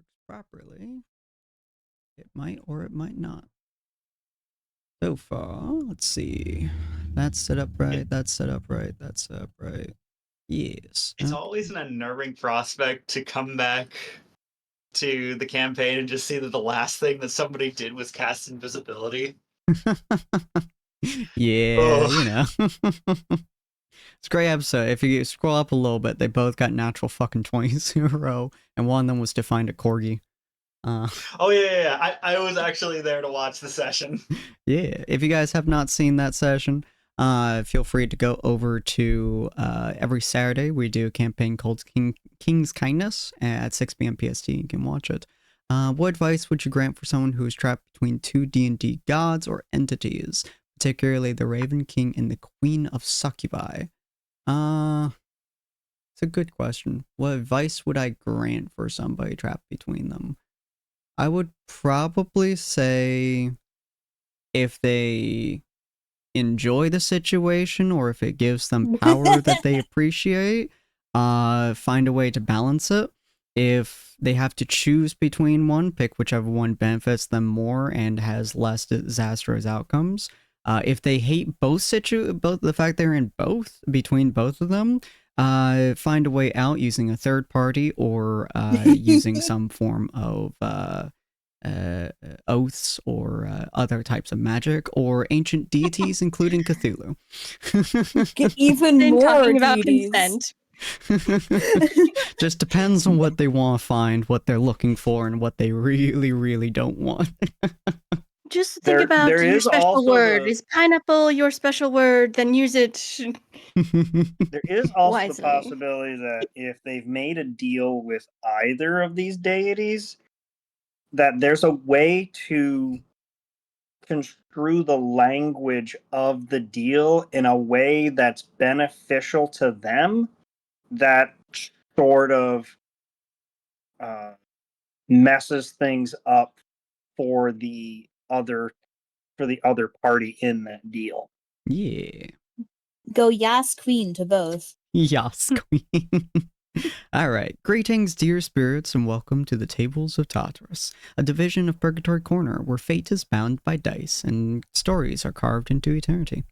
works properly. It might or it might not. So far, let's see. That's set up right. That's set up right. That's set up right. Yes. It's always an unnerving prospect to come back to the campaign and just see that the last thing that somebody did was cast invisibility. Yeah, you know. It's a great episode. If you scroll up a little bit, they both got natural fucking 20s in a row, and one of them was to find a corgi. Oh yeah. I was actually there to watch the session. Yeah, if you guys have not seen that session, feel free to go over to every Saturday we do a campaign called King's Kindness at 6 p.m. PST. You can watch it. What advice would you grant for someone who is trapped between two D&D gods or entities, particularly the Raven King and the Queen of Succubi? It's a good question. What advice would I grant for somebody trapped between them? I would probably say if they enjoy the situation or if it gives them power that they appreciate, find a way to balance it. If they have to choose between one, pick whichever one benefits them more and has less disastrous outcomes. If they hate both the fact they're in both, between both of them, find a way out using a third party or using some form of oaths or other types of magic or ancient deities, including Cthulhu. Get even more talking about deities. consent. Just depends on what they want to find, what they're looking for, and what they really, really don't want. Just think about your special word. Is pineapple your special word? Then use it. There is also wisely. the possibility that if they've made a deal with either of these deities, that there's a way to construe the language of the deal in a way that's beneficial to them, that sort of messes things up for the other party in that deal. Yeah. Go Yas Queen to both. Yas Queen. Alright, greetings dear spirits and welcome to the Tables of Tartarus, a division of Purgatory Corner where fate is bound by dice and stories are carved into eternity.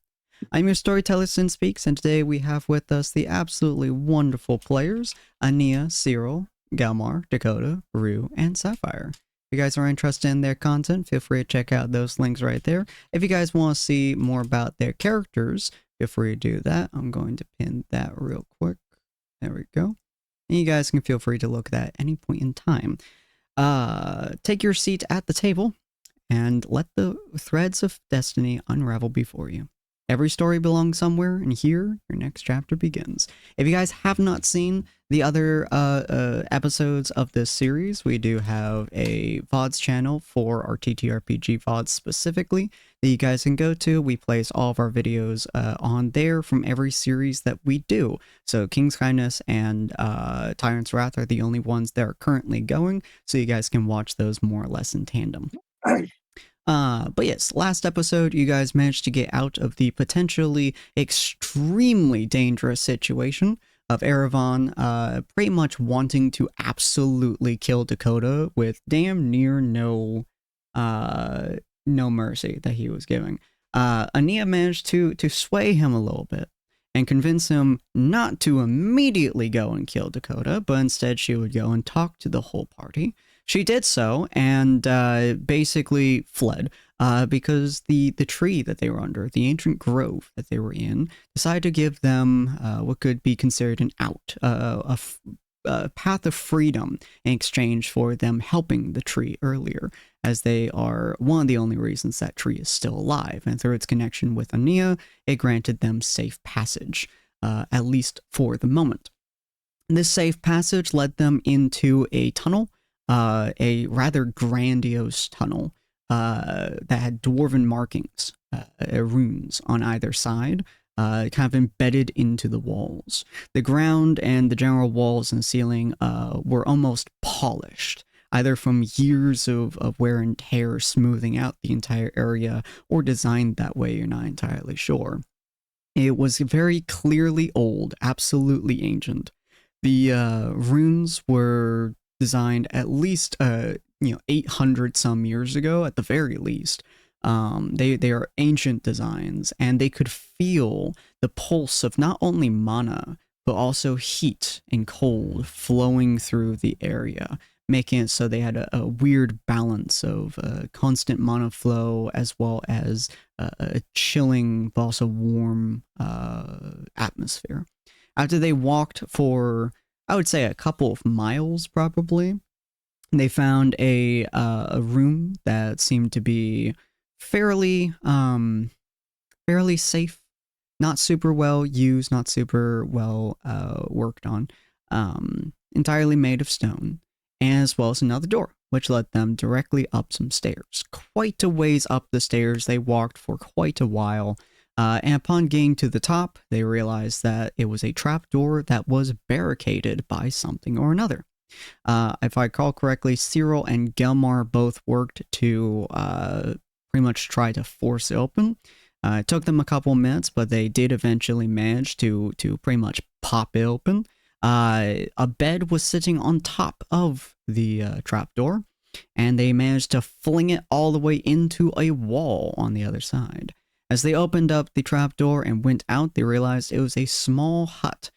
I'm your storyteller Sinspeaks, and today we have with us the absolutely wonderful players, Ania, Cyril, Galmar, Dakota, Rue, and Sapphire. If you guys are interested in their content, feel free to check out those links right there. If you guys want to see more about their characters, feel free to do that. I'm going to pin that real quick. There we go. And you guys can feel free to look at that at any point in time. Take your seat at the table and let the threads of destiny unravel before you. Every story belongs somewhere, and here, your next chapter begins. If you guys have not seen the other episodes of this series, we do have a VODs channel for our TTRPG VODs specifically that you guys can go to. We place all of our videos on there from every series that we do. So King's Kindness and Tyrant's Wrath are the only ones that are currently going, so you guys can watch those more or less in tandem. But yes, last episode, you guys managed to get out of the potentially extremely dangerous situation of Erevan pretty much wanting to absolutely kill Dakota with damn near no mercy that he was giving. Ania managed to sway him a little bit and convince him not to immediately go and kill Dakota, but instead she would go and talk to the whole party. She did so and basically fled because the tree that they were under, the ancient grove that they were in, decided to give them what could be considered an out, a path of freedom in exchange for them helping the tree earlier, as they are one of the only reasons that tree is still alive. And through its connection with Ania, it granted them safe passage, at least for the moment. This safe passage led them into a tunnel, a rather grandiose tunnel that had dwarven markings, runes on either side, kind of embedded into the walls. The ground and the general walls and ceiling were almost polished, either from years of wear and tear smoothing out the entire area or designed that way, you're not entirely sure. It was very clearly old, absolutely ancient. The runes were designed at least 800 some years ago at the very least. They are ancient designs, and they could feel the pulse of not only mana but also heat and cold flowing through the area, making it so they had a weird balance of constant mana flow as well as a chilling but also warm atmosphere. After they walked for, I would say, a couple of miles probably, they found a room that seemed to be fairly safe, not super well used, not super well worked on, entirely made of stone, as well as another door, which led them directly up some stairs. Quite a ways up the stairs, they walked for quite a while, and upon getting to the top, they realized that it was a trapdoor that was barricaded by something or another. If I recall correctly, Cyril and Gelmar both worked to pretty much try to force it open. It took them a couple minutes, but they did eventually manage to pretty much pop it open. A bed was sitting on top of the trapdoor, and they managed to fling it all the way into a wall on the other side. As they opened up the trapdoor and went out, they realized it was a small hut,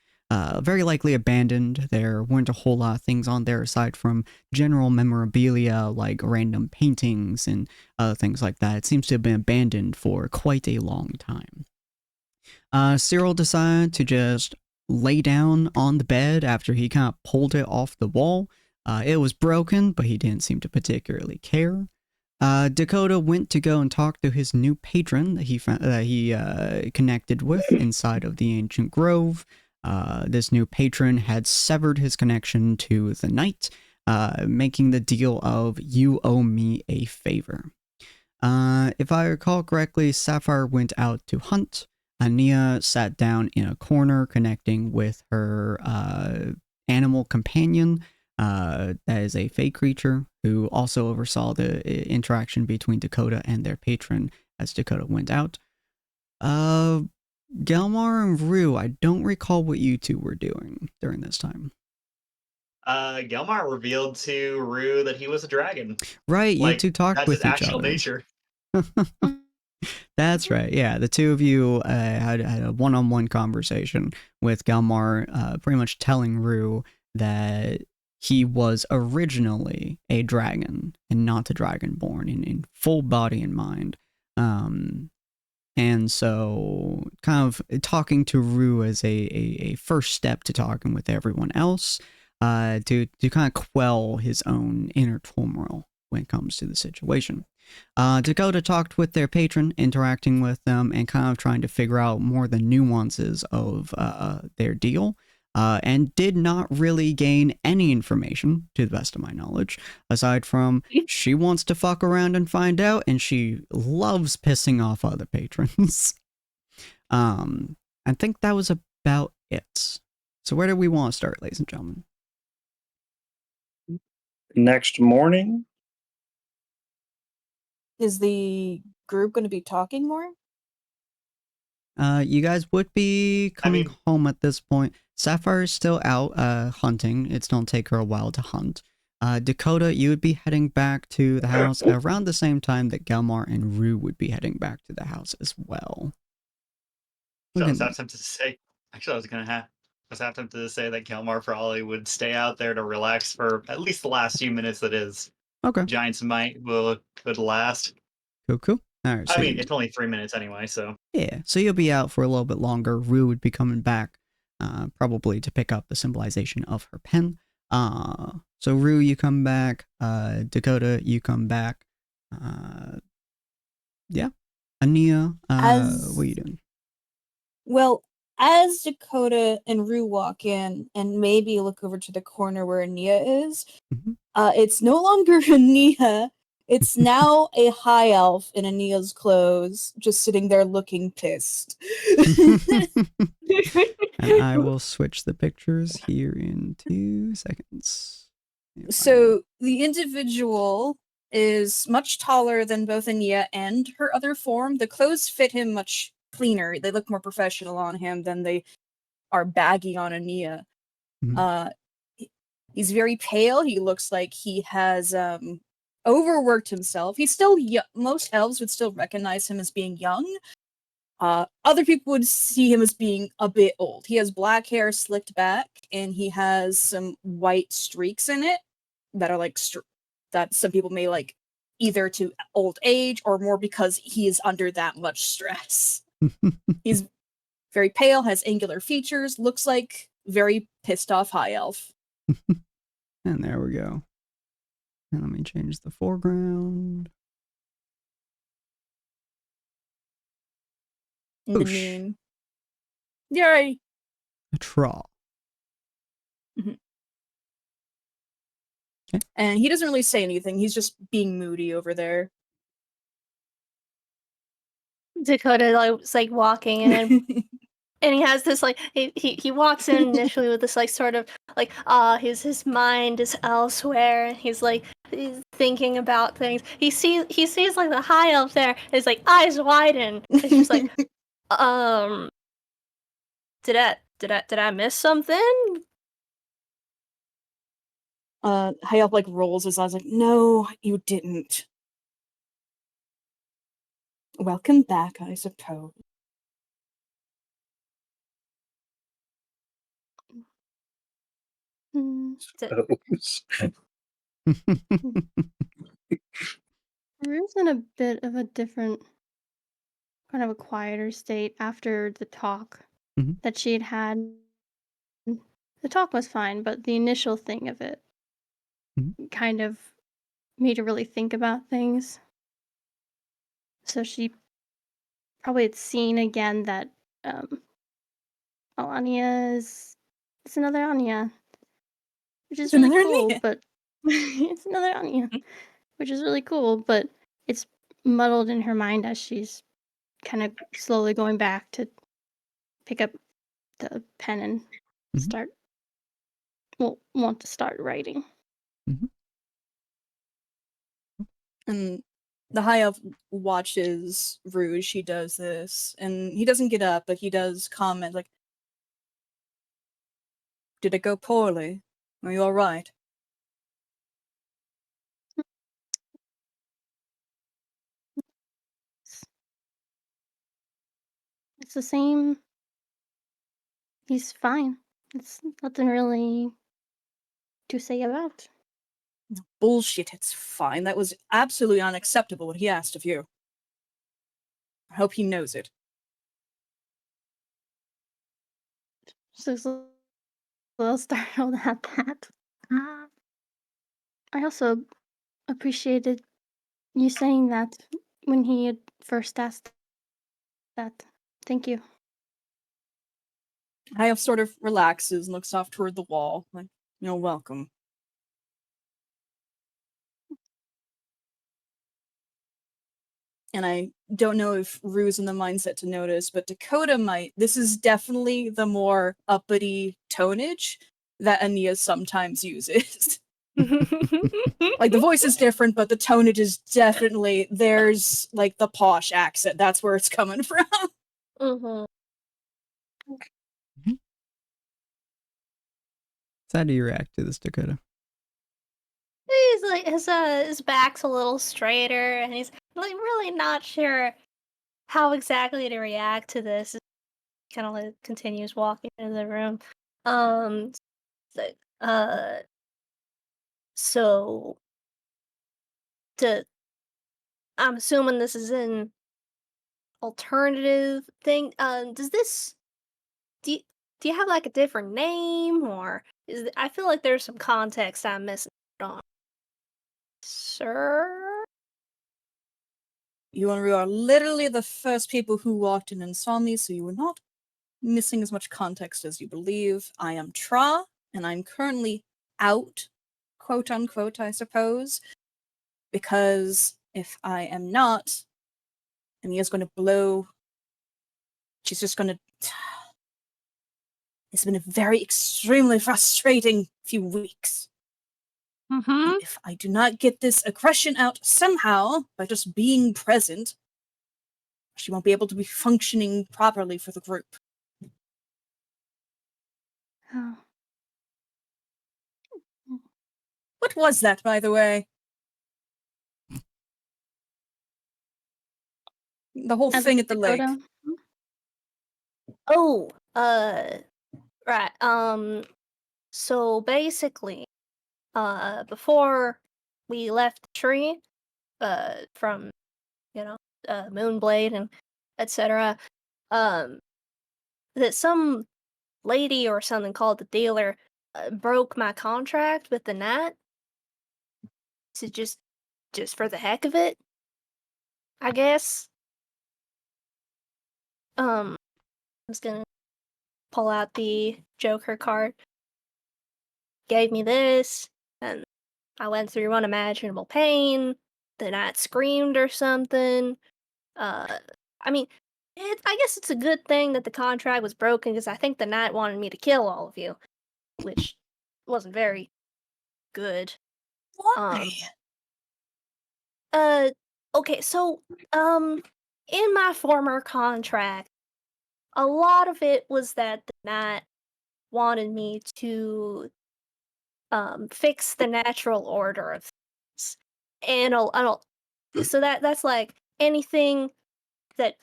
very likely abandoned. There weren't a whole lot of things on there aside from general memorabilia like random paintings and other things like that. It seems to have been abandoned for quite a long time. Cyril decided to just lay down on the bed after he kind of pulled it off the wall. It was broken, but he didn't seem to particularly care. Dakota went to go and talk to his new patron that he connected with inside of the ancient grove. This new patron had severed his connection to the knight, making the deal of "you owe me a favor." If I recall correctly, Sapphire went out to hunt. Ania sat down in a corner connecting with her animal companion. That is a fey creature who also oversaw the interaction between Dakota and their patron as Dakota went out. Gelmar and Rue, I don't recall what you two were doing during this time. Gelmar revealed to Rue that he was a dragon. Right, you two talked with each other. That's his actual nature. That's right. Yeah, the two of you had a one-on-one conversation with Gelmar, pretty much telling Rue that he was originally a dragon and not a dragonborn in full body and mind. And so kind of talking to Rue as a first step to talking with everyone else, to kind of quell his own inner turmoil when it comes to the situation. Dakota talked with their patron, interacting with them and kind of trying to figure out more the nuances of their deal, and did not really gain any information, to the best of my knowledge, aside from she wants to fuck around and find out, and she loves pissing off other patrons. I think that was about it. So where do we want to start, ladies and gentlemen? Next morning? Is the group going to be talking more? You guys would be coming home at this point. Sapphire is still out hunting. It's going to take her a while to hunt. Dakota, you would be heading back to the house around the same time that Gelmar and Rue would be heading back to the house as well. So I was tempted to say, actually, I was tempted to say that Gelmar probably would stay out there to relax for at least the last few minutes that his Giant's Might would last. Cool. All right. So it's only 3 minutes anyway, so. Yeah, so you'll be out for a little bit longer. Rue would be coming back, probably to pick up the symbolization of her pen. So Rue, you come back. Dakota, you come back. Yeah. Ania, what are you doing? Well, as Dakota and Rue walk in and maybe look over to the corner where Ania is, it's no longer Ania. It's now a high elf in Ania's clothes, just sitting there looking pissed. And I will switch the pictures here in 2 seconds. So the individual is much taller than both Ania and her other form. The clothes fit him much cleaner. They look more professional on him than they are baggy on Ania. He's very pale. He looks like he has overworked himself. He's still young. Most elves would still recognize him as being young. Other people would see him as being a bit old. He has black hair slicked back, and he has some white streaks in it that are like that some people may like either to old age or more because he is under that much stress. He's very pale, has angular features, looks like very pissed off high elf. And there we go. And let me change the foreground. And the meme. Yay! A troll. Mm-hmm. Okay. And he doesn't really say anything. He's just being moody over there. Dakota is like walking in. And he has this like he walks in initially with this like sort of like his mind is elsewhere, and he's thinking about things. He sees like the high elf there, and his like eyes widen. It's just like did I miss something? High elf like rolls his eyes like, no, you didn't. Welcome back, I suppose. Rue's in a bit of a different, kind of a quieter state after the talk that she had. The talk was fine, but the initial thing of it kind of made her really think about things. So she probably had seen again that Anya is another Anya, which is really cool. Anya. But it's another Anya, which is really cool. But it's muddled in her mind as she's kind of slowly going back to pick up the pen and want to start writing. And the high elf watches Rouge. She does this, and he doesn't get up, but he does comment like, "Did it go poorly? Are you all right?" It's the same. He's fine. It's nothing really to say about. Bullshit, it's fine. That was absolutely unacceptable what he asked of you. I hope he knows it. She's a little startled at that. I also appreciated you saying that when he had first asked that. Thank you. Hayaf sort of relaxes and looks off toward the wall. Like, you're welcome. And I don't know if Rue's in the mindset to notice, but Dakota might. This is definitely the more uppity tonage that Ania sometimes uses. Like, the voice is different, but the tonage is definitely, there's, like, the posh accent. That's where it's coming from. So how do you react to this, Dakota? He's like, his back's a little straighter, and he's like really not sure how exactly to react to this. Kind of like continues walking into the room. So I'm assuming this is an alternative thing. Do you have like a different name, or I feel like there's some context I'm missing on, sir? You and Rue are literally the first people who walked in and saw me, so you were not missing as much context as you believe. I am Tra, and I'm currently out, quote unquote, I suppose, because if I am not, Ania's going to blow. She's just going to. It's been a very extremely frustrating few weeks. And if I do not get this aggression out somehow by just being present, she won't be able to be functioning properly for the group. Oh. What was that, by the way? The whole thing at the lake. Oh, right. So basically, before we left the tree, from, Moonblade and etc., that some lady or something called the dealer broke my contract with the knight. So just for the heck of it, I guess. I was gonna pull out the Joker card. Gave me this, and I went through unimaginable pain. The knight screamed or something. I mean, I guess it's a good thing that the contract was broken because I think the knight wanted me to kill all of you, which wasn't very good. Why? Okay, so, in my former contract, a lot of it was that the knight wanted me to, fix the natural order of things. And so that's like anything that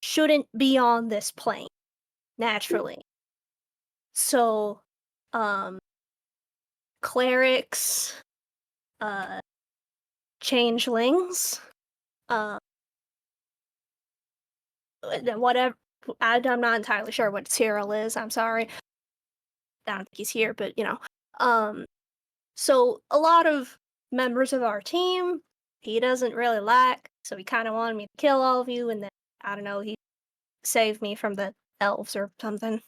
shouldn't be on this plane naturally. So, um, clerics, changelings, uh, whatever. I'm not entirely sure what Cyril is. I'm sorry. I don't think he's here, but so a lot of members of our team he doesn't really like, so he kind of wanted me to kill all of you, and then I don't know, he saved me from the elves or something.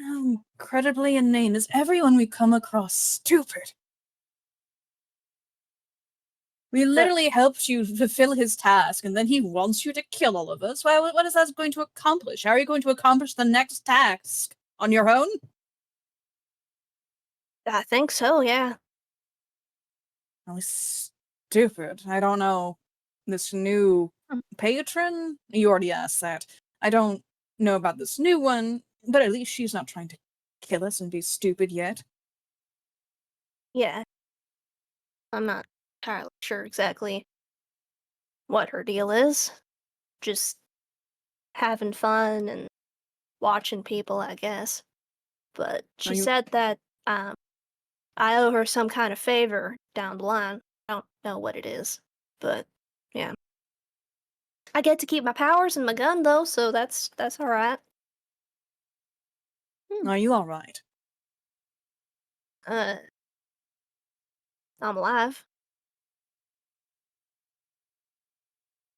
How incredibly inane. Is everyone we come across stupid? We literally helped you fulfill his task, and then he wants you to kill all of us. Why? What is that going to accomplish? How are you going to accomplish the next task? On your own? I think so, yeah. Oh, stupid. I don't know. This new patron? You already asked that. I don't know about this new one, but at least she's not trying to kill us and be stupid yet. Yeah. I'm not entirely sure exactly what her deal is. Just having fun and watching people, I guess. But she said that I owe her some kind of favor down the line. I don't know what it is, but yeah. I get to keep my powers and my gun though, so that's all right. Are you all right? I'm alive.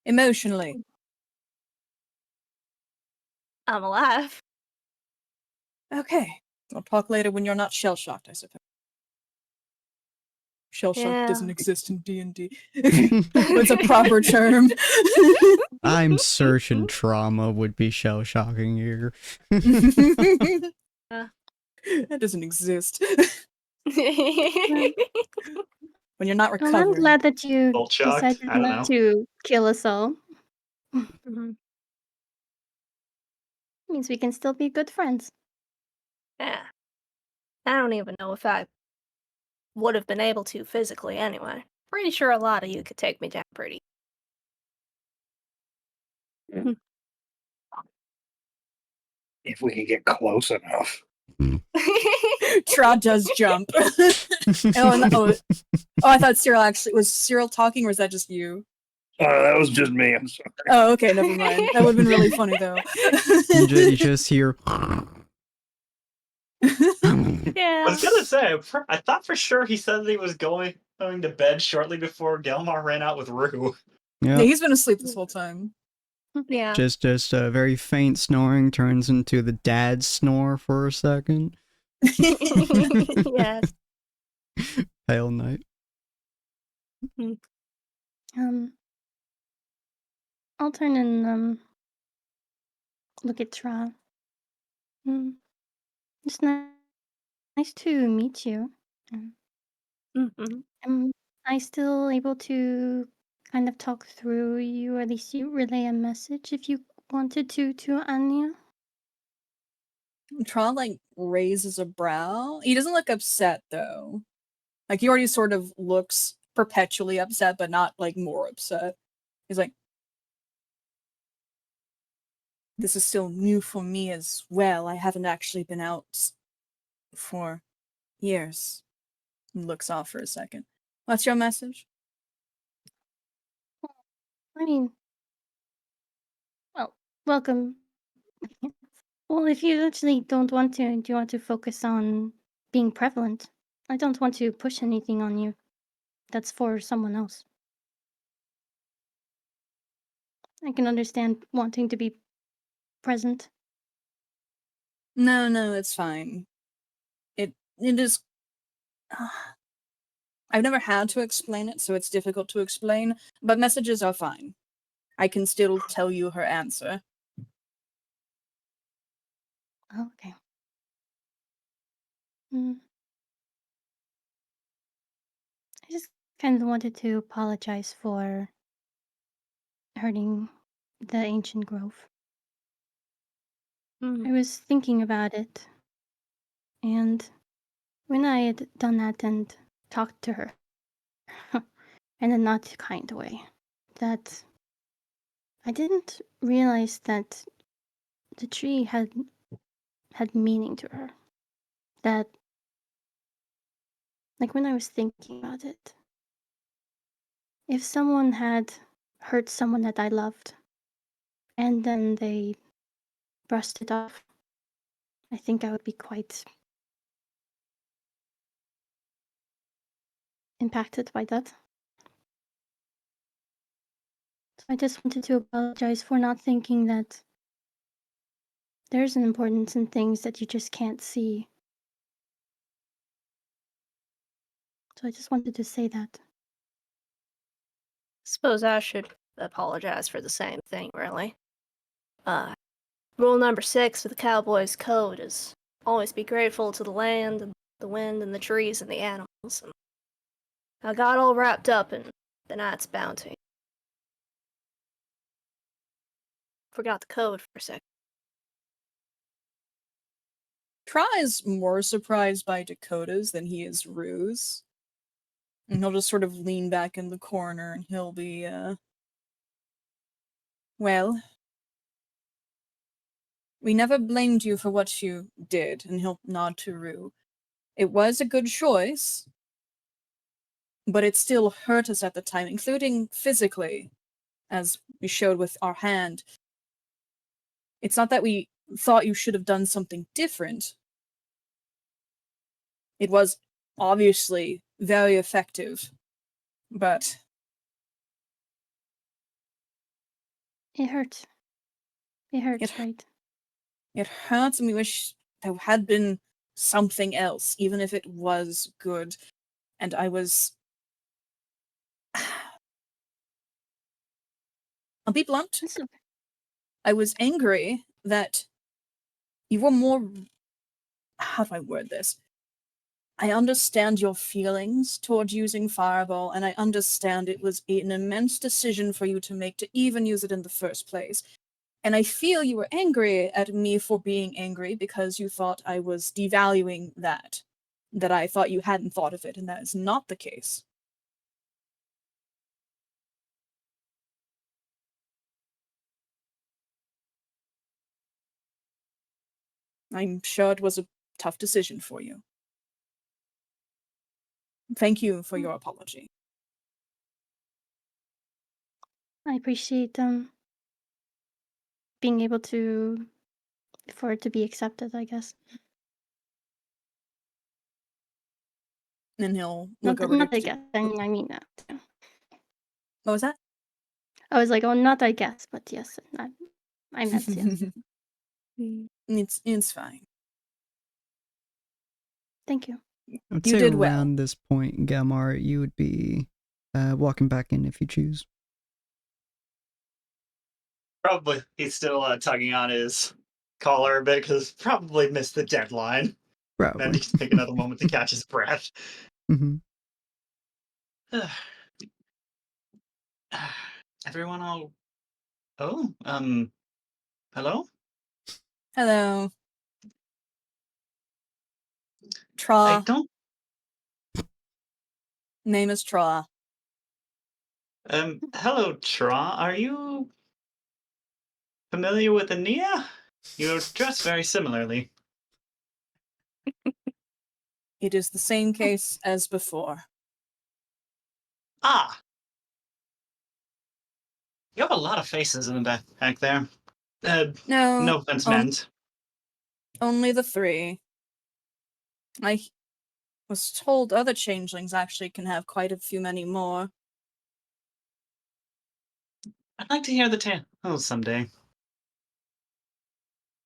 Emotionally. I'm alive. Okay. We'll talk later when you're not shell-shocked, I suppose. Shell-shock doesn't exist in D&D. It's a proper term. I'm certain trauma would be shell-shocking here. That doesn't exist. When you're not recovering. Well, I'm glad that you shocked? decided I don't not know. to kill us all. Mhm. Means we can still be good friends. Yeah. I don't even know if I would have been able to physically anyway. Pretty sure a lot of you could take me down pretty. If we could get close enough. Trod does jump. Oh, I thought Cyril actually was Cyril talking, or was that just you? That was just me. I'm sorry. Oh, okay, never mind. That would have been really funny though. You just hear. Yeah. I was gonna say, I thought for sure he said that he was going to bed shortly before Gelmar ran out with Rue. Yeah, he's been asleep this whole time. Yeah. Just a very faint snoring turns into the dad snore for a second. Yes. Pale night. I'll turn and look at Tra. It's nice to meet you. Am I still able to kind of talk through you, or at least you relay a message if you wanted to Anya? Tra raises a brow. He doesn't look upset though. Like he already sort of looks perpetually upset, but not like more upset. He's like, this is still new for me as well. I haven't actually been out for years. He looks off for a second. What's your message? I mean, well, welcome. Well, if you actually don't want to, do you want to focus on being prevalent? I don't want to push anything on you. That's for someone else. I can understand wanting to be present. No, it's fine. It is. I've never had to explain it, so it's difficult to explain. But messages are fine. I can still tell you her answer. Okay. I just kind of wanted to apologize for hurting the ancient grove. I was thinking about it, and when I had done that and talked to her, in a not kind way, that I didn't realize that the tree had meaning to her. That, like when I was thinking about it, if someone had hurt someone that I loved, and then they brushed it off, I think I would be quite impacted by that. So I just wanted to apologize for not thinking that there's an importance in things that you just can't see. So I just wanted to say that. Suppose I should apologize for the same thing, really. Rule number 6 of the Cowboys Code is always be grateful to the land and the wind and the trees and the animals. And I got all wrapped up in the night's bounty. Forgot the code for a second. Try is more surprised by Dakota's than he is Rue's. And he'll just sort of lean back in the corner and he'll be, well, we never blamed you for what you did, and he'll nod to Rue. It was a good choice, but it still hurt us at the time, including physically, as we showed with our hand. It's not that we thought you should have done something different. It was obviously very effective, but It hurts. It hurts, right? It hurts, and we wish there had been something else, even if it was good. And I was... I'll be blunt. It's okay. I was angry that you were more... How do I word this? I understand your feelings toward using Fireball, and I understand it was an immense decision for you to make to even use it in the first place. And I feel you were angry at me for being angry because you thought I was devaluing that I thought you hadn't thought of it, and that is not the case. I'm sure it was a tough decision for you. Thank you for your apology. I appreciate being able to, for it to be accepted, I guess. And he'll look over not to... I guess. I mean that. What was that? I was like, oh, not I guess, but yes, I meant yes. It's fine. Thank you. I'd You say did around well. this point, Galmar, you would be walking back in if you choose. Probably. He's still tugging on his collar a bit because probably missed the deadline. Probably. And he's take another moment to catch his breath. Mm-hmm. Everyone all... Oh, hello? Hello. Tra. I don't... Name is Tra. Hello, Tra. Are you familiar with Ania? You're dressed very similarly. It is the same case as before. Ah! You have a lot of faces in the back there. No offense meant. Only the 3. I was told other changelings actually can have quite a few many more. I'd like to hear the tale someday.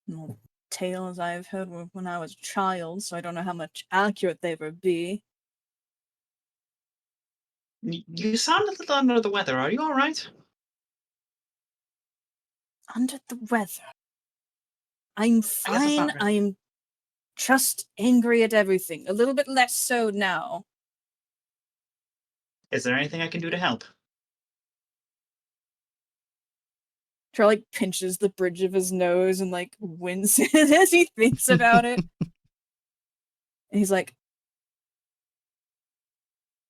Well, tales I've heard were when I was a child, so I don't know how much accurate they would be. You sound a little under the weather. Are you all right? Under the weather. I'm fine. I'm just angry at everything. A little bit less so now. Is there anything I can do to help? Charlie pinches the bridge of his nose and winces as he thinks about it. And he's like,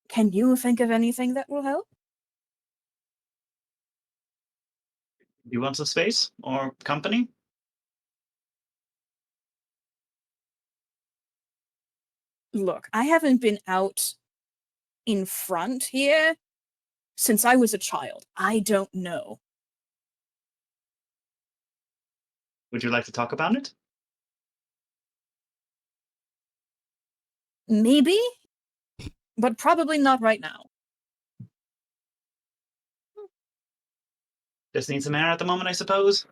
"Can you think of anything that will help?" You want some space or company? Look, I haven't been out in front here since I was a child. I don't know. Would you like to talk about it? Maybe, but probably not right now. Just need some air at the moment, I suppose?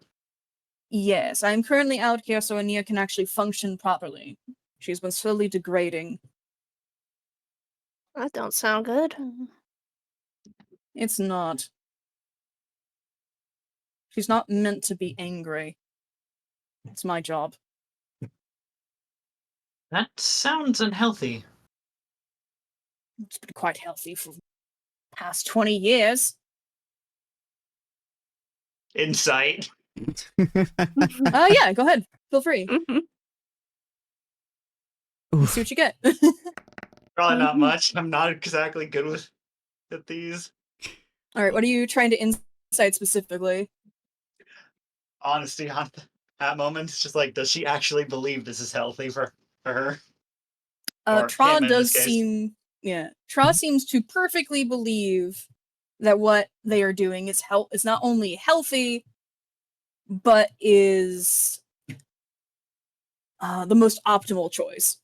Yes, I'm currently out here so Ania can actually function properly. She's been slowly degrading. That don't sound good. It's not. She's not meant to be angry. It's my job. That sounds unhealthy. It's been quite healthy for the past 20 years. Insight. Yeah, go ahead. Feel free. See what you get. Probably not much. I'm not exactly good with these. Alright, what are you trying to insight specifically? Honesty on that moment. It's just like, does she actually believe this is healthy for her? Tra does seem... Yeah. Tra seems to perfectly believe that what they are doing is not only healthy, but is the most optimal choice.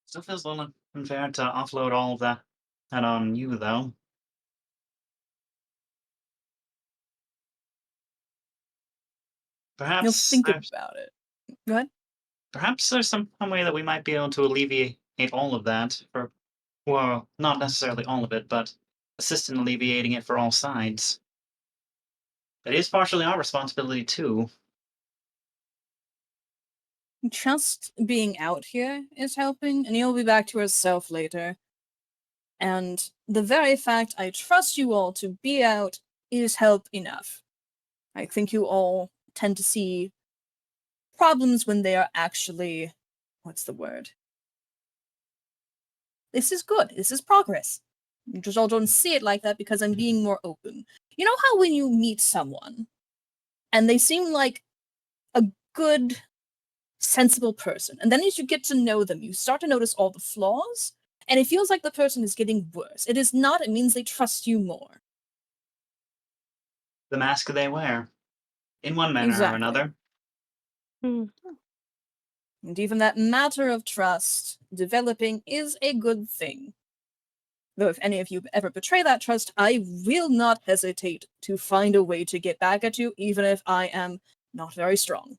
Still feels a little unfair to offload all of that on you, though. Perhaps You'll think about it. Go ahead. Perhaps there's some way that we might be able to alleviate all of that well, not necessarily all of it, but assist in alleviating it for all sides. It is partially our responsibility, too. Just being out here is helping, and you'll be back to herself later. And the very fact I trust you all to be out is help enough. I think you all tend to see problems when they are actually... What's the word? This is good. This is progress. You just all don't see it like that because I'm being more open. You know how when you meet someone, and they seem like a good, sensible person, and then as you get to know them, you start to notice all the flaws, and it feels like the person is getting worse. It is not. It means they trust you more. The mask they wear, in one manner or another. And even that matter of trust developing is a good thing. Though if any of you ever betray that trust, I will not hesitate to find a way to get back at you, even if I am not very strong.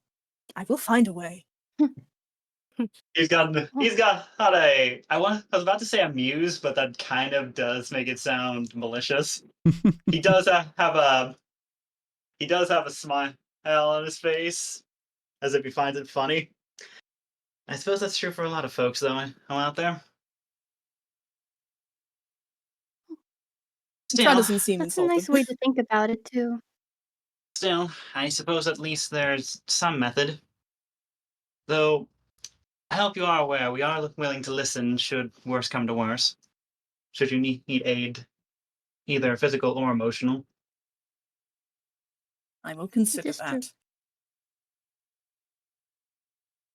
I will find a way. He's got a I was about to say a muse, but that kind of does make it sound malicious. He does have a smile on his face, as if he finds it funny. I suppose that's true for a lot of folks, though, out there. Still, doesn't seem that's insulted. a nice way to think about it, too. Still, I suppose at least there's some method. Though, I hope you are aware we are willing to listen should worse come to worse. Should you need aid, either physical or emotional. I will consider Just that.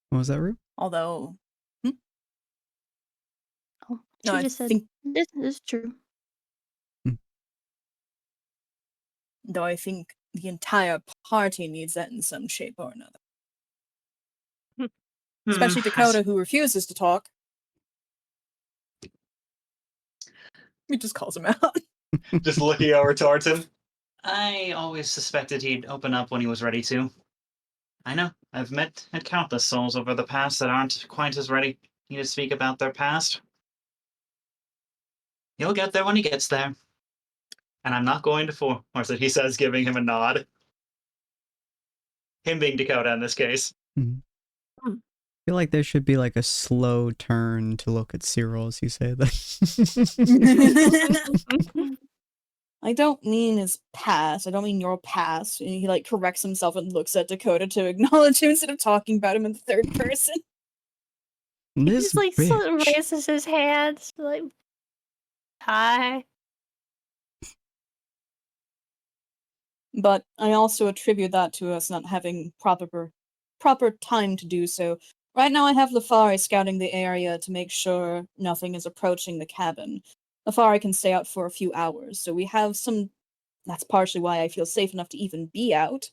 What was that, Rue? Although, Oh, no, she I just said think, this is true. though I think the entire party needs that in some shape or another. Especially Dakota, who refuses to talk. He just calls him out. Just looking over towards him. I always suspected he'd open up when he was ready to. I know. I've met countless souls over the past that aren't quite as ready to speak about their past. He'll get there when he gets there. And I'm not going to force it, he says, giving him a nod. Him being Dakota in this case. I feel like there should be like a slow turn to look at Cyril as you say that. I don't mean his past. I don't mean your past. And he like corrects himself and looks at Dakota to acknowledge him instead of talking about him in the third person. He just like raises his hands, like, hi. But I also attribute that to us not having proper time to do so. Right now I have Lafari scouting the area to make sure nothing is approaching the cabin. Lafari can stay out for a few hours, so we have some... That's partially why I feel safe enough to even be out.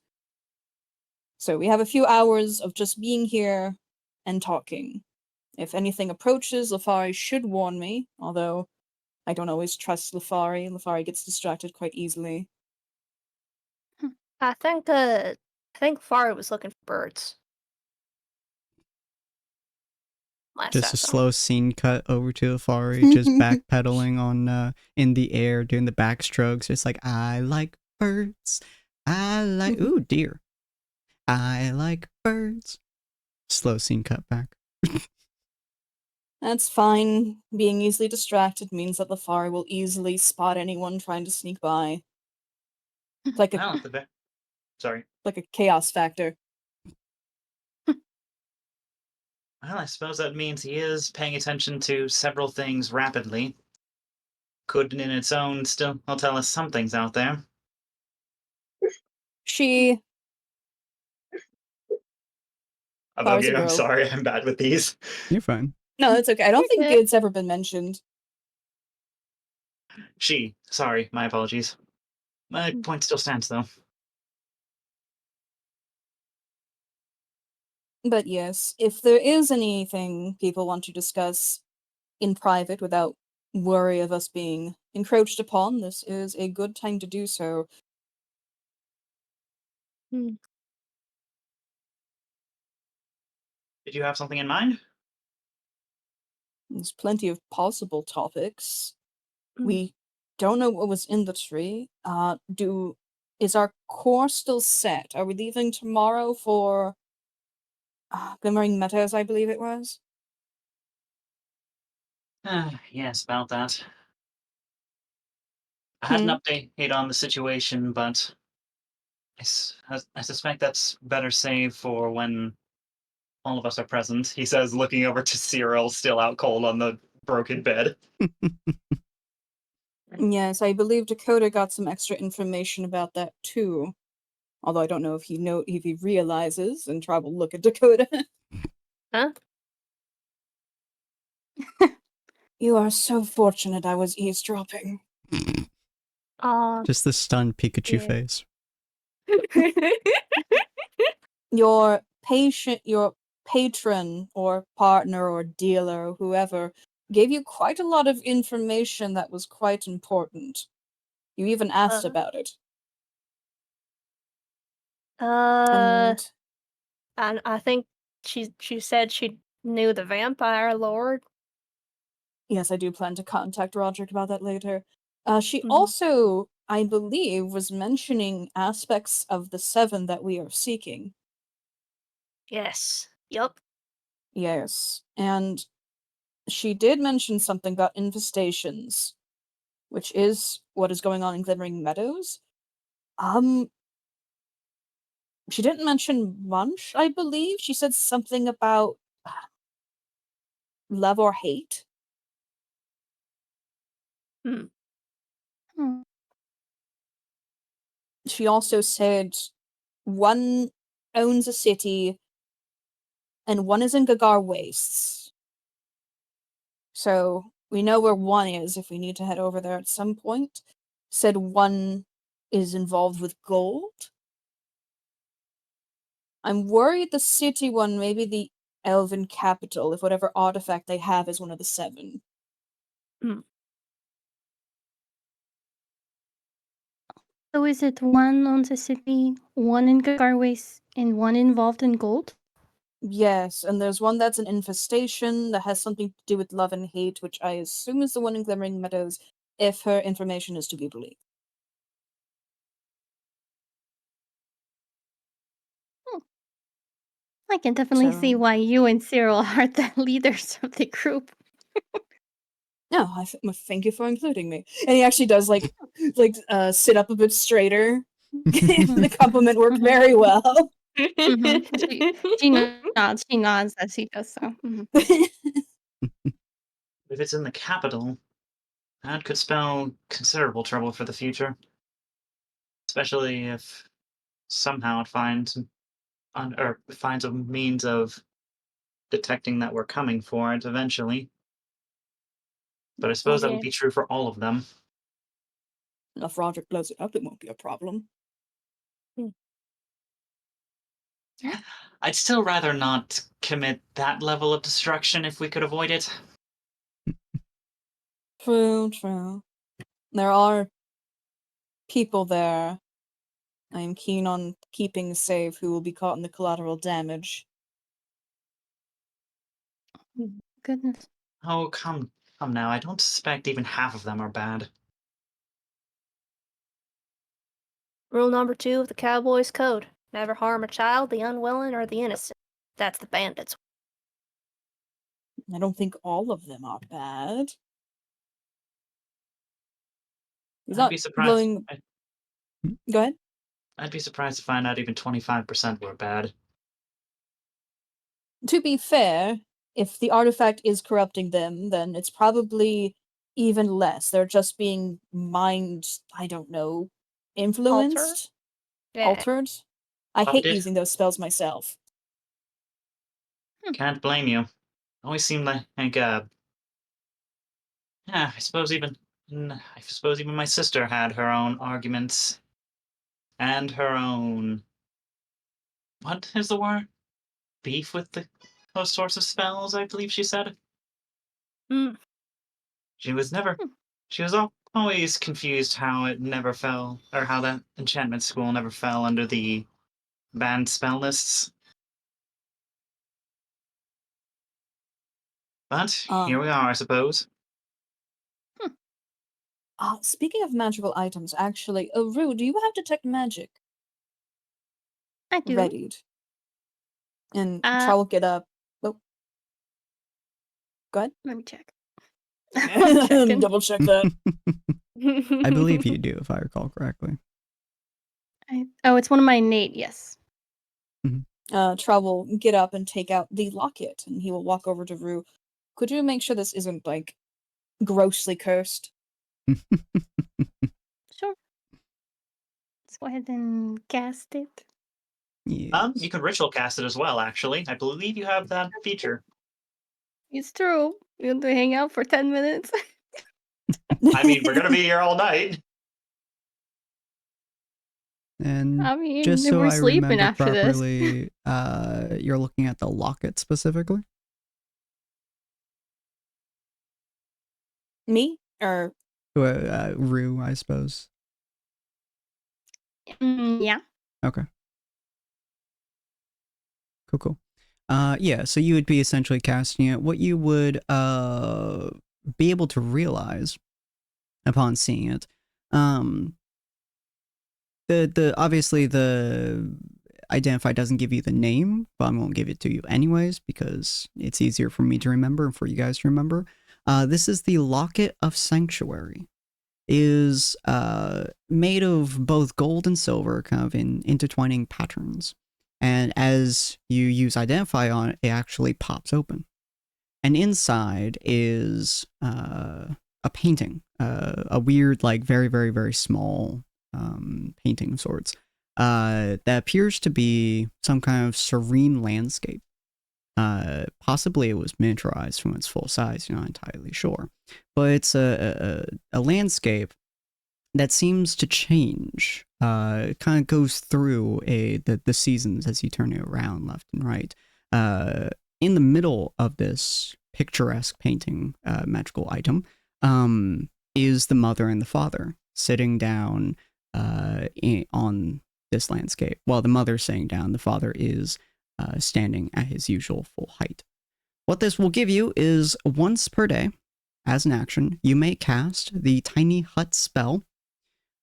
So we have a few hours of just being here and talking. If anything approaches, Lafari should warn me, although I don't always trust Lafari. Lafari gets distracted quite easily. I think Lafari was looking for birds. Just a slow scene cut over to Lafari, just backpedaling on in the air, doing the backstrokes, just like, I like birds. I like ooh deer. I like birds. Slow scene cut back. That's fine. Being easily distracted means that Lafari will easily spot anyone trying to sneak by. It's like Sorry. Like a chaos factor. Well, I suppose that means he is paying attention to several things rapidly. Could in its own still tell us something's out there. I'm sorry, I'm bad with these. You're fine. No, it's okay. I don't think it's ever been mentioned. Sorry, my apologies. My point still stands, though. But yes, if there is anything people want to discuss in private without worry of us being encroached upon, this is a good time to do so. Did you have something in mind? There's plenty of possible topics. We don't know what was in the tree. Is our course still set? Are we leaving tomorrow for Glimmering Meadows, I believe it was? Yes, about that. I had an update on the situation, but I suspect that's better saved for when all of us are present, he says, looking over to Cyril, still out cold on the broken bed. Yes, I believe Dakota got some extra information about that too. Although I don't know if he realizes, and try will look at Dakota. Huh? You are so fortunate I was eavesdropping. Just the stunned Pikachu face. Your patron or partner or dealer or whoever gave you quite a lot of information that was quite important. You even asked about it. And I think she said she knew the vampire lord. Yes, I do plan to contact Roderick about that later. She also, I believe, was mentioning aspects of the seven that we are seeking. Yes. Yup. Yes. And she did mention something about infestations, which is what is going on in Glimmering Meadows. She didn't mention much, I believe. She said something about love or hate. She also said one owns a city and one is in Gagar Wastes. So we know where one is if we need to head over there at some point. Said one is involved with gold. I'm worried the city one may be the Elven capital, if whatever artifact they have is one of the 7. So is it one owns the city, one in Garways, and one involved in gold? Yes, and there's one that's an infestation that has something to do with love and hate, which I assume is the one in Glimmering Meadows, if her information is to be believed. I can definitely see why you and Cyril are the leaders of the group. No, thank you for including me. And he actually does sit up a bit straighter. The compliment worked very well. She nods as he does so. If it's in the capital, that could spell considerable trouble for the future. Especially if somehow it finds a means of detecting that we're coming for it eventually. But I suppose that would be true for all of them. If Roderick blows it up, it won't be a problem. I'd still rather not commit that level of destruction if we could avoid it. True. There are people there I am keen on keeping safe who will be caught in the collateral damage. Goodness. Oh, come now. I don't suspect even half of them are bad. Rule number 2 of the Cowboys Code. Never harm a child, the unwilling, or the innocent. That's the bandits. I don't think all of them are bad. I'd be surprised. Go ahead. I'd be surprised to find out even 25% were bad. To be fair, if the artifact is corrupting them, then it's probably even less. They're just being influenced? Altered? I hate using those spells myself. Can't blame you. Always seemed like I suppose even my sister had her own arguments and her own, what is the word? Beef with those sorts of spells, I believe she said. She was always confused how it never fell, or how that enchantment school never fell under the banned spell lists. But here we are, I suppose. Speaking of magical items, actually, Rue, do you have Detect Magic? I do. Readied. And Char will get up. Oh. Go ahead. Let me check. Double check that. I believe you do, if I recall correctly. It's one of my innate, yes. Char will get up and take out the locket, and he will walk over to Rue. Could you make sure this isn't, grossly cursed? Sure. Let's go ahead and cast it. Yes. You can ritual cast it as well, actually. I believe you have that feature. It's true. We have to hang out for 10 minutes. I mean, we're going to be here all night. And I mean, just so we're I sleeping remember after properly, you're looking at the locket specifically? Me? Or Rue, I suppose. Yeah. Okay. Cool. Yeah, so you would be essentially casting it. What you would be able to realize upon seeing it, obviously the identify doesn't give you the name, but I won't give it to you anyways because it's easier for me to remember and for you guys to remember. This is the Locket of Sanctuary. Is made of both gold and silver, kind of in intertwining patterns. And as you use Identify on it, it actually pops open. And inside is a painting, a weird, like very, very, very small painting of sorts that appears to be some kind of serene landscape. Possibly it was miniaturized from its full size, you're not entirely sure. But it's a landscape that seems to change. It kind of goes through the seasons as you turn it around left and right. In the middle of this picturesque painting magical item is the mother and the father sitting down on this landscape. While the mother's sitting down, the father is standing at his usual full height. What this will give you is once per day, as an action, you may cast the tiny hut spell.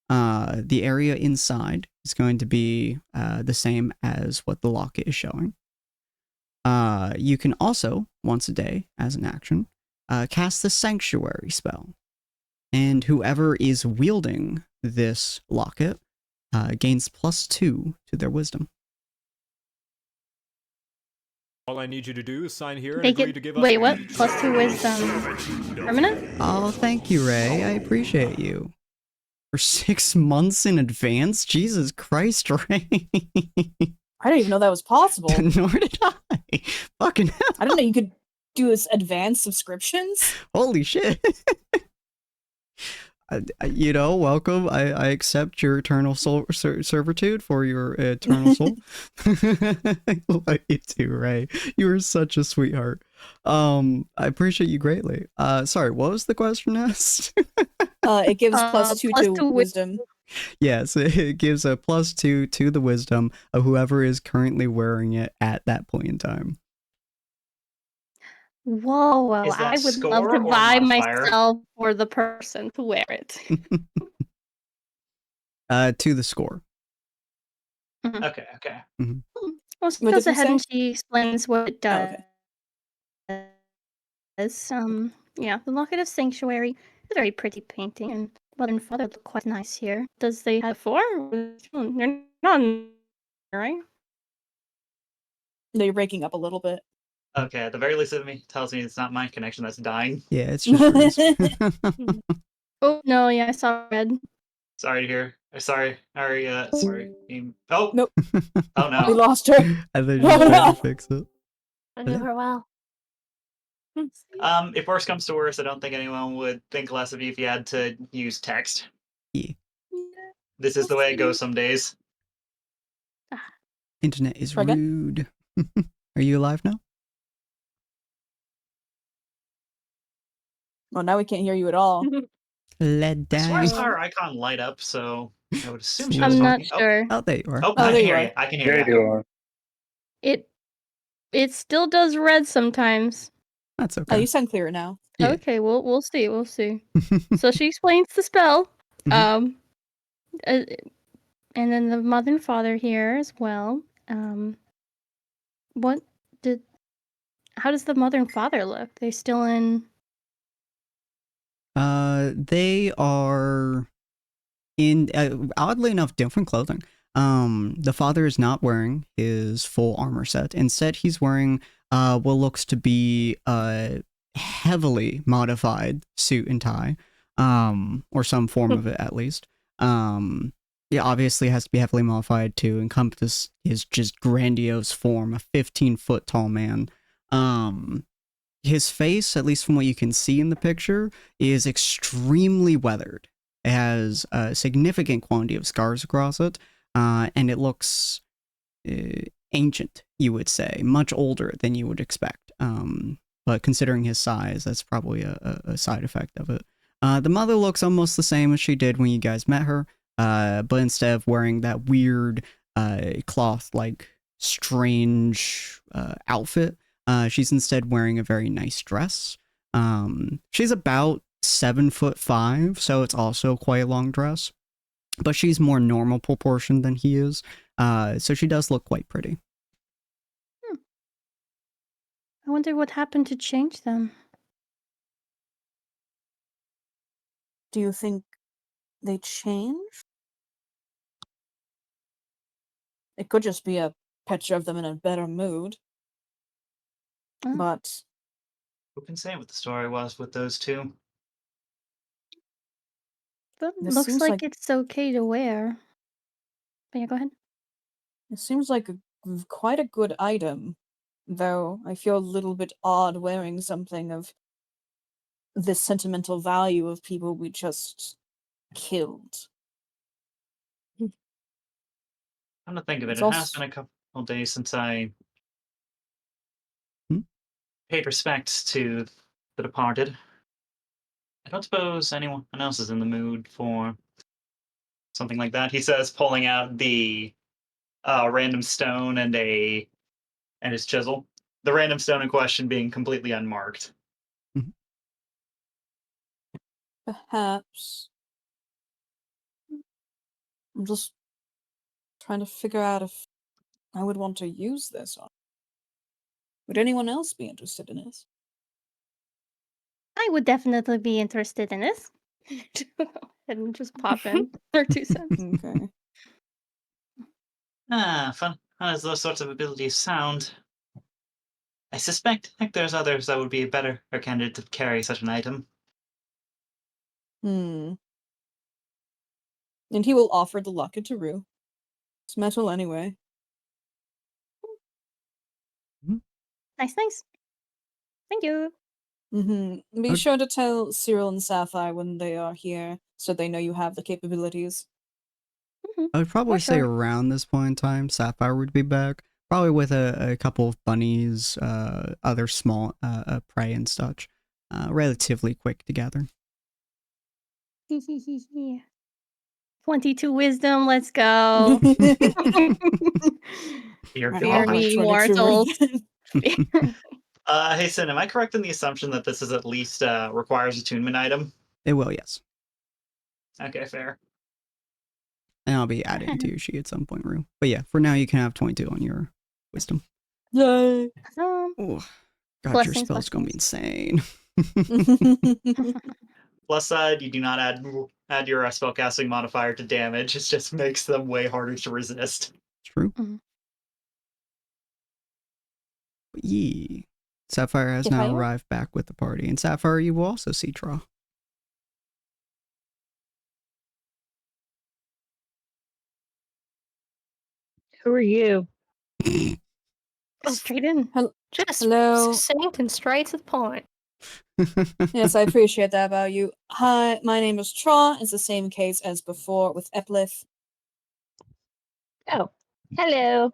The area inside is going to be the same as what the locket is showing. You can also, once a day, as an action, cast the sanctuary spell. And whoever is wielding this locket gains +2 to their wisdom. All I need you to do is sign here and Make agree it. to give us. Wait, what? +2 wisdom. Permanent? Oh, thank you, Ray. I appreciate you. For 6 months in advance? Jesus Christ, Ray. I didn't even know that was possible. Nor did I. Fucking hell. I didn't know you could do this advanced subscriptions. Holy shit. You know, welcome. I accept your eternal soul servitude for your eternal soul. I love you too, Ray. You are such a sweetheart. I appreciate you greatly. Sorry, what was the question asked? It gives +2 to +2 wisdom. Yes, it gives a +2 to the wisdom of whoever is currently wearing it at that point in time. Whoa, Is that I would love score to or buy modifier? myself for the person to wear it. To the score. Okay. Mm-hmm. Well, she What goes did you ahead say? and she explains what it does. okay. Yeah, the Locket of Sanctuary, a very pretty painting, and mother and father look quite nice here. Does they have 4? They're not, right? No, you're breaking up a little bit. Okay, at the very least of me tells me it's not my connection that's dying. Yeah, it's just Ray's. Oh no, yeah, I saw red. Sorry to hear. Sorry. Sorry. Oh. Nope. Oh We no. lost her. I think just trying to fix it. I knew her well. If worse comes to worse, I don't think anyone would think less of you if you had to use text. Yeah. This is the way it goes some days. Internet is Again? rude. Are you alive now? Well, now we can't hear you at all. Let I swear I down. saw her icon light up, so I would assume she I'm was not talking. sure. Oh, there you are. Oh, Oh, I there can you hear are. you. I can hear There you. you are. It still does red sometimes. That's Oh, okay. you sound clearer now. Yeah. Okay, we'll see. So she explains the spell. Mhm. And then the mother and father here as well. How does the mother and father look? They still in? They are in oddly enough different clothing. The father is not wearing his full armor set. Instead, he's wearing what looks to be a heavily modified suit and tie, or some form of it at least. Yeah, obviously has to be heavily modified to encompass his just grandiose form, a 15-foot tall man. His face, at least from what you can see in the picture, is extremely weathered. It has a significant quantity of scars across it, and it looks ancient, you would say, much older than you would expect. But considering his size, that's probably a side effect of it. The mother looks almost the same as she did when you guys met her, but instead of wearing that weird cloth-like strange outfit, she's instead wearing a very nice dress. She's about 7'5", so it's also quite a long dress, but she's more normal proportioned than he is. So she does look quite pretty. I wonder what happened to change them. Do you think they changed? It could just be a picture of them in a better mood. Oh. But Who can say what the story was with those two? But This looks seems like like it's okay to wear. But yeah, go ahead. it seems like quite a good item, though I feel a little bit odd wearing something of the sentimental value of people we just killed. Come to think of it, It's it has also been a couple days since I Hmm? paid respects to the departed. I don't suppose anyone else is in the mood for something like that. He says, pulling out the random stone and his chisel. The random stone in question being completely unmarked. Mhm. perhaps. I'm just trying to figure out if I would want to use this on. Would anyone else be interested in this? I would definitely be interested in this. And just pop in or 2 cents. Okay. Fun as those sorts of abilities sound. I suspect there's others that would be a better candidate to carry such an item. And he will offer the locket to Rue. It's metal anyway. Nice. Thank you. Be Okay. sure to tell Cyril and Sapphire when they are here, so they know you have the capabilities. I would probably say sure. around this point in time, Sapphire would be back. Probably with a couple of bunnies, other small prey and such. Relatively quick to gather. 22 wisdom, let's go. Fear I Fear God. almost me, 22 mortals. again. Hey, Sin, am I correct in the assumption that this is at least requires attunement item? It will, yes. Okay, fair. And I'll be adding to your sheet at some point, Rue. But yeah, for now you can have 22 on your wisdom. Yay! Oh, God, your Blessings, spell's gonna be insane. Plus side, you do not add your spellcasting modifier to damage. It just makes them way harder to resist. True. Mhm. But yee. Sapphire has If now I am? arrived back with the party, and Sapphire, you will also see Traw. Who are you? Straight in. Just Hello. succinct and straight to the point. Yes, I appreciate that about you. Hi, my name is Traw. It's the same case as before with Eplith. Oh, hello.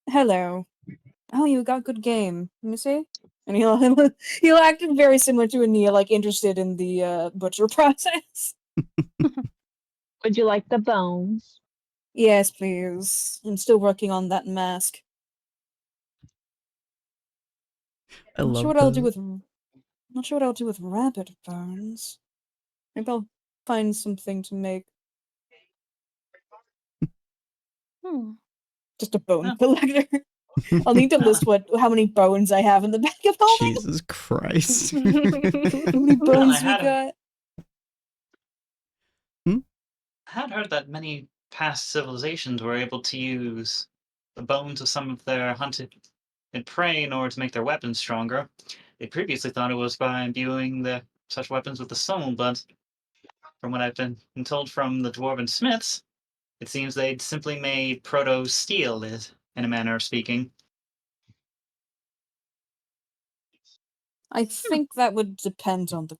Hello. Oh, you got good game. Let me see. And he'll act very similar to Ania, like interested in the butcher process. Would you like the bones? Yes, please. I'm still working on that mask. I I'm not sure love what I'll do the... with. Not sure what I'll do with rabbit bones. Maybe I'll find something to make. Just a bone collector. I'll need to list how many bones I have in the back of all my. Jesus Christ. How many bones we got? I had heard that many past civilizations were able to use the bones of some of their hunted prey in order to make their weapons stronger. They previously thought it was by imbuing such weapons with the soul, but from what I've been told from the dwarven smiths, it seems they'd simply made proto-steel, in a manner of speaking. I think that would depend on the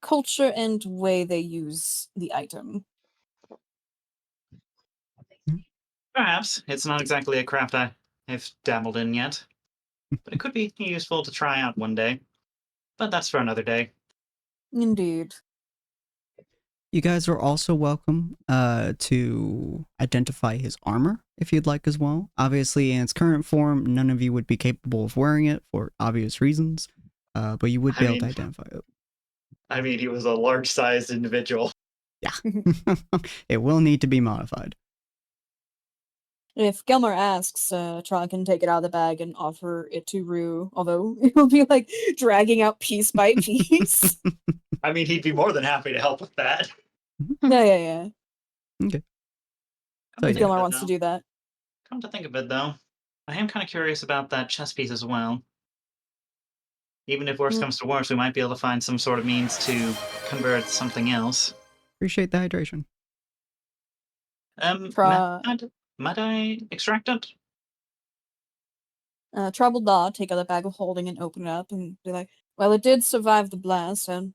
culture and way they use the item. Perhaps. It's not exactly a craft I've dabbled in yet, but it could be useful to try out one day. But that's for another day. Indeed. You guys are also welcome to identify his armor if you'd like as well. Obviously, in its current form, none of you would be capable of wearing it for obvious reasons, but you would be able to identify it. I mean, he was a large-sized individual. Yeah. It will need to be modified. If Gelmar asks, Tron can take it out of the bag and offer it to Rue, although it will be like dragging out piece by piece. I mean, he'd be more than happy to help with that. Yeah. Okay. If Gelmar wants to do that. Come to think of it, though, I am kind of curious about that chess piece as well. Even if worse comes to worse, we might be able to find some sort of means to convert to something else. Appreciate the hydration. Might I extract it? Troubled Dog take out a bag of holding and open it up and be like, well, it did survive the blast, and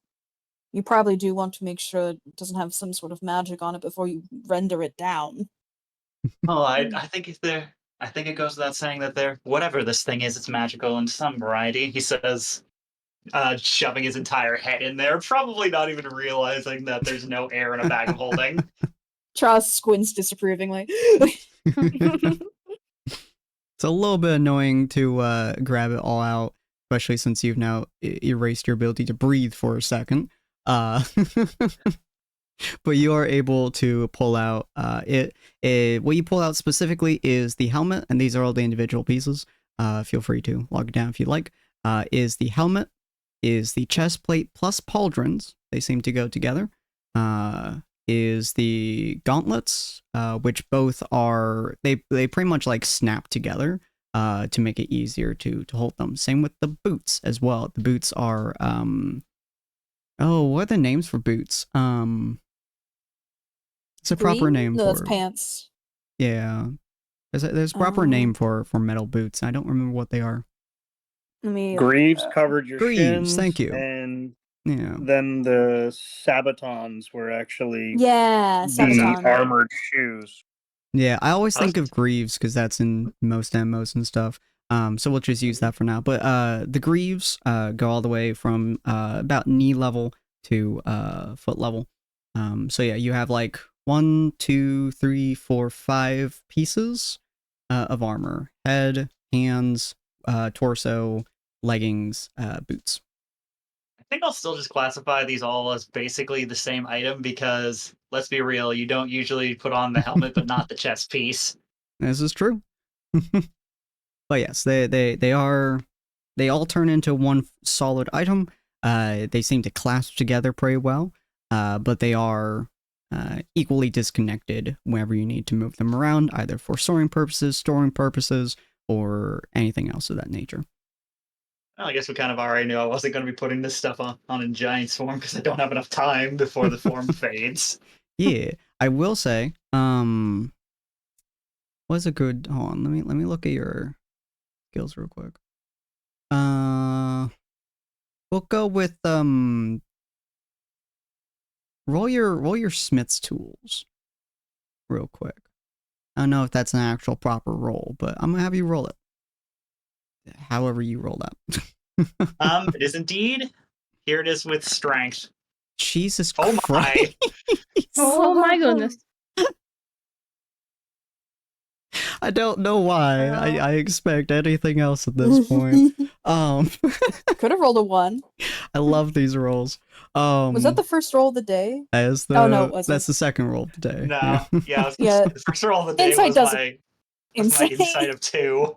you probably do want to make sure it doesn't have some sort of magic on it before you render it down. Oh, I think I think it goes without saying that whatever this thing is, it's magical in some variety, he says, shoving his entire head in there, probably not even realizing that there's no air in a bag of holding. Charles squints disapprovingly. It's a little bit annoying to grab it all out, especially since you've now erased your ability to breathe for a second. But you are able to pull out what you pull out specifically is the helmet, and these are all the individual pieces. Feel free to log it down if you like. Is the helmet, is the chest plate plus pauldrons. They seem to go together. Is the gauntlets, which both are, they pretty much like snap together to make it easier to hold them. Same with the boots as well. The boots are, what are the names for boots? It's a proper name no, for... that's pants. Yeah. There's a proper name for metal boots. I don't remember what they are. Greaves covered your shins. Thank you. And yeah. Then the sabatons were actually sabaton. the armored shoes. Yeah, I always think of greaves because that's in most MMOs and stuff. So we'll just use that for now. But the greaves go all the way from about knee level to foot level. So yeah, you have like 1, 2, 3, 4, 5 pieces of armor: head, hands, torso, leggings, boots. I think I'll still just classify these all as basically the same item because, let's be real, you don't usually put on the helmet but not the chest piece. This is true. But yes, they all turn into one solid item. They seem to clasp together pretty well, but they are equally disconnected whenever you need to move them around, either for soaring purposes, storing purposes, or anything else of that nature. Well, I guess we kind of already knew I wasn't going to be putting this stuff on in Giant's form because I don't have enough time before the form fades. Yeah, I will say, what's a good... Hold on, let me look at your skills real quick. We'll go with roll your smith's tools real quick. I don't know if that's an actual proper roll, but I'm gonna have you roll it. However you roll that. It is indeed. Here it is with strength. Jesus Christ. My. Oh my goodness. I don't know why I expect anything else at this point. Could have rolled a 1. I love these rolls. Was that the first roll of the day? No, it wasn't. That's the second roll of the day. No, yeah, the first roll of the day was my insight of 2.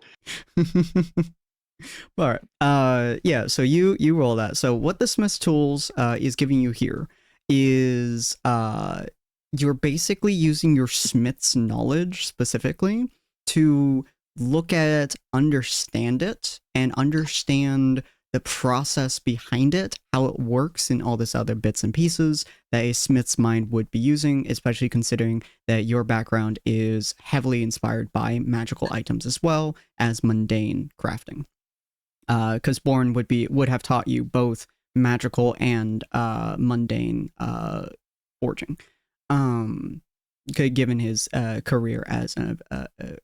All right. Yeah, so you roll that. So what the Smith's Tools is giving you here is you're basically using your Smith's knowledge specifically to look at it, understand it, and understand the process behind it, how it works, and all this other bits and pieces that a Smith's mind would be using, especially considering that your background is heavily inspired by magical items as well as mundane crafting. Because Born would have taught you both magical and mundane forging, given his career as an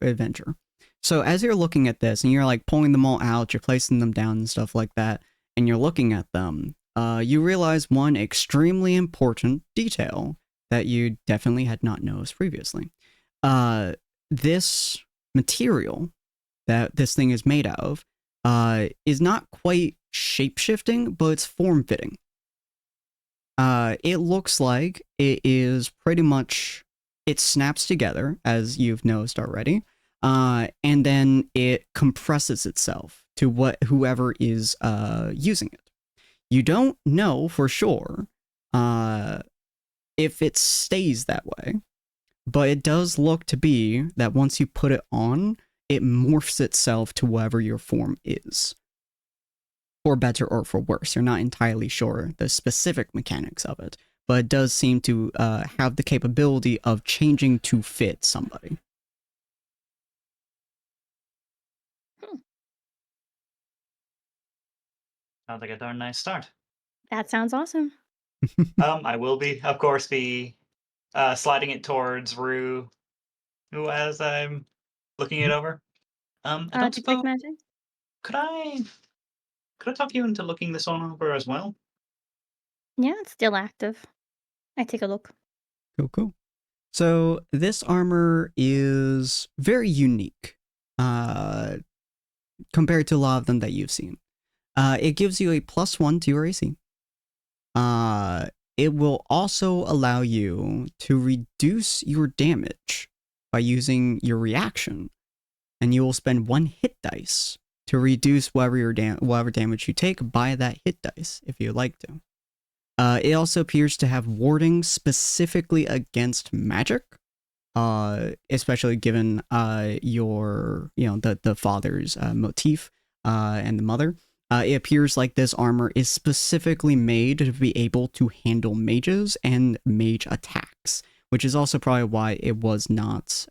adventurer. So as you're looking at this and you're like pulling them all out, you're placing them down and stuff like that, and you're looking at them, you realize one extremely important detail that you definitely had not noticed previously. This material that this thing is made out of is not quite shape-shifting, but it's form-fitting. It looks like it is pretty much, it snaps together, as you've noticed already, and then it compresses itself to whoever is using it. You don't know for sure if it stays that way, but it does look to be that once you put it on, it morphs itself to whatever your form is. for better or for worse. You're not entirely sure the specific mechanics of it, but it does seem to have the capability of changing to fit somebody. Sounds like a darn nice start. That sounds awesome. I will be, of course, sliding it towards Rue, who as I'm looking it over. I don't Detect suppose magic? could I talk you into looking this one over as well? Mm-hmm. Yeah, it's still active. I take a look. Cool. So this armor is very unique compared to a lot of them that you've seen. It gives you a +1 to your AC. It will also allow you to reduce your damage by using your reaction, and you will spend 1 hit dice to reduce whatever damage you take by that hit dice, if you'd like to. It also appears to have warding specifically against magic, especially given the father's motif and the mother. It appears like this armor is specifically made to be able to handle mages and mage attacks, which is also probably why it was not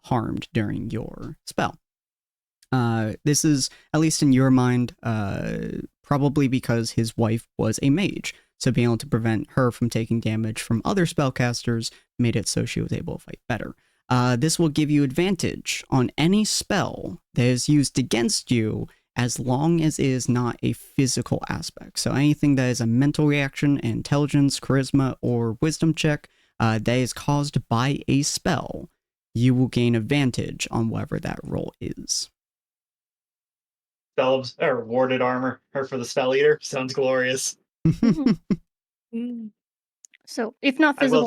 harmed during your spell. This is, at least in your mind, probably because his wife was a mage, so being able to prevent her from taking damage from other spellcasters made it so she was able to fight better. This will give you advantage on any spell that is used against you as long as it is not a physical aspect. So anything that is a mental reaction, intelligence, charisma, or wisdom check that is caused by a spell, you will gain advantage on whatever that roll is. Spells or warded armor, or for the spell eater, sounds glorious. So, if not physical, I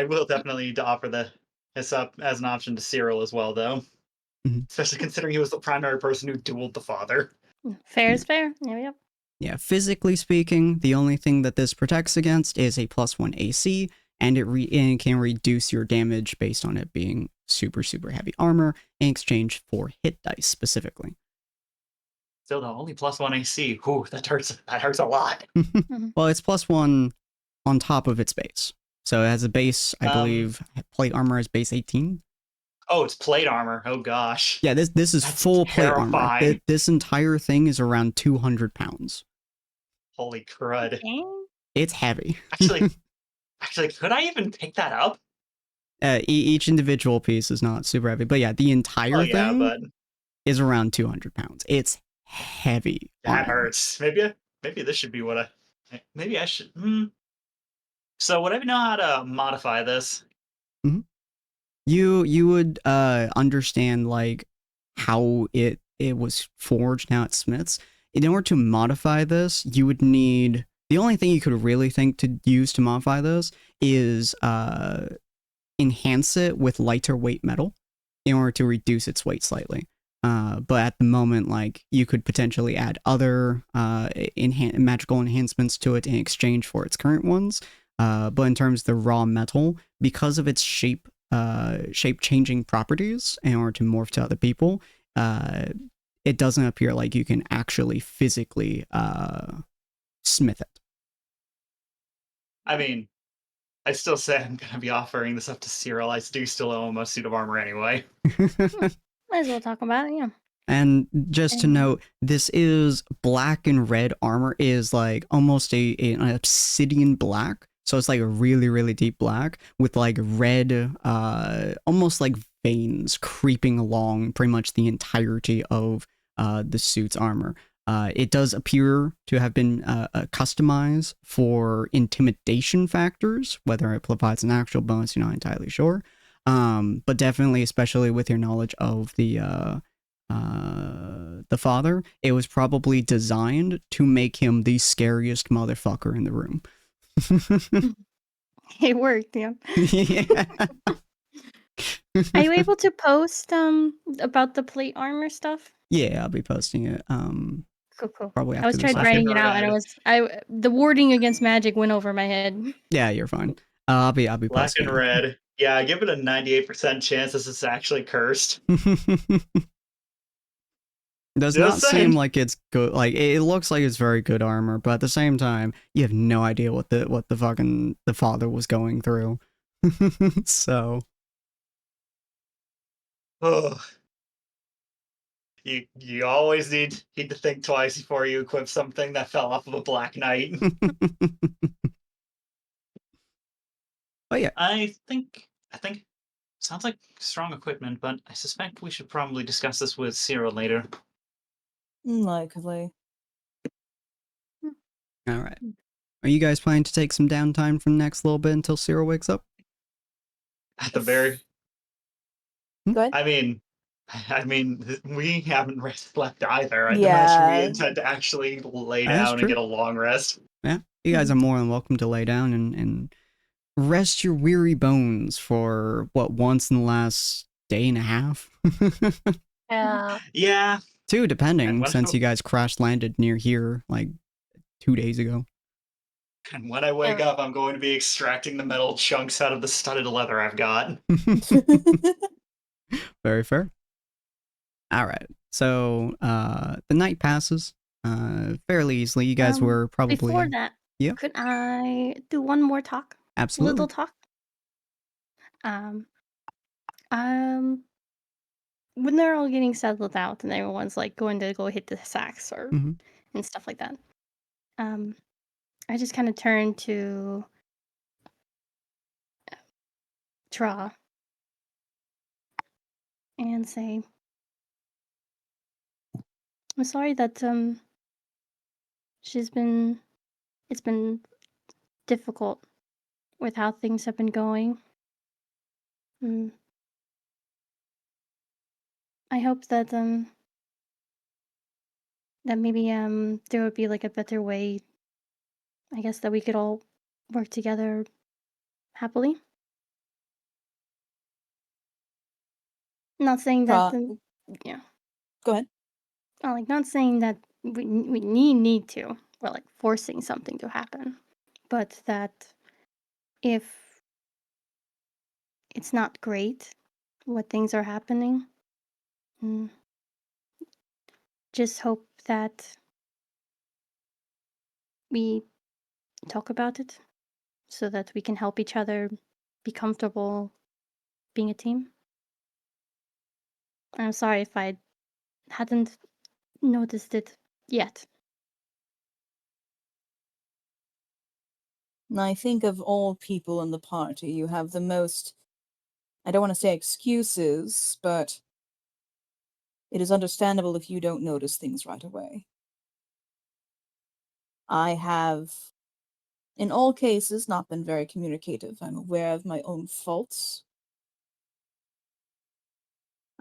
will definitely need to offer this up as an option to Cyril as well, though. Especially considering he was the primary person who dueled the father. Fair is fair. Yep. Yeah, physically speaking, the only thing that this protects against is a +1 AC, and it can reduce your damage based on it being super, super heavy armor in exchange for hit dice specifically. Still, though, only +1 AC. Whew, that hurts a lot. Well, it's +1 on top of its base. So it has a base, I believe, plate armor is base 18. Oh, it's plate armor. Oh gosh. Yeah, this is That's full terrifying. plate armor. This entire thing is around 200 pounds. Holy crud. Dang. It's heavy. Actually, could I even pick that up? Each individual piece is not super heavy, but yeah, the entire thing is around 200 pounds. It's heavy. That hurts. Maybe this should be what maybe I should. So would I know how to modify this? Mm-hmm. You would understand like how it was forged now at Smith's. In order to modify this, you would need, the only thing you could really think to use to modify this is enhance it with lighter weight metal in order to reduce its weight slightly. But at the moment, like, you could potentially add other magical enhancements to it in exchange for its current ones. But in terms of the raw metal, because of its shape changing properties in order to morph to other people, it doesn't appear like you can actually physically smith it. I mean, I still say I'm going to be offering this up to Cyril. I do still owe him a suit of armor anyway. Might as well talk about it, yeah. And just to note, this is black and red armor, is like almost an obsidian black. So it's like a really, really deep black with like red, almost like veins creeping along pretty much the entirety of the suit's armor. It does appear to have been customized for intimidation factors. Whether it provides an actual bonus, you're not entirely sure. But definitely, especially with your knowledge of the father, it was probably designed to make him the scariest motherfucker in the room. It worked, yeah. Yeah. Are you able to post about the plate armor stuff? Yeah, I'll be posting it. Cool. Probably after I was trying writing it out, and the warding against magic went over my head. Yeah, you're fine. I'll be Black posting and red. Yeah, I give it a 98% chance this is actually cursed. Does not seem like it's good. Like it looks like it's very good armor, but at the same time, you have no idea what the fucking the father was going through. So, oh, you always need to think twice before you equip something that fell off of a Black Knight. Oh yeah, I think sounds like strong equipment, but I suspect we should probably discuss this with Cyril later. Likely. All right. Are you guys planning to take some downtime from the next little bit until Cyril wakes up? At the very. Go ahead. I mean, we haven't slept either. I'd Yeah. imagine we intend to actually lay That is down and true. get a long rest. Yeah, you guys are more than welcome to lay down and rest your weary bones for what, once in the last day and a half? Yeah. Yeah. 2, depending, And since you guys crash landed near here like 2 days ago. And when I wake up, I'm going to be extracting the metal chunks out of the studded leather I've got. Very fair. All right. So the night passes fairly easily. You guys were probably... Before that, yeah. Could I do one more talk? Absolutely. Little talk? When they're all getting settled out and everyone's like going to go hit the sacks or and stuff like that, I just kind of turn to Tra and say, I'm sorry that it's been difficult with how things have been going. I hope that that maybe there would be like a better way, I guess, that we could all work together happily. Not saying that yeah. Go ahead. Like, not saying that we need to, or like forcing something to happen, but that if it's not great what things are happening, just hope that we talk about it so that we can help each other be comfortable being a team. I'm sorry if I hadn't noticed it yet. I think of all people in the party, you have the most, I don't want to say excuses, but it is understandable if you don't notice things right away. I have, in all cases, not been very communicative. I'm aware of my own faults.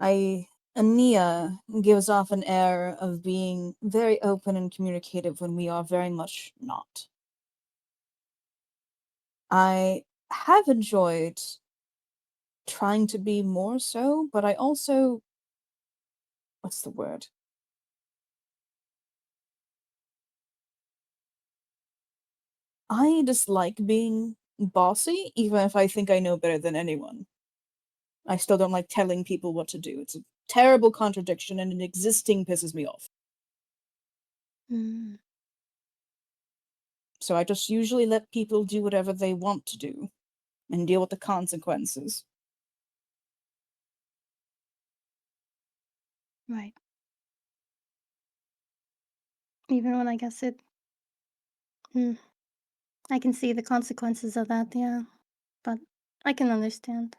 Ania gives off an air of being very open and communicative when we are very much not. I have enjoyed trying to be more so, but I also... what's the word? I dislike being bossy, even if I think I know better than anyone. I still don't like telling people what to do. It's a terrible contradiction, and it existing pisses me off. So I just usually let people do whatever they want to do, and deal with the consequences. Right. Even when I guess it... I can see the consequences of that, yeah. But I can understand.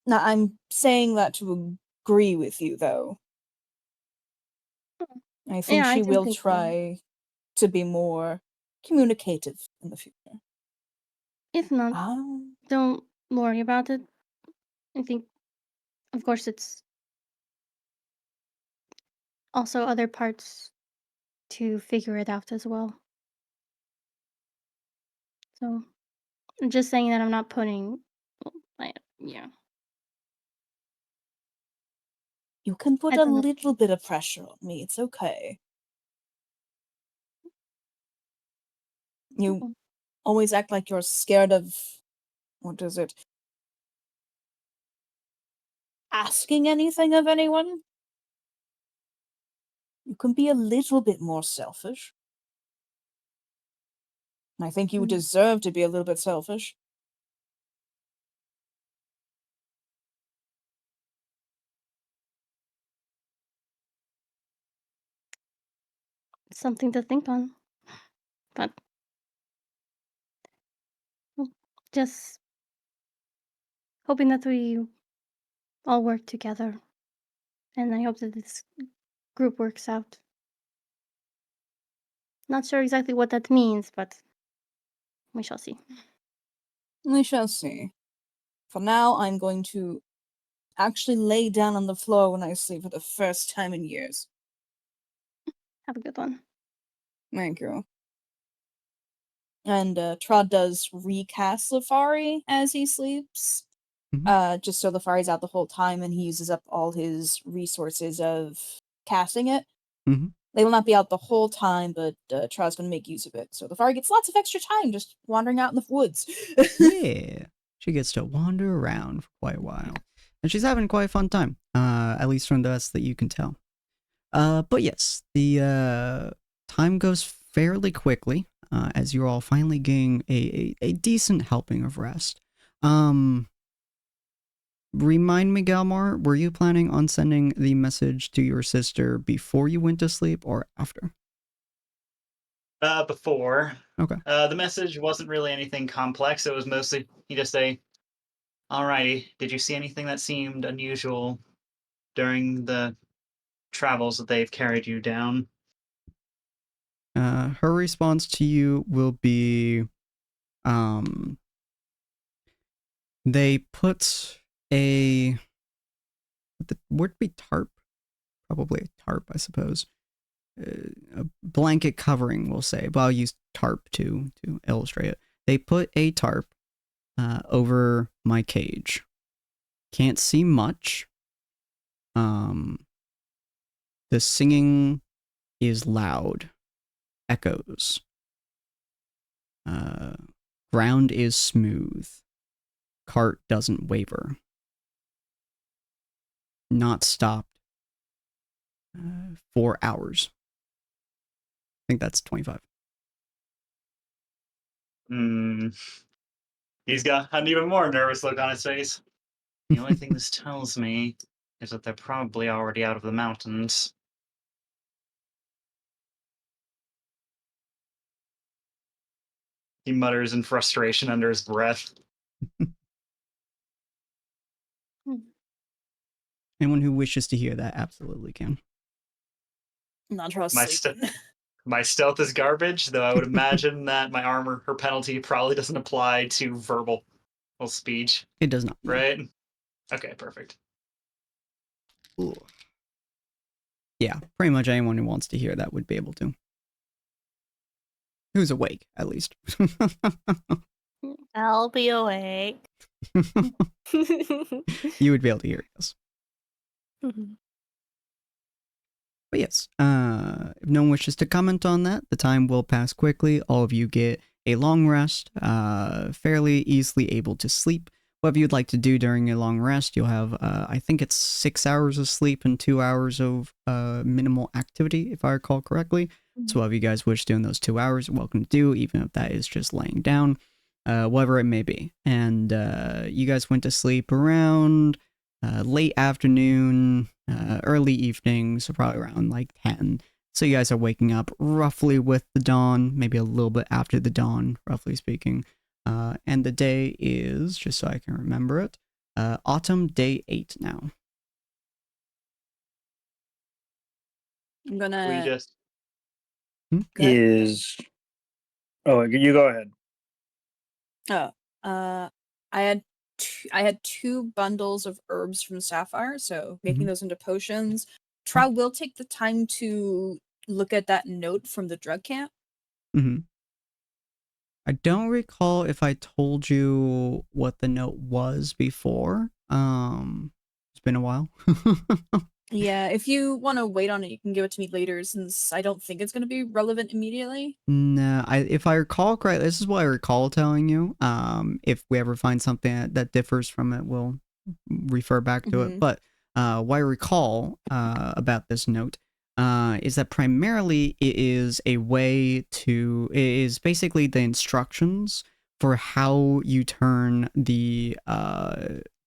Now, I'm saying that to agree with you, though. I think she will try to be more communicative in the future. If not, don't worry about it. I think, of course, it's also other parts to figure it out as well. So, I'm just saying that I'm not putting... yeah. You can put a little bit of pressure on me. It's okay. You always act like you're scared of... what is it? Asking anything of anyone? you can be a little bit more selfish. I think you deserve to be a little bit selfish. Something to think on. But just hoping that we all work together. And I hope that this group works out. Not sure exactly what that means, but we shall see. We shall see. For now, I'm going to actually lay down on the floor when I sleep for the first time in years. Have a good one. Thank you. And Trod does recast Safari as he sleeps. Just so Lafari's out the whole time and he uses up all his resources of casting it. They will not be out the whole time, but Trod's going to make use of it. So Lafari gets lots of extra time just wandering out in the woods. Yeah. She gets to wander around for quite a while. And she's having quite a fun time. At least from the best that you can tell. But yes, the time goes fairly quickly as you're all finally getting a decent helping of rest. Remind me, Galmar, were you planning on sending the message to your sister before you went to sleep or after? Before. Okay. The message wasn't really anything complex. It was mostly, he just say, alrighty, did you see anything that seemed unusual during the travels that they've carried you down? Her response to you will be, they put a, the word be tarp? Probably a tarp, I suppose. A blanket covering, we'll say, but I'll use tarp to illustrate it. They put a tarp over my cage. Can't see much. The singing is loud. Echoes. Ground is smooth. Cart doesn't waver. Not stopped. 4 hours. I think that's 25. He's got an even more nervous look on his face. The only thing this tells me is that they're probably already out of the mountains. He mutters in frustration under his breath. Anyone who wishes to hear that absolutely can. Not trust My stealth is garbage, though I would imagine that my armor, her penalty, probably doesn't apply to verbal speech. It does not. Right? Okay, perfect. Ooh. Yeah, pretty much anyone who wants to hear that would be able to. Who's awake, at least. I'll be awake. You would be able to hear it, yes. But yes, if no one wishes to comment on that, the time will pass quickly. All of you get a long rest, fairly easily able to sleep. Whatever you'd like to do during a long rest, you'll have, I think it's 6 hours of sleep and 2 hours of minimal activity, if I recall correctly. So whatever you guys wish to do in those 2 hours, you're welcome to do, even if that is just laying down, whatever it may be. And you guys went to sleep around late afternoon, early evening, so probably around like 10. So you guys are waking up roughly with the dawn, maybe a little bit after the dawn, roughly speaking. And the day is, just so I can remember it, autumn day 8 now. I'm gonna... We just... Is... Oh, you go ahead. Oh, I had 2 bundles of herbs from Sapphire, so making those into potions. Trow will take the time to look at that note from the drug camp. I don't recall if I told you what the note was before. It's been a while. Yeah, if you want to wait on it, you can give it to me later, since I don't think it's going to be relevant immediately. No, if I recall correctly, this is what I recall telling you. If we ever find something that differs from it, we'll refer back to it. But what I recall about this note is that primarily it is a way to, it is basically the instructions for how you turn the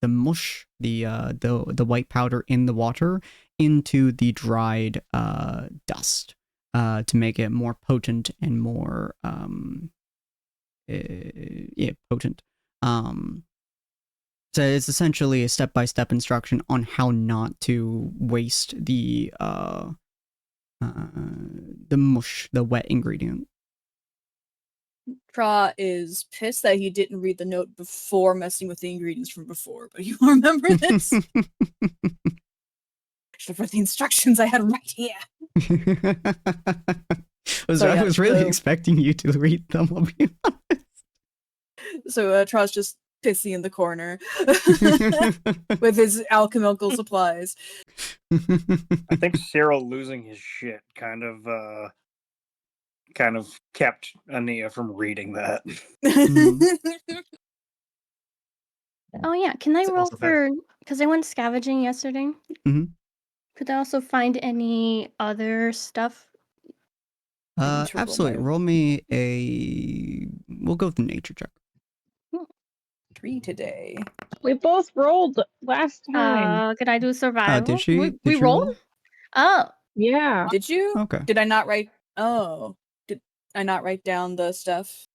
mush, the white powder in the water into the dried dust to make it more potent and more potent. So it's essentially a step-by-step instruction on how not to waste the mush, the wet ingredient. Tra is pissed that he didn't read the note before messing with the ingredients from before, but you remember this? Should have read the instructions I had right here. I was really expecting you to read them, I'll be honest. So Tra's just pissy in the corner with his alchemical supplies. I think Cyril losing his shit kind of kept Ania from reading that. Oh yeah, can I roll for, because I went scavenging yesterday. Could I also find any other stuff? Absolutely. Roll me we'll go with the nature check. 3 today. We both rolled last time. Could I do survival? Did she? We rolled? Roll? Oh. Yeah. Did you? Okay. Did I not write? Oh. Did I not write down the stuff?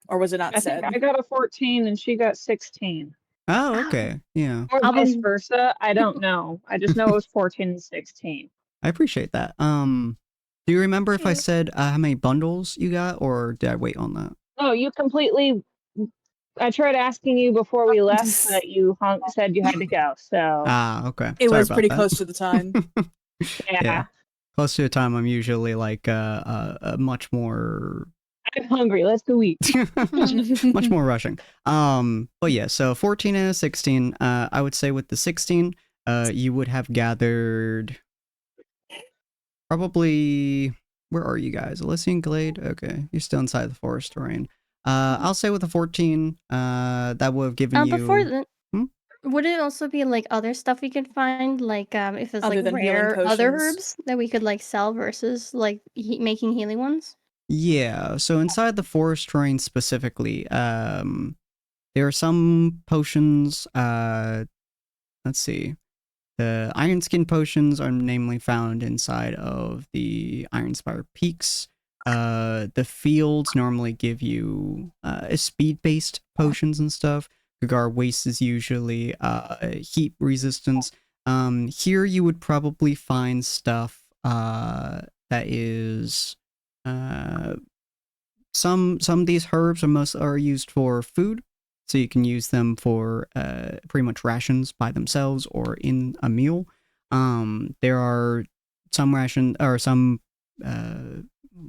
Or was it not said? I got a 14 and she got 16. Oh, okay. Yeah. Or vice versa. I don't know. I just know it was 14 and 16. I appreciate that. Do you remember if I said how many bundles you got, or did I wait on that? Oh, you completely... I tried asking you before we left, but you said you had to go, so... Okay. It Sorry was about pretty that. close to the time. Yeah. Close to the time, I'm usually like much more... I'm hungry, let's go eat. much more rushing. But yeah, so 14 and a 16, I would say with the 16, you would have gathered... Probably... Where are you guys? Elysian Glade? Okay, you're still inside the forest terrain. I'll say with a 14, that would have given you... Before that, would it also be like other stuff we could find? Like if it's Other like than rare healing other potions? herbs that we could like sell versus like making healing ones? Yeah, so inside the forest terrain specifically, there are some potions, let's see. The Iron Skin potions are namely found inside of the Ironspire Peaks. The fields normally give you speed-based potions and stuff. Gagar Waste is usually heat resistance. Here you would probably find stuff that is some of these herbs are used for food. So you can use them for pretty much rations by themselves or in a meal. There are some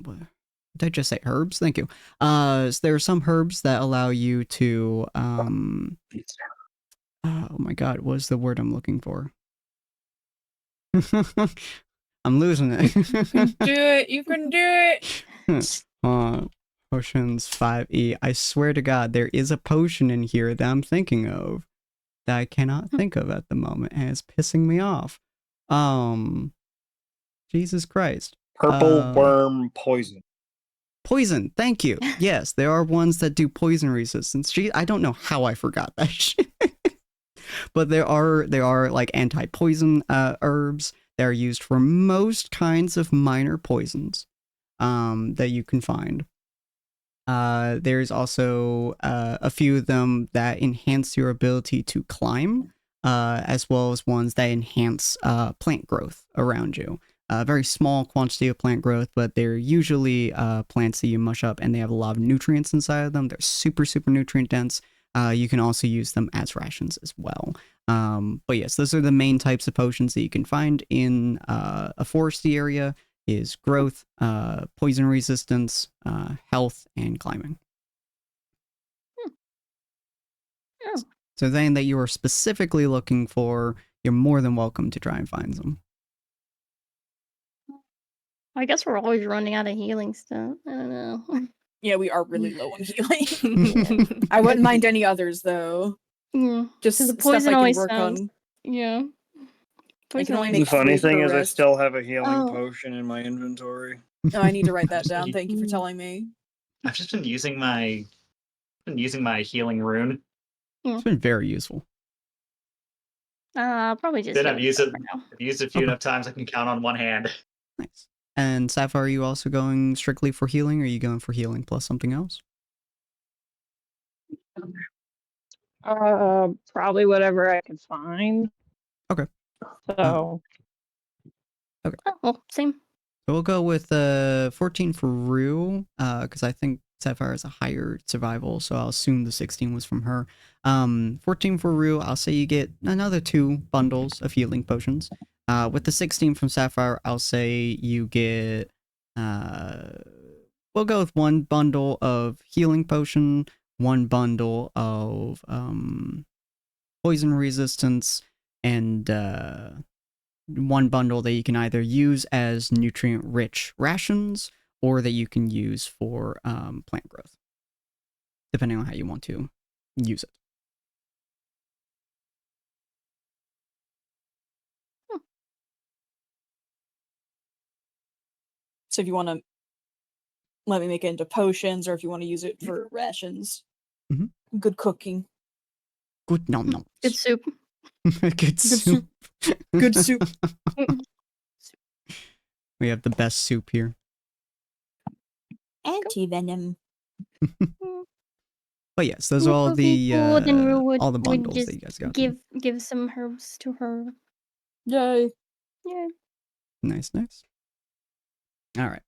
what did I just say? Herbs? Thank you. So there are some herbs that allow you to oh my god, what is the word I'm looking for? I'm losing it. You can do it. You can do it. Potions 5e. I swear to God, there is a potion in here that I'm thinking of that I cannot think of at the moment, and it's pissing me off. Jesus Christ. Purple worm poison. Poison, thank you. Yes, there are ones that do poison resistance. I don't know how I forgot that shit. But there are like anti-poison herbs that are used for most kinds of minor poisons that you can find. There's also a few of them that enhance your ability to climb, as well as ones that enhance plant growth around you. A very small quantity of plant growth, but they're usually plants that you mush up, and they have a lot of nutrients inside of them. They're super, super nutrient dense. You can also use them as rations as well. But yes, those are the main types of potions that you can find in a foresty area. Is growth, poison resistance, health, and climbing. Oh. So anything that you are specifically looking for, you're more than welcome to try and find them. I guess we're always running out of healing stuff. I don't know. Yeah, we are really low on healing. I wouldn't mind any others though. Yeah, Just the stuff poison I can always work sounds. on. Yeah. I can only The make funny 3 thing per is I rest. still have a healing Oh. potion in my inventory. Oh, I need to write that down. Thank you for telling me. I've just been using my healing rune. It's been very useful. Probably just Then I've used it. for now. I've used it a few enough times I can count on one hand. Nice. And Sapphire, are you also going strictly for healing, or are you going for healing plus something else? Probably whatever I can find. Okay. So. Okay. Oh, well, same. So we'll go with 14 for Rue, because I think Sapphire has a higher survival, so I'll assume the 16 was from her. 14 for Rue, I'll say you get another 2 bundles of healing potions. With the 16 from Sapphire, I'll say you get, we'll go with 1 bundle of healing potion, 1 bundle of poison resistance, and 1 bundle that you can either use as nutrient-rich rations or that you can use for plant growth, depending on how you want to use it. So if you want to let me make it into potions, or if you want to use it for rations. Mm-hmm. Good cooking. Good nom nom. Good soup. Good soup. Good soup. We have the best soup here. Anti-venom. But yes, those are all the all the bundles just that you guys got. Give some herbs to her. Yay. Yeah. Nice. All right.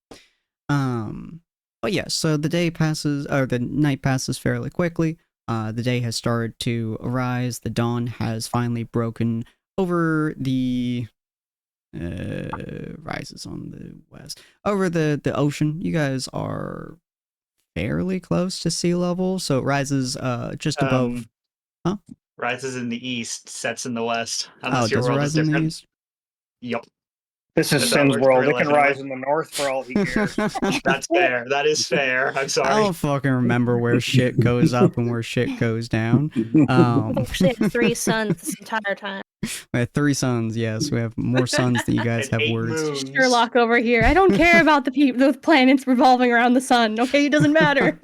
But yeah, so the day passes, or the night passes fairly quickly. The day has started to arise. The dawn has finally broken over the rises on the west, over the ocean. You guys are fairly close to sea level, so it rises just above. Rises in the east, sets in the west. Unless Oh, your does it world rise is in the different. east? Yep. This is That's how it Sin's works in world. real It can life anyway. rise in the north for all he cares. That's fair. That is fair. I'm I sorry. don't fucking remember where shit goes up and where shit goes down. We actually have 3 suns this entire time. We have 3 suns, yes. We have more suns than you guys And have 8 words. moons. Sherlock over here. I don't care about the planets revolving around the sun. Okay, it doesn't matter.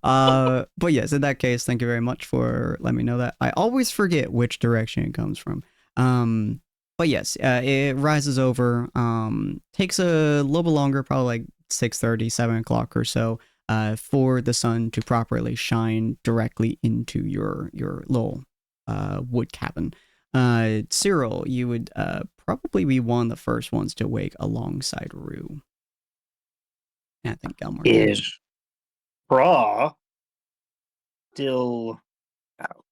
But yes, in that case, thank you very much for letting me know that. I always forget which direction it comes from. But yes, it rises over. Takes a little bit longer, probably like 6:30, 7 o'clock or so, for the sun to properly shine directly into your little wood cabin. Cyril, you would probably be one of the first ones to wake alongside Rue. And I think Gelmar Is Bra still out?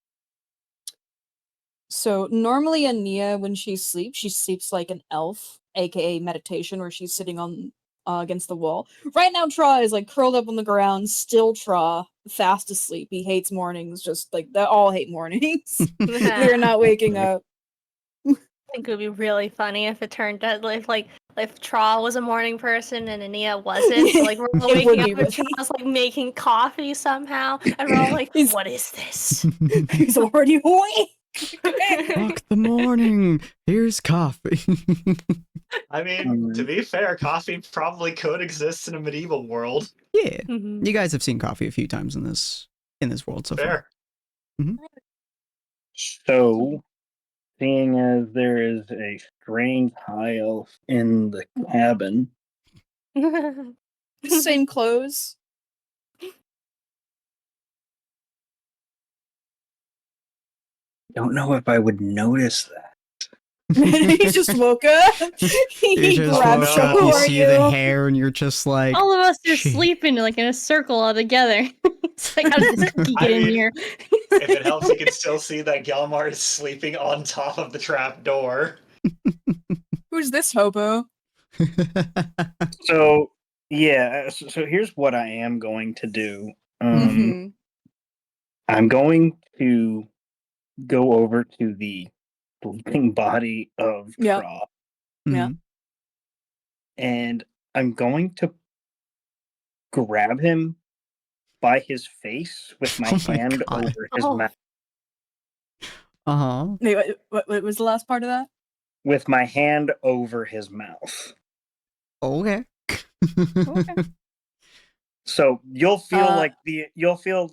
So normally Ania, when she sleeps like an elf, aka meditation, where she's sitting on against the wall. Right now, Tra is like curled up on the ground, still Tra, fast asleep. He hates mornings, just like they all hate mornings. They're not waking up. I think it would be really funny if it turned out if Tra was a morning person and Ania wasn't. So like we're all It would waking be up and Tra's like making coffee somehow, and we're all like, "What is this?" He's already awake. Fuck the morning. Here's coffee. I mean, to be fair, coffee probably could exist in a medieval world. Yeah, Mhm. you guys have seen coffee a few times in this world so Fair. far. So, seeing as there is a strange high elf in the cabin, Same clothes. don't know if I would notice that. He just woke up. He just grabbed woke Tra. up, Who you are see you? the hair, and you're just like, All of us are shit. sleeping like in a circle all together. It's like, how did this cookie I get in mean, here? If it helps, you can still see that Gelmar is sleeping on top of the trap door. Who's this hobo? So, yeah, so here's what I am going to do. Mhm. I'm going to go over to the sleeping body of Yeah. Tra, Yeah. Mhm. and I'm going to grab him by his face with my Oh my hand God. over his Oh. mouth. Uh-huh. Wait, what was the last part of that? with my hand over his mouth. Okay. Okay. So you'll feel you'll feel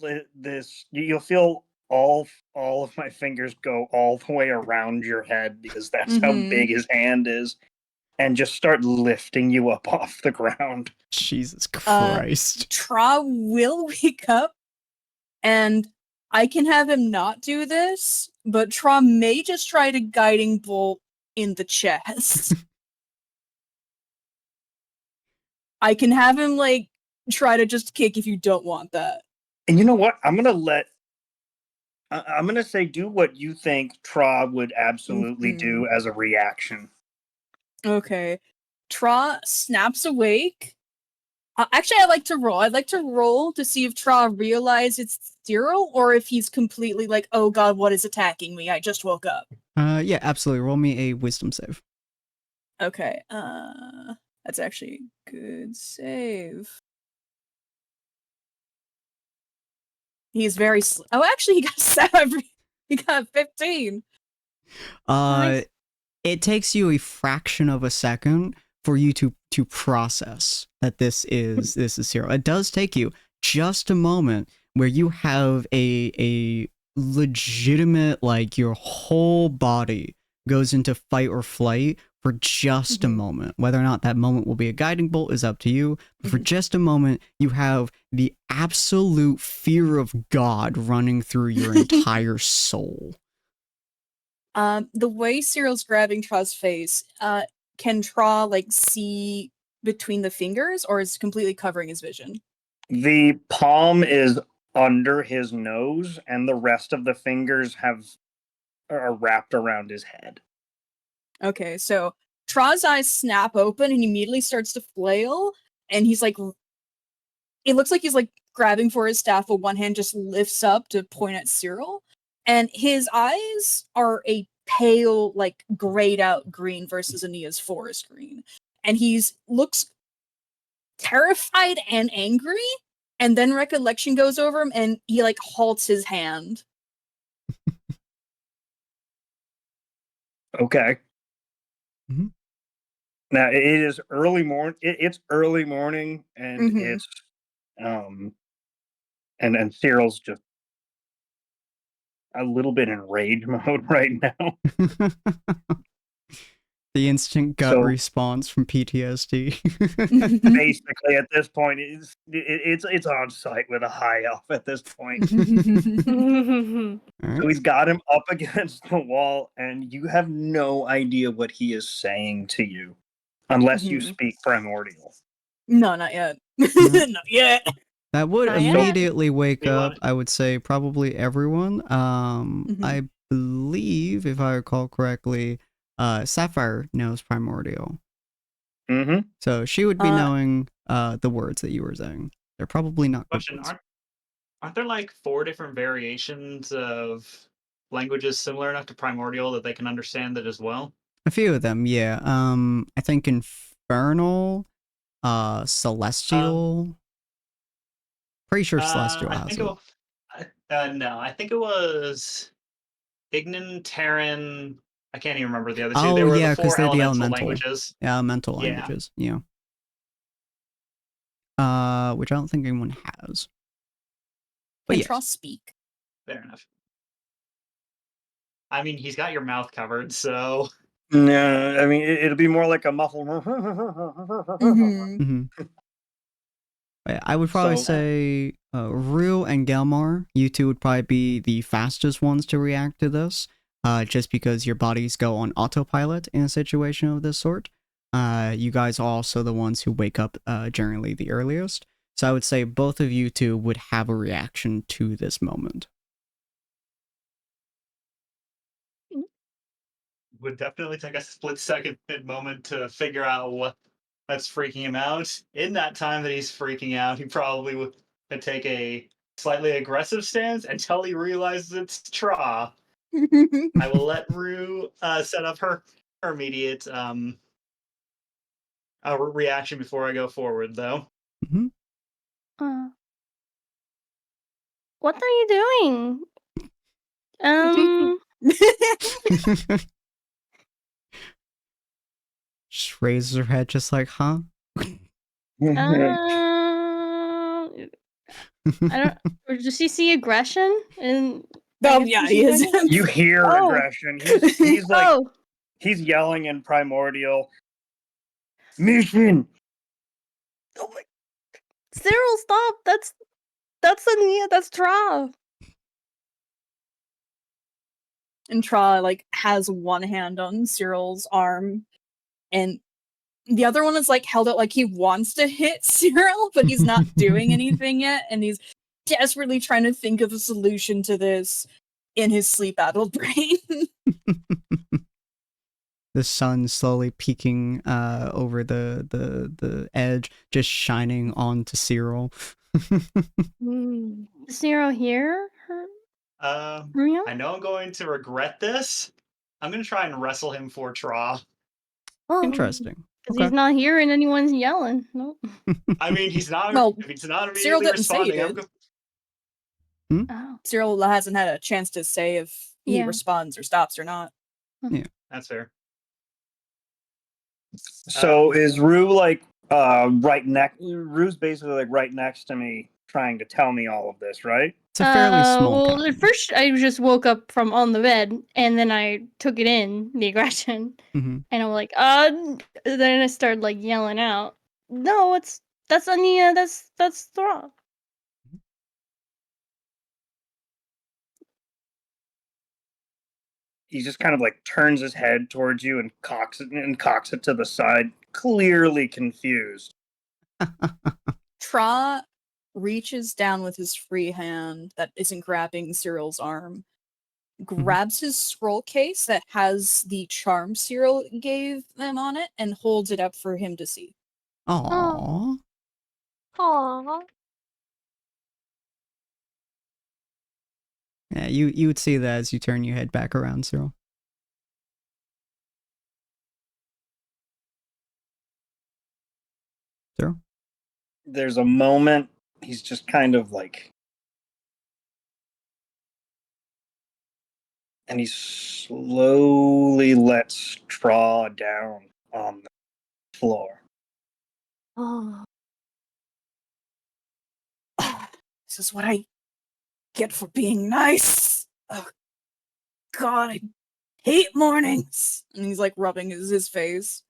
all of my fingers go all the way around your head because that's how big his hand is, and just start lifting you up off the ground. Jesus Christ. Tra will wake up, and I can have him not do this, but Tra may just try to guiding bolt in the chest. I can have him, like, try to just kick if you don't want that. And you know what? I'm gonna say do what you think Tra would absolutely do as a reaction. Okay. Tra snaps awake. Actually, I'd like to roll. I'd like to roll to see if Tra realizes it's Cyril, or if he's completely like, oh god, what is attacking me? I just woke up. Yeah, absolutely. Roll me a wisdom save. Okay. That's actually a good save. He's very oh, actually, he got 7. He got 15. Nice. It takes you a fraction of a second for you to process that this is Cyril. It does take you just a moment where you have a legitimate, like, your whole body goes into fight or flight for just a moment. Whether or not that moment will be a guiding bolt is up to you. But for just a moment, you have the absolute fear of God running through your entire soul. The way Cyril's grabbing Tra's face, can Tra, like, see between the fingers, or is it completely covering his vision? The palm is under his nose, and the rest of the fingers are wrapped around his head. Okay, so Tra's eyes snap open and he immediately starts to flail, and he's like, it looks like he's like grabbing for his staff, but one hand just lifts up to point at Cyril, and his eyes are a pale, like, grayed out green versus Ania's forest green, and looks terrified and angry, and then recollection goes over him and he, like, halts his hand. Okay. Now it is early morning. It's early morning, and it's and Cyril's just a little bit in rage mode right now. The instant gut response from PTSD. Basically, at this point, it's on site with a high elf at this point. So he's got him up against the wall, and you have no idea what he is saying to you, unless you speak primordial. No, not yet. Not yet. That would immediately wake up, I would say, probably everyone. I believe, if I recall correctly, Sapphire knows primordial. So she would be knowing the words that you were saying. They're probably not good words. Aren't there like 4 different variations of languages similar enough to primordial that they can understand it as well? A few of them, yeah. I think Infernal, Celestial. Pretty sure Celestial has it. No, I think it was Ignan, Terran. I can't even remember the other two. Oh, they were yeah, the 4 they're the elemental languages. Elemental languages, yeah. Which I don't think anyone has. But Can Tross speak? Fair enough. I mean, he's got your mouth covered, so... No, I mean, it'll be more like a muffled... I would probably say Rue and Gelmar, you two would probably be the fastest ones to react to this, just because your bodies go on autopilot in a situation of this sort. You guys are also the ones who wake up generally the earliest, so I would say both of you two would have a reaction to this moment. Would definitely take a split-second moment to figure out what that's freaking him out. In that time that he's freaking out, he probably would take a slightly aggressive stance until he realizes it's Tra. I will let Rue set up her immediate reaction before I go forward, though. What are you doing? Just raises her head, just like, huh? I don't. Or does he see aggression? And Oh yeah, he is. You hear aggression. He's like, he's yelling in primordial. Mission. Oh my. Cyril, stop! That's Ania. That's Tra. And Tra like has one hand on Cyril's arm, and the other one is like held out like he wants to hit Cyril, but he's not doing anything yet, and he's desperately trying to think of a solution to this in his sleep-addled brain. The sun slowly peeking over the edge, just shining onto Cyril. Does Cyril hear her? I know I'm going to regret this. I'm going to try and wrestle him for Tra. Interesting. Because he's not hearing anyone's yelling. Nope. I mean, he's not. Well, if he's not Cyril immediately didn't say he responding, did. Oh. Cyril hasn't had a chance to say if he Yeah. responds or stops or not. Yeah, that's fair. So is Rue like right next? Rue's basically like right next to me, trying to tell me all of this, right? It's a fairly small. Well, at first I just woke up from on the bed, and then I took it in, the aggression, and I'm like, then I started like yelling out, "No, that's Ania, that's Thra." He just kind of like turns his head towards you and cocks it to the side, clearly confused. Tra reaches down with his free hand that isn't grabbing Cyril's arm, grabs his scroll case that has the charm Cyril gave them on it, and holds it up for him to see. Aww. Aww. Yeah, you would see that as you turn your head back around, Cyril. Cyril? There's a moment, he's just kind of like... And he slowly lets Tra down on the floor. Oh. This is what I get for being nice. Oh, God, I hate mornings. And he's like rubbing his face.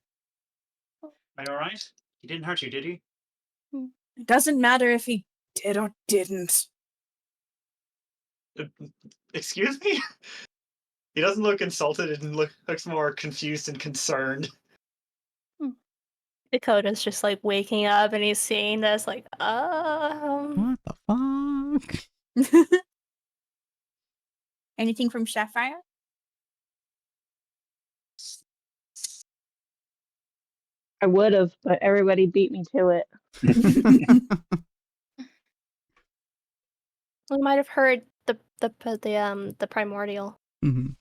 Are you alright? He didn't hurt you, did he? It doesn't matter if he did or didn't. Excuse me? He doesn't look insulted and looks more confused and concerned. Dakota's just like waking up and he's seeing this like, What the fuck? Anything from Sapphire? I would have, but everybody beat me to it. We might have heard the primordial. Do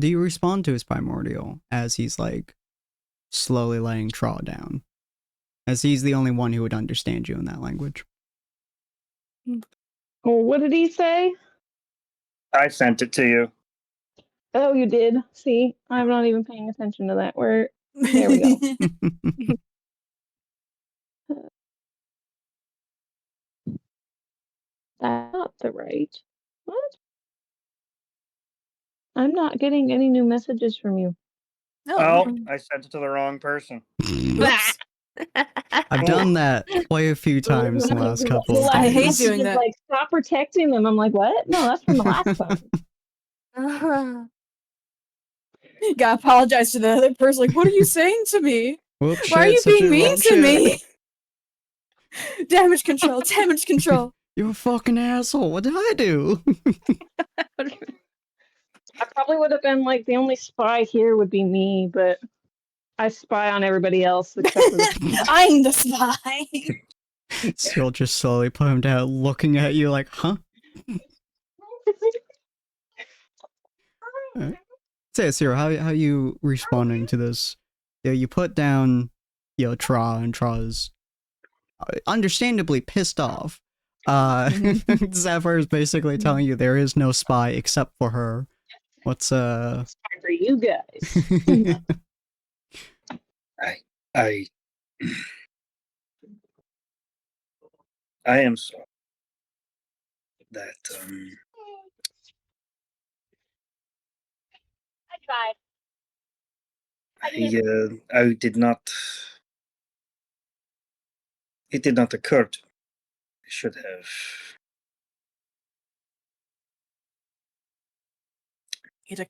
you respond to his primordial as he's like slowly laying Tra down? As he's the only one who would understand you in that language. Well, what did he say? I sent it to you. Oh, you did? See, I'm not even paying attention to that. There we go. That's not the right. What? I'm not getting any new messages from you. Oh, I sent it to the wrong person. I've done that quite a few times in the last couple of days. I hate doing that. Like, stop protecting them. I'm like, what? No, that's from the last time. Gotta apologize to the other person. Like, what are you saying to me? Whoops, Why are you shit, being mean whoop, to shit. me? Damage control, damage control. You're a fucking asshole. What did I do? I probably would have been like, the only spy here would be me, but I spy on everybody else except for the... I'm the spy. Still just slowly put him down, looking at you like, huh? Right. Say, Sarah, how you responding to this? Yeah, you put down, Tra, and Tra's understandably pissed off. Sapphire is basically telling you there is no spy except for her. What's Spy for you guys. I am sorry that I did not. It did not occur to me. I should have. It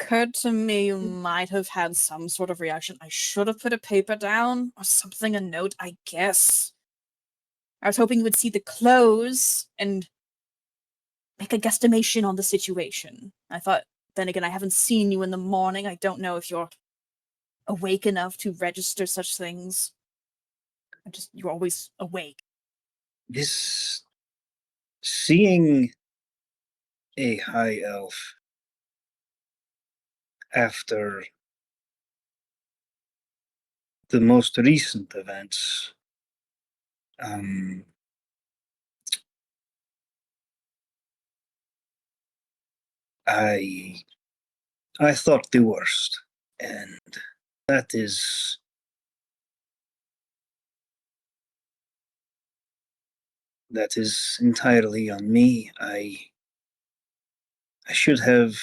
occurred to me you might have had some sort of reaction. I should have put a paper down or something, a note, I guess. I was hoping you would see the clothes and make a guesstimation on the situation. I thought, then again, I haven't seen you in the morning. I don't know if you're awake enough to register such things. You're always awake. This seeing a high elf after the most recent events, I thought the worst, and that is entirely on me. I should have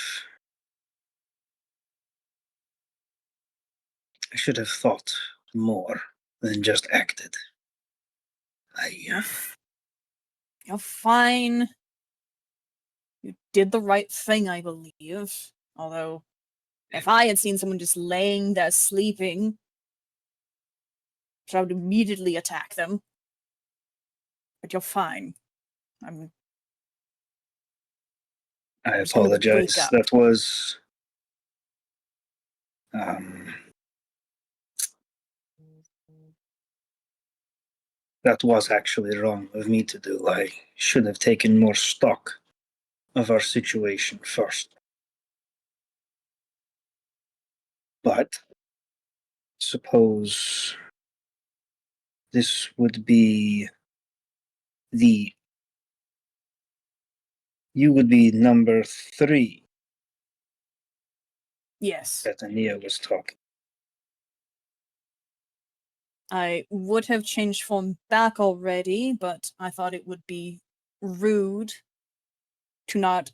thought more than just acted. You're fine. You did the right thing, I believe. Although, if I had seen someone just laying there sleeping, I would immediately attack them. But you're fine. I apologize. That was that was actually wrong of me to do. I should have taken more stock of our situation first. But suppose this would be you would be number 3. Yes. That Ania was talking. I would have changed form back already, but I thought it would be rude to not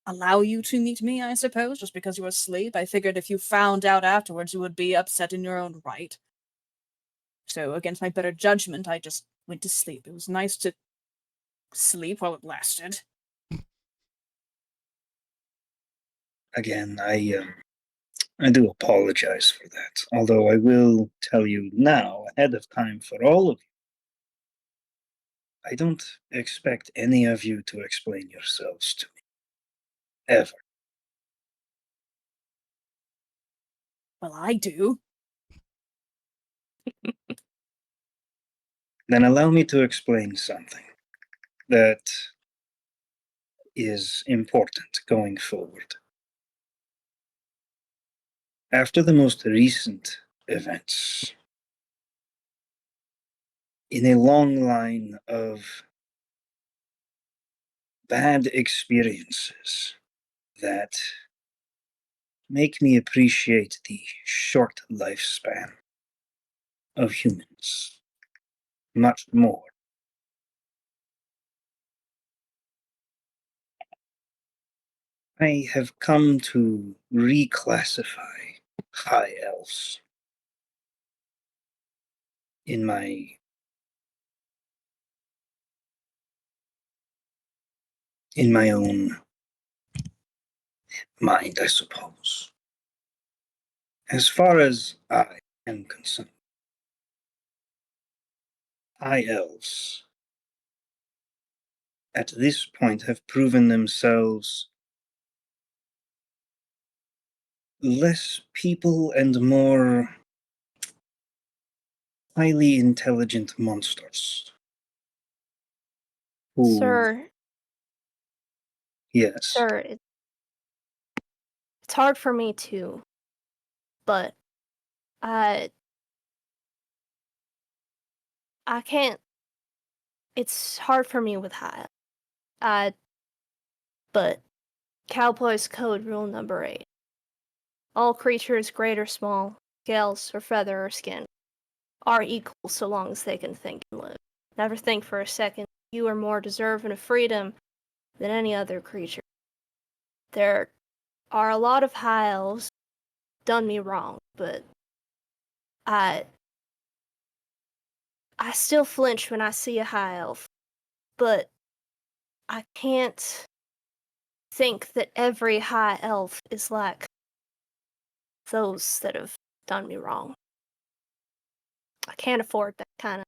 allow you to meet me, I suppose, just because you were asleep. I figured if you found out afterwards, you would be upset in your own right. So, against my better judgment, I just went to sleep. It was nice to sleep while it lasted. Again, I do apologize for that. Although I will tell you now, ahead of time for all of you, I don't expect any of you to explain yourselves to me. Ever. Well, I do. Then allow me to explain something that is important going forward. After the most recent events, in a long line of bad experiences that make me appreciate the short lifespan of humans much more. I have come to reclassify high elves in my own mind, I suppose. As far as I am concerned, high elves at this point have proven themselves less people and more highly intelligent monsters. Who, Sir. yes. Sir, it's hard for me too, but I can't. It's hard for me with high. But Cowboy's Code rule number 8. All creatures, great or small, scales or feather or skin are equal so long as they can think and live. Never think for a second you are more deserving of freedom than any other creature. There are a lot of high elves done me wrong, but I still flinch when I see a high elf, but I can't think that every high elf is like those that have done me wrong. I can't afford that kind of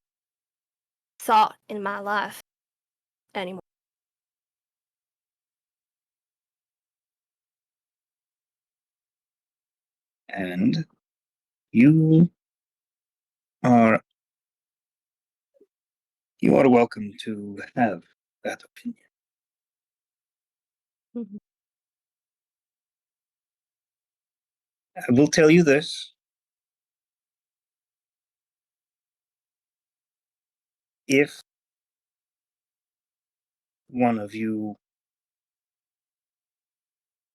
thought in my life anymore. And you are welcome to have that opinion. Mm-hmm. I will tell you this. If one of you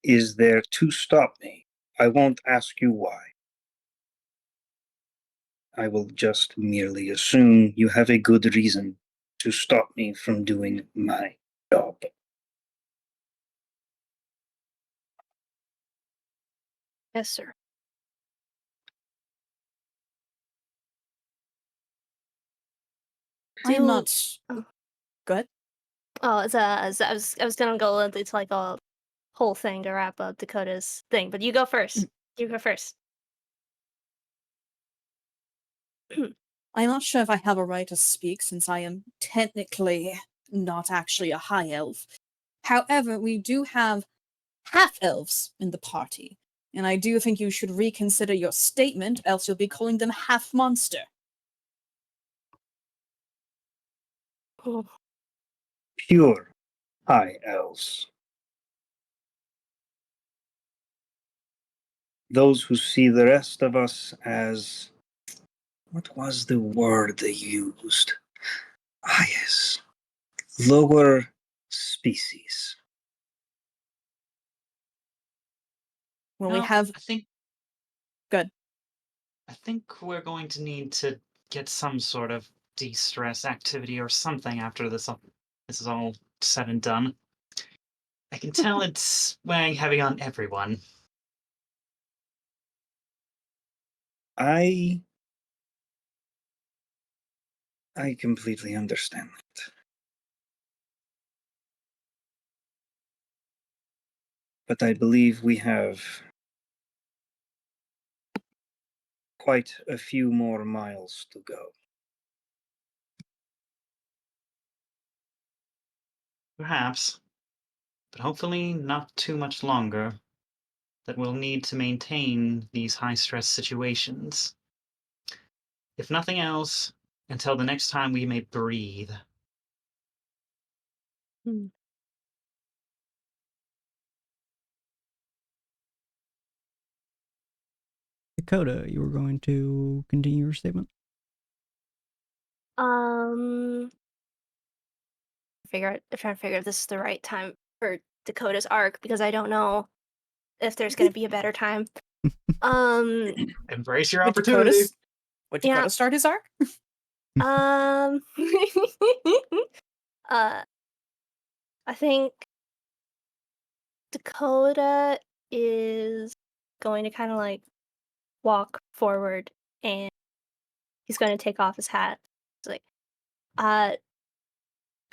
is there to stop me, I won't ask you why. I will just merely assume you have a good reason to stop me from doing my job. Yes, sir. I'm not. Good. Oh, I was gonna go into like a whole thing to wrap up Dakota's thing, but you go first. You go first. I'm not sure if I have a right to speak since I am technically not actually a high elf. However, we do have half elves in the party, and I do think you should reconsider your statement, else you'll be calling them half monster. Oh. Pure high elves. Those who see the rest of us as... What was the word they used? Ah, yes. Lower species. Well, we have... I think... Good. I think we're going to need to get some sort of de-stress activity or something after this is all said and done. I can tell it's weighing heavy on everyone. I completely understand that. But I believe we have quite a few more miles to go. Perhaps, but hopefully not too much longer, that we'll need to maintain these high-stress situations. If nothing else, until the next time we may breathe. Dakota, you were going to continue your statement? I'm trying to figure if this is the right time for Dakota's arc because I don't know if there's going to be a better time. Embrace your opportunity. Would Dakota start his arc? I think Dakota is going to kind of like walk forward and he's going to take off his hat. It's like, I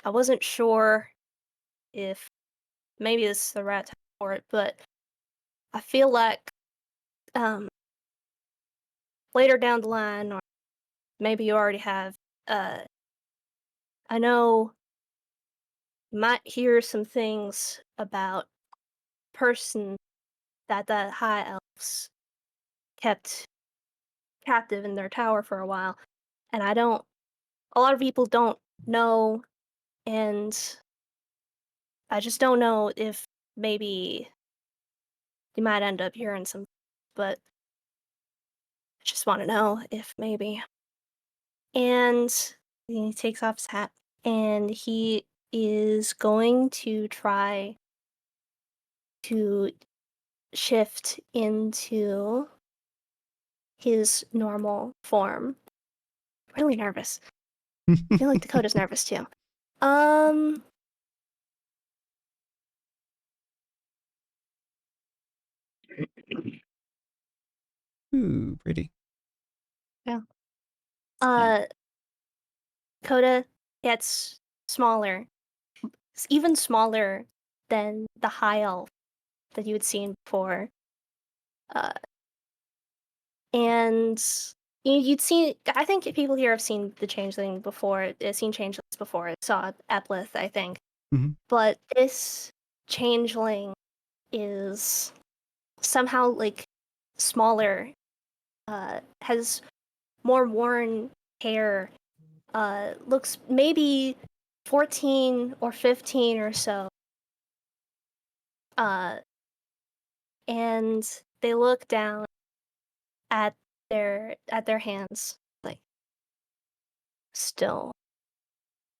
wasn't sure if maybe this is the right time for it, but I feel like later down the line, or maybe you already have, I know you might hear some things about person that the high elves kept captive in their tower for a while, and a lot of people don't know, and I just don't know if maybe you might end up hearing some, but I just want to know if maybe. And he takes off his hat, and he is going to try to shift into his normal form. Really nervous. I feel like Dakota's nervous too. Ooh, pretty. Yeah. Dakota gets smaller. It's even smaller than the high elf that you had seen before. And you'd seen, I think people here have seen the changeling before, seen changelings before, saw Eplith, I think. Mm-hmm. But this changeling is somehow like smaller, has more worn hair, looks maybe 14 or 15 or so. And they look down at their hands, like still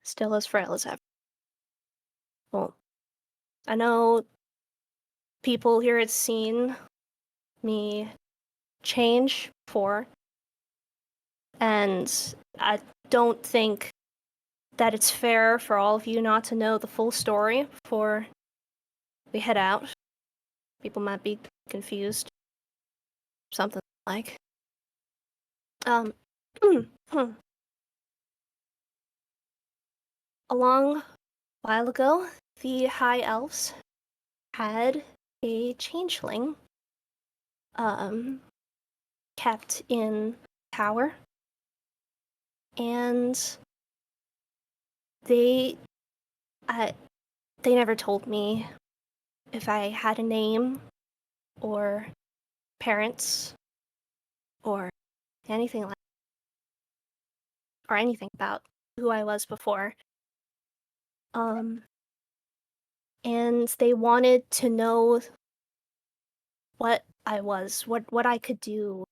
as frail as ever. Well, I know people here had seen me change before, and I don't think that it's fair for all of you not to know the full story before we head out. People might be confused. Something like. A long while ago, the High Elves had a changeling kept in tower, and they never told me if I had a name or parents or anything like or anything about who I was before. And they wanted to know what I was, what I could do.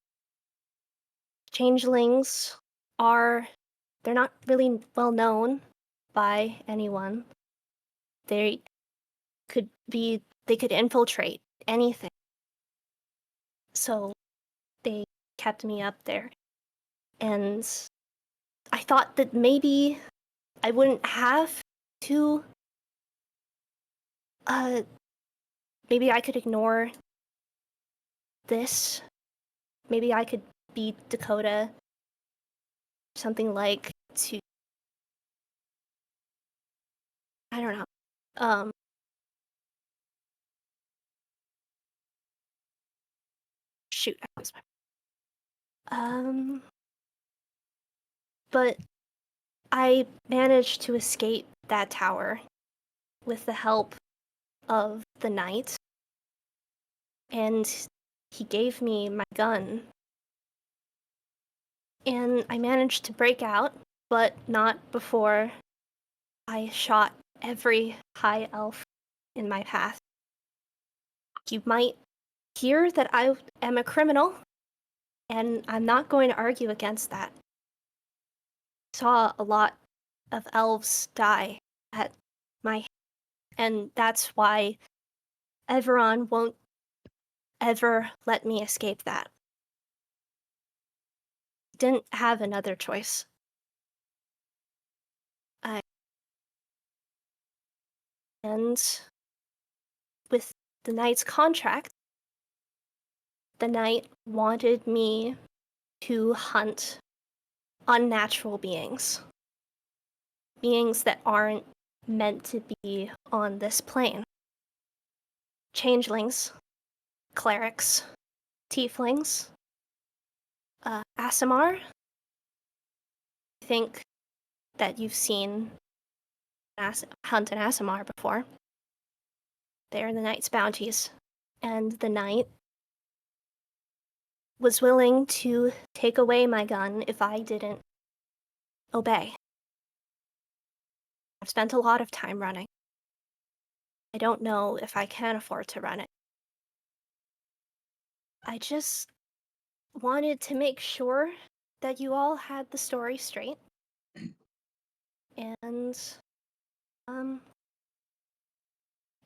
Changelings they're not really well known by anyone. They could infiltrate anything. So they kept me up there. And I thought that maybe I wouldn't have to maybe I could ignore this. Maybe I could be Dakota. Something like I don't know. Shoot, I lost my but I managed to escape that tower with the help of the knight, and he gave me my gun. And I managed to break out, but not before I shot every high elf in my path. You might hear that I am a criminal, and I'm not going to argue against that. I saw a lot of elves die at my hand, and that's why Everon won't ever let me escape that. Didn't have another choice. And with the knight's contract, the knight wanted me to hunt unnatural beings. Beings that aren't meant to be on this plane. Changelings, clerics, tieflings, Aasimar. I think that you've seen hunt an Aasimar before. They're the knight's bounties. And the knight was willing to take away my gun if I didn't obey. I've spent a lot of time running. I don't know if I can afford to run it. I just wanted to make sure that you all had the story straight. And,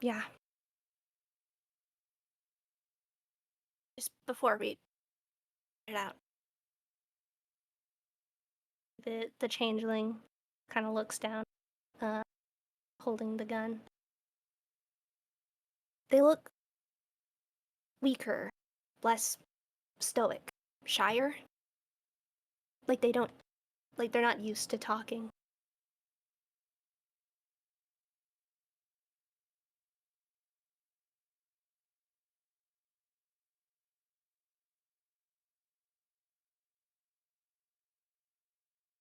yeah. Just before we get it out. The changeling kind of looks down, holding the gun. They look weaker, less stoic, shyer. Like they're not used to talking.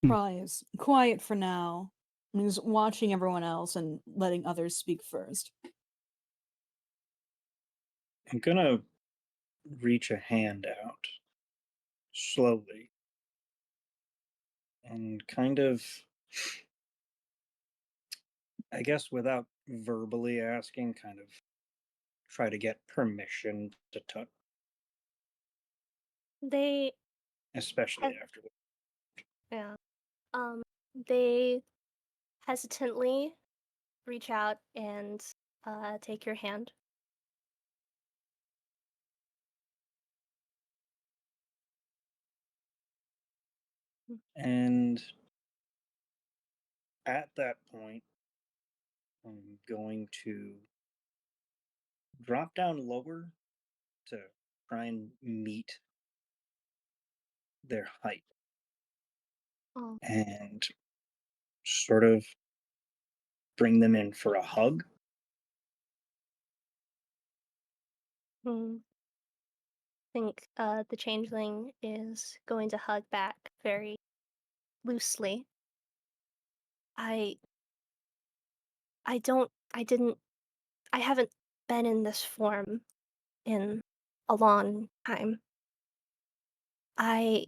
Pry is quiet for now. He's watching everyone else and letting others speak first. I'm gonna reach a hand out slowly and kind of, I guess without verbally asking, kind of try to get permission to touch, They especially after. Yeah. They hesitantly reach out and take your hand. And at that point, I'm going to drop down lower to try and meet their height. Oh. And sort of bring them in for a hug. I think the changeling is going to hug back very loosely. I haven't been in this form in a long time. I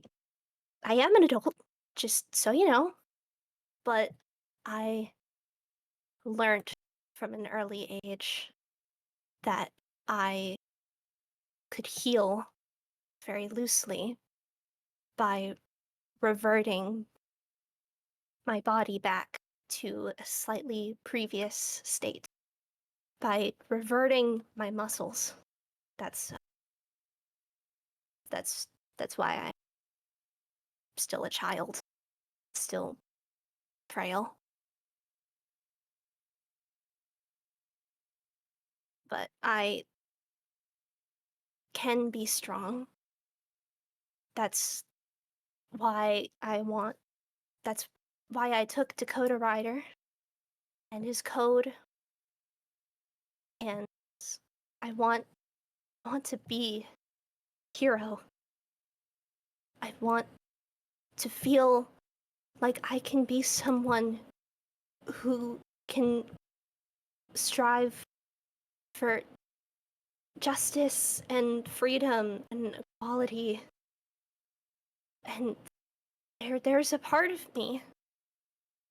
am an adult, just so you know, but I learned from an early age that I could heal very loosely by reverting my body back to a slightly previous state, by reverting my muscles. That's why I'm still a child, still frail. But I can be strong. That's why that's why I took Dakota Rider and his code, and I want to be a hero. I want to feel like I can be someone who can strive for justice and freedom and equality. And there's a part of me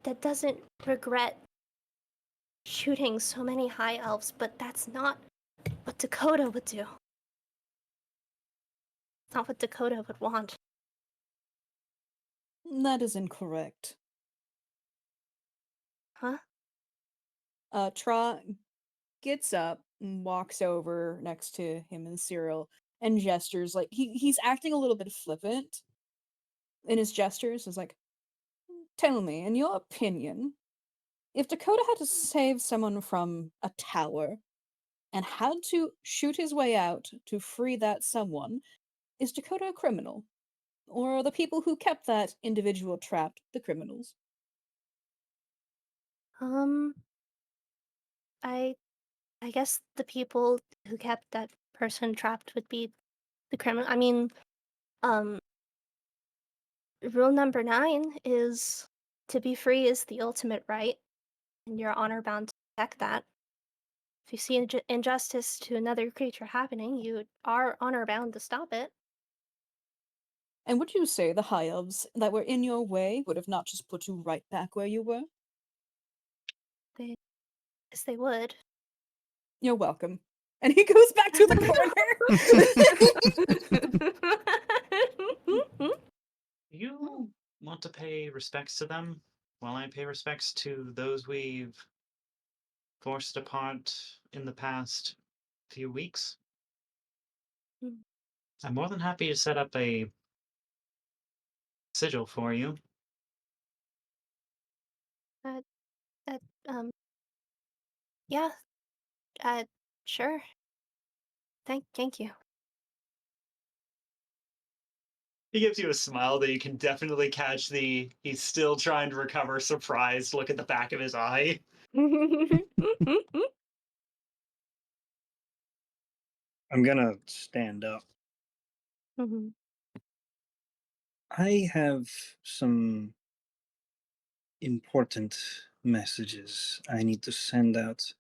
that doesn't regret shooting so many high elves, but that's not what Dakota would do. It's not what Dakota would want. That is incorrect. Huh? Tra gets up and walks over next to him and Cyril and gestures like he's acting a little bit flippant in his gestures. Is like, tell me, in your opinion, if Dakota had to save someone from a tower and had to shoot his way out to free that someone, is Dakota a criminal? Or are the people who kept that individual trapped the criminals? I guess the people who kept that person trapped would be the criminal. I mean, rule number 9 is to be free is the ultimate right, and you're honor bound to protect that. If you see injustice to another creature happening, you are honor bound to stop it. And would you say the high elves that were in your way would have not just put you right back where you were? Yes, they would. You're welcome. And he goes back to the corner. You want to pay respects to them while I pay respects to those we've forced apart in the past few weeks? I'm more than happy to set up a sigil for you Uh, that, yeah, sure. Thank you. He gives you a smile that you can definitely catch he's still trying to recover surprised look at the back of his eye. I'm gonna stand up. Mhm. I have some important messages I need to send out.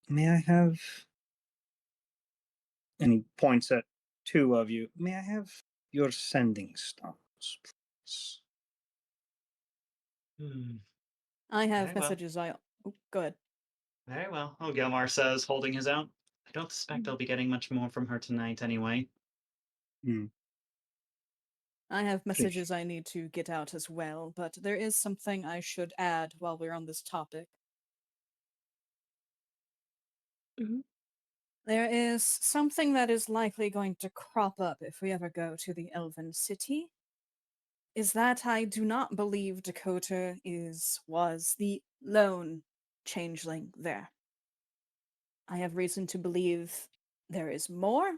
May I have... And he points at two of you. May I have your sending stones, please? I have Very well. messages I... Oh, go ahead. Very well. Oh, Gilmar says, holding his own. I don't suspect I'll be getting much more from her tonight anyway. I have messages I need to get out as well, but there is something I should add while we're on this topic. Mhm. There is something that is likely going to crop up if we ever go to the Elven City. Is that I do not believe Dakota was the lone changeling there. I have reason to believe there is more.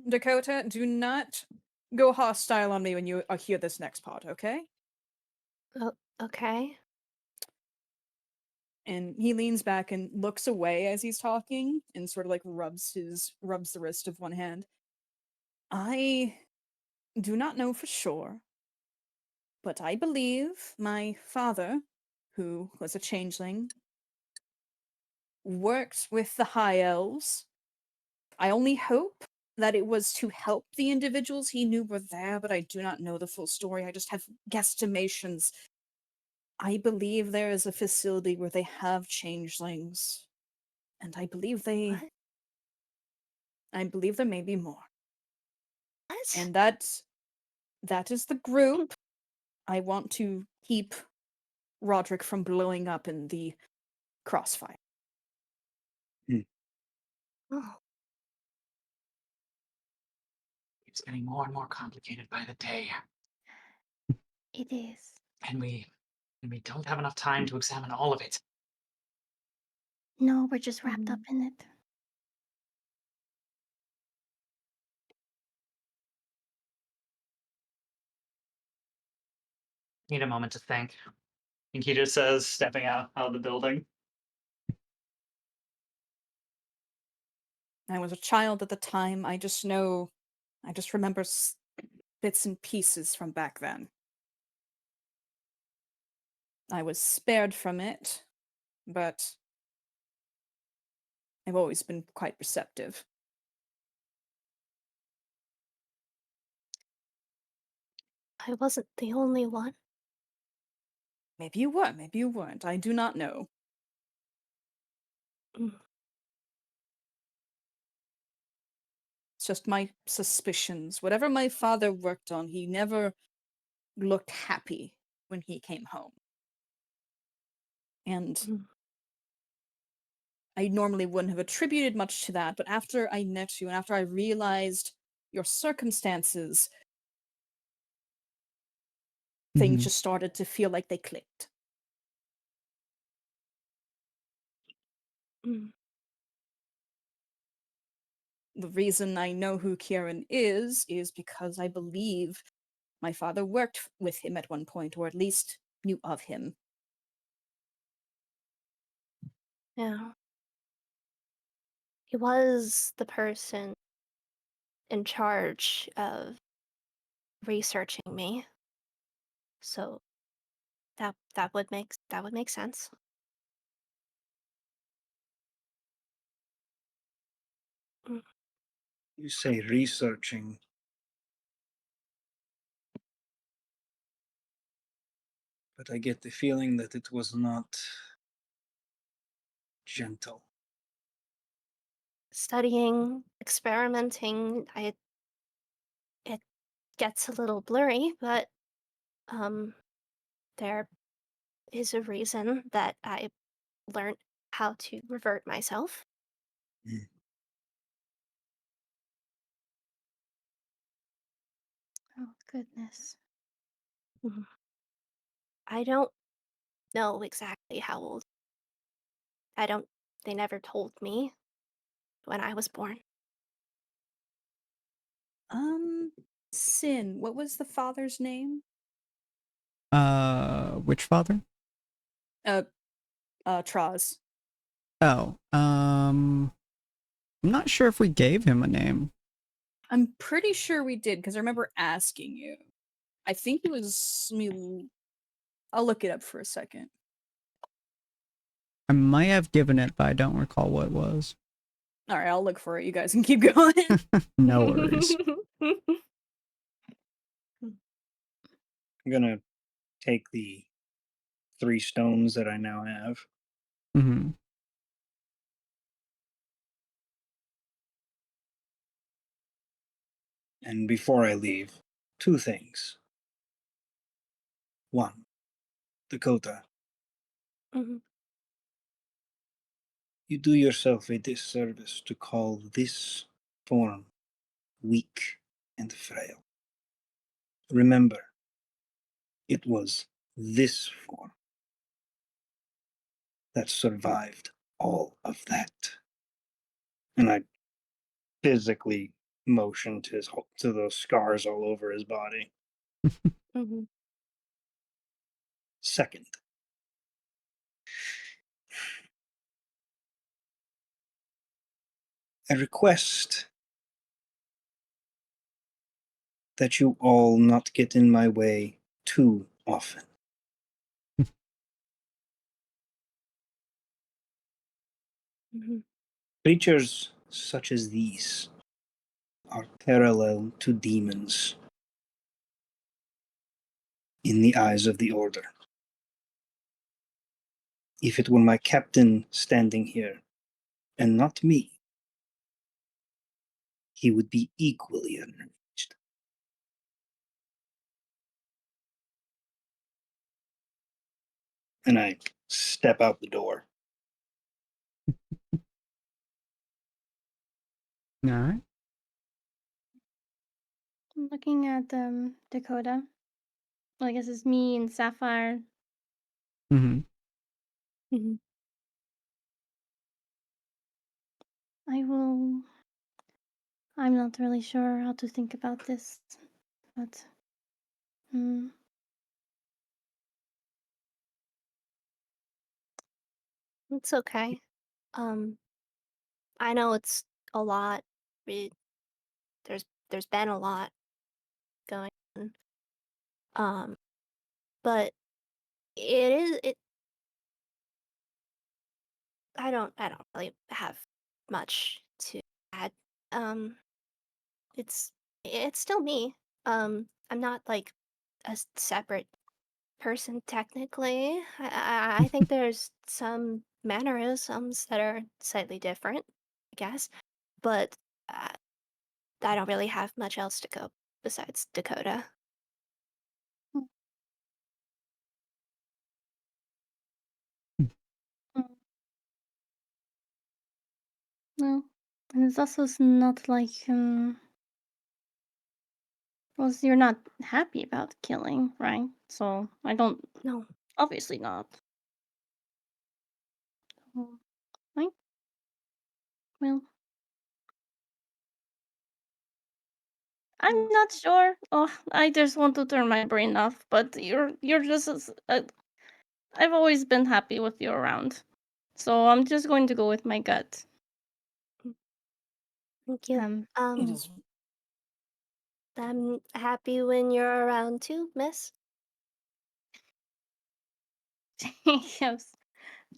Dakota, do not go hostile on me when you hear this next part, okay? Oh, okay. And he leans back and looks away as he's talking and sort of like rubs the wrist of one hand. I do not know for sure, but I believe my father, who was a changeling, worked with the High Elves. I only hope that it was to help the individuals he knew were there, but I do not know the full story. I just have guesstimations. I believe there is a facility where they have changelings, and I believe there may be more. What? And that is the group I want to keep Roderick from blowing up in the crossfire. Oh. It's getting more and more complicated by the day. It is. And we don't have enough time to examine all of it. No, we're just wrapped up in it. Need a moment to think. And he just says, stepping out of the building. I was a child at the time. I just remember bits and pieces from back then. I was spared from it, but I've always been quite receptive. I wasn't the only one. Maybe you were, maybe you weren't. I do not know. It's just my suspicions. Whatever my father worked on, he never looked happy when he came home. And I normally wouldn't have attributed much to that, but after I met you and after I realized your circumstances, things just started to feel like they clicked. The reason I know who Kieran is because I believe my father worked with him at one point, or at least knew of him. Yeah. He was the person in charge of researching me. So that would make sense. You say researching. But I get the feeling that it was not gentle. Studying, experimenting, it gets a little blurry, but there is a reason that I learned how to revert myself. Oh, goodness. I don't know exactly how old. They never told me when I was born. Sin, what was the father's name? Which father? Traz. Oh, I'm not sure if we gave him a name. I'm pretty sure we did, because I remember asking you. I think it was me. I'll look it up for a second. I might have given it, but I don't recall what it was. Alright, I'll look for it. You guys can keep going. No worries. I'm gonna take the 3 stones that I now have. Mm-hmm. And before I leave, 2 things. 1, Dakota. You do yourself a disservice to call this form weak and frail. Remember, it was this form that survived all of that. And I physically motioned to those scars all over his body. Second, I request that you all not get in my way too often. Creatures such as these are parallel to demons in the eyes of the Order. If it were my captain standing here, and not me, he would be equally enraged. And I step out the door. All right. I'm looking at Dakota. Well, I guess it's me and Sapphire. Mm-hmm. I'm not really sure how to think about this, but It's okay. I know it's a lot. There's been a lot going on. But it I don't really have much to add. It's still me. I'm not like a separate person technically. I think there's some mannerisms that are slightly different, I guess, but I don't really have much else to go besides Dakota. no, and it's also not like well, you're not happy about killing, right? So I don't. No. Obviously not. Right? Well, I'm not sure. Oh, I just want to turn my brain off. But you're just as I've always been happy with you around, so I'm just going to go with my gut. Thank you. It is. I'm happy when you're around too, miss. Yes,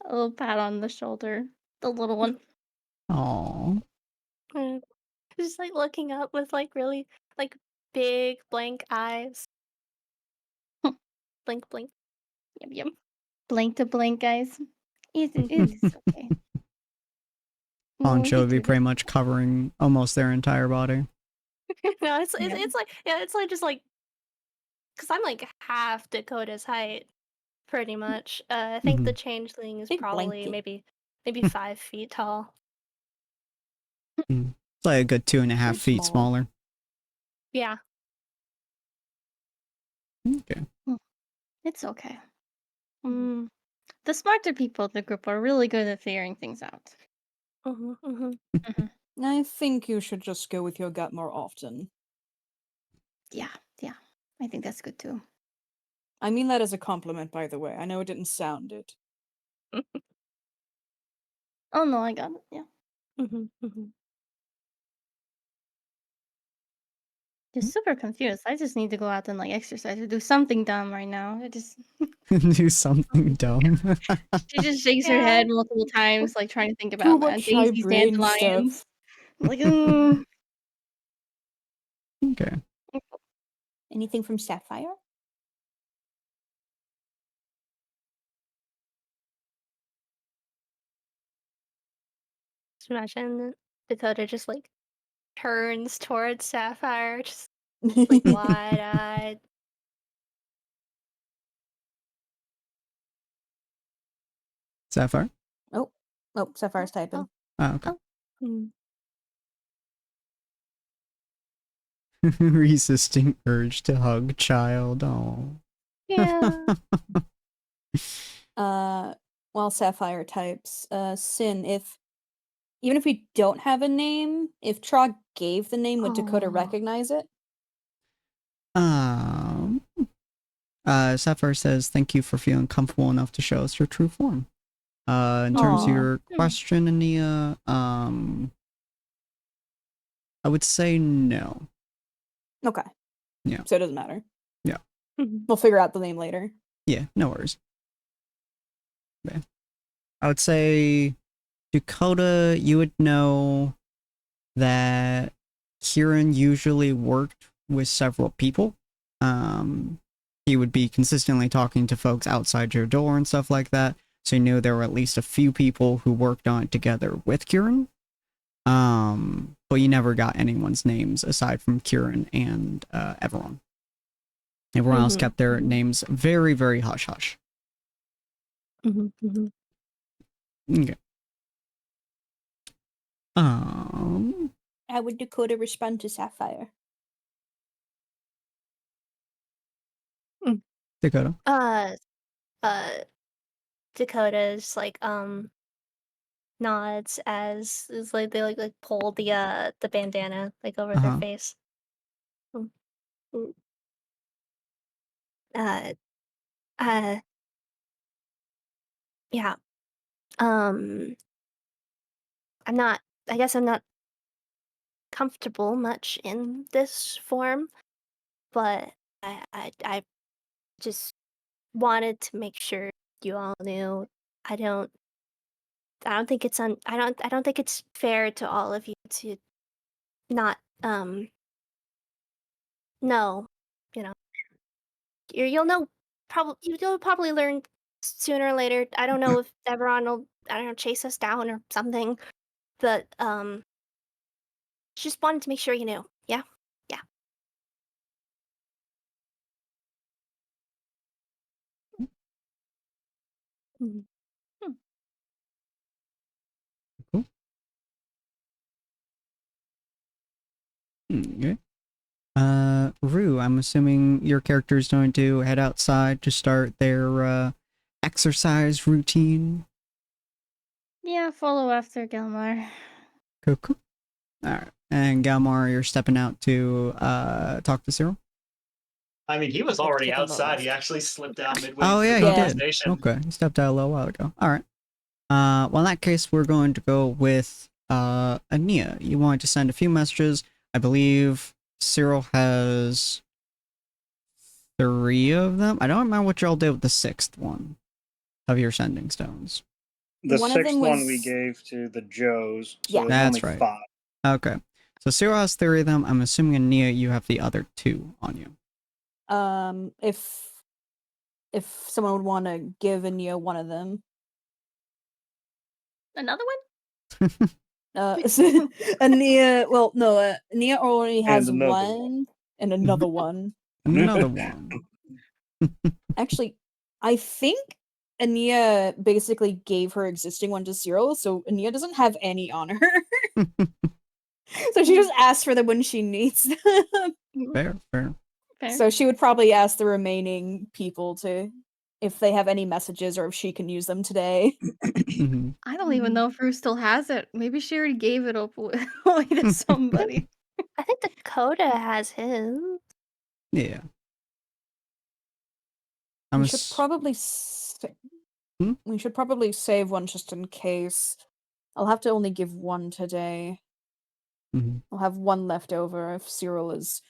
a little pat on the shoulder, the little one. Aww. Just like looking up with like really like big blank eyes. Blink, blink. Yep. Blank to blank, guys. It is okay. Poncho would be pretty much covering almost their entire body. No, it's like it's like just like because I'm like half Dakota's height, pretty much. I think the changeling is Big probably blanket. maybe 5 feet tall. It's like a good 2.5 feet small. smaller. Yeah. Okay. It's okay. The smarter people in the group are really good at figuring things out. I think you should just go with your gut more often. Yeah. I think that's good too. I mean that as a compliment, by the way. I know it didn't sound it. Oh no, I got it. Yeah. Just super confused. I just need to go out and like exercise or do something dumb right now. I just Do something dumb. She just shakes her head multiple times, like trying to think Too about much daisies, brain dandelions. stuff. Like, Okay. Anything from Sapphire? Just imagine Dakota just like turns towards Sapphire, just like wide-eyed. Sapphire? Oh, Sapphire's typing. Oh, okay. Mm. Resisting urge to hug child. Oh. Yeah. While Sapphire types, Sin, even if we don't have a name, if Trog gave the name, would Dakota recognize it? Sapphire says, thank you for feeling comfortable enough to show us your true form. In terms of your question, Ania, I would say no. Okay. Yeah. So it doesn't matter. Yeah. We'll figure out the name later. Yeah, no worries. Okay. I would say, Dakota, you would know that Kieran usually worked with several people. He would be consistently talking to folks outside your door and stuff like that. So you knew there were at least a few people who worked on it together with Kieran. But you never got anyone's names aside from Kieran and Everon. Everyone else kept their names very, very hush hush. Okay. How would Dakota respond to Sapphire? Dakota. Dakota's like nods as is like they like pull the bandana like over their face. Yeah. I guess I'm not comfortable much in this form, but I just wanted to make sure you all knew I don't think it's I don't think it's fair to all of you to not know, you know. You'll know you'll probably learn sooner or later. I don't know if Everon will chase us down or something, but just wanted to make sure you knew. Yeah. Cool. Okay. Rue, I'm assuming your character is going to head outside to start their exercise routine. Yeah, follow after Gelmar. Cool. Alright. And Galmar, you're stepping out to talk to Cyril? I mean, he was already outside. He actually slipped out midway Oh, through yeah, the he did. conversation. Okay, he stepped out a little while ago. Alright. Well, in that case, we're going to go with Ania. You wanted to send a few messages. I believe Cyril has 3 of them. I don't remember what y'all did with the 6th one of your sending stones. The 6th one we gave to the Joes. So that's only right. 5. Okay. So Cyril has 3 of them. I'm assuming Ania, you have the other 2 on you. If someone would want to give Ania one of them. Another one? Ania, well, no, Ania already has another one, and another one. Another one. Actually, I think Ania basically gave her existing one to Cyril, so Ania doesn't have any on her. So she just asks for them when she needs them. Fair. Fair. So she would probably ask the remaining people if they have any messages or if she can use them today. I don't even know if Rue still has it. Maybe she already gave it away to somebody. I think Dakota has his. Yeah. We should probably we should probably save one just in case. I'll have to only give one today. I'll have one left over if Cyril is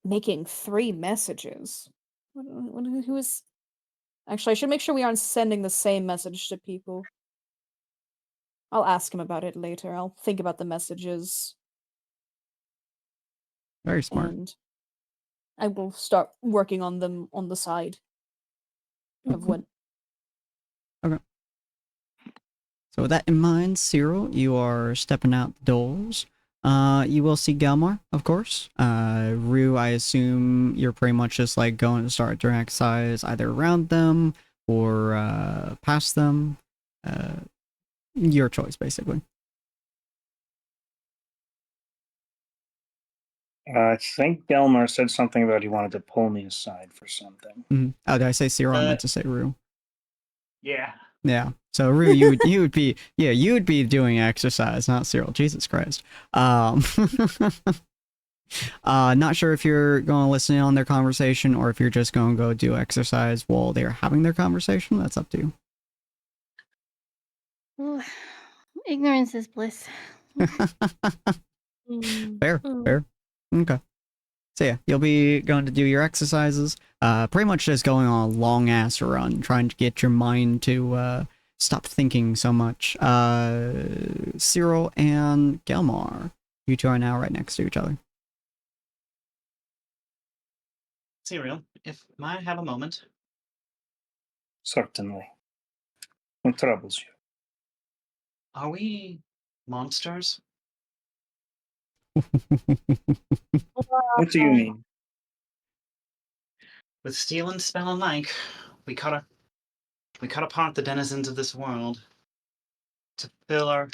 making 3 messages. Who is... Actually, I should make sure we aren't sending the same message to people. I'll ask him about it later. I'll think about the messages. Very smart. And I will start working on them on the side of what... Okay. So with that in mind, Cyril, you are stepping out the doors. You will see Gelmar, of course. Rue, I assume you're pretty much just like going to start doing exercise either around them or past them. Your choice, basically. I think Gelmar said something about he wanted to pull me aside for something. Oh, did I say Cyril? I meant to say Rue. Yeah. Yeah. So Rue, you would be doing exercise, not Cyril. Jesus Christ. Not sure if you're going to listen in on their conversation or if you're just going to go do exercise while they're having their conversation. That's up to you. Ooh, ignorance is bliss. Fair. Okay. So yeah, you'll be going to do your exercises. Pretty much just going on a long ass run, trying to get your mind to stop thinking so much. Cyril and Gelmar, you two are now right next to each other. Cyril, if I have a moment. Certainly. What troubles you? Are we monsters? What do you mean? With steel and spell alike, we cut apart the denizens of this world to fill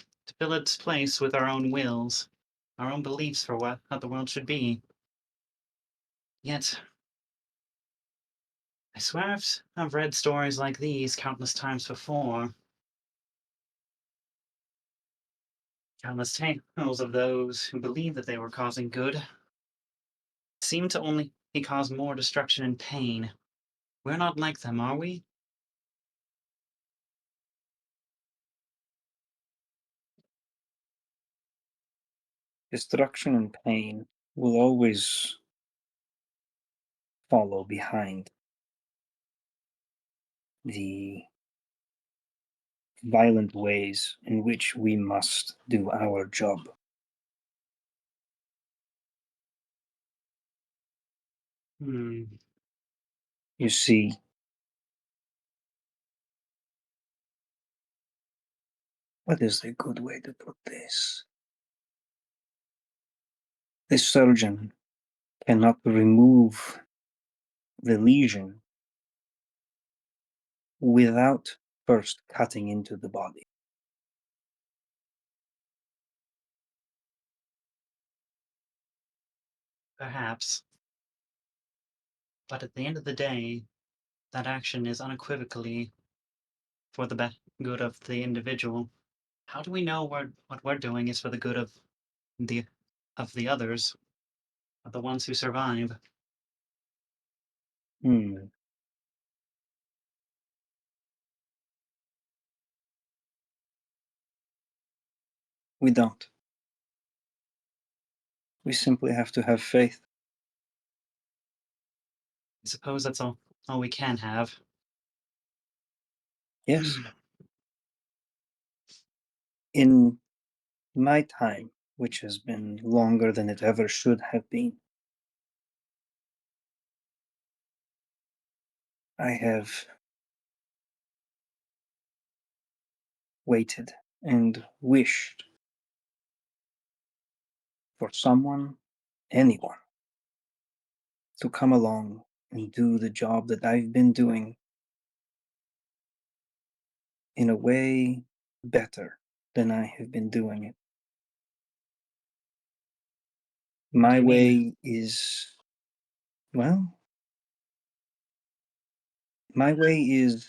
its place with our own wills, our own beliefs for how the world should be. Yet, I swear I've read stories like these countless times before. Countless tales of those who believed that they were causing good seem to only cause more destruction and pain. We're not like them, are we? Destruction and pain will always follow behind the violent ways in which we must do our job. You see, what is a good way to put this? The surgeon cannot remove the lesion without first cutting into the body. Perhaps. But at the end of the day, that action is unequivocally for the good of the individual. How do we know what we're doing is for the good of the others, of the ones who survive? We don't. We simply have to have faith. I suppose that's all we can have. Yes. In my time, which has been longer than it ever should have been, I have waited and wished for someone, anyone, to come along and do the job that I've been doing in a way better than I have been doing it. My way is Well, my way is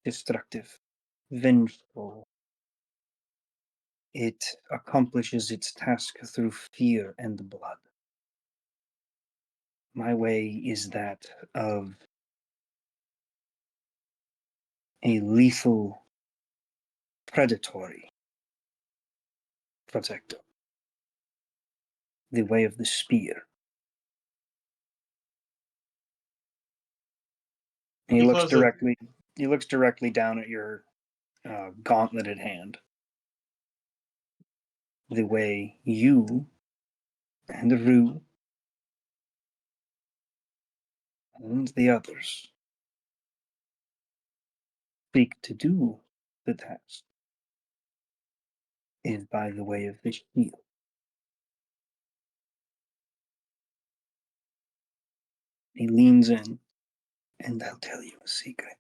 destructive, vengeful. It accomplishes its task through fear and blood. My way is that of a lethal, predatory protector. The way of the spear. He looks directly down at your gauntleted hand. The way you and Rue and the others seek to do the task is by the way of the shield. He leans in, and I'll tell you a secret.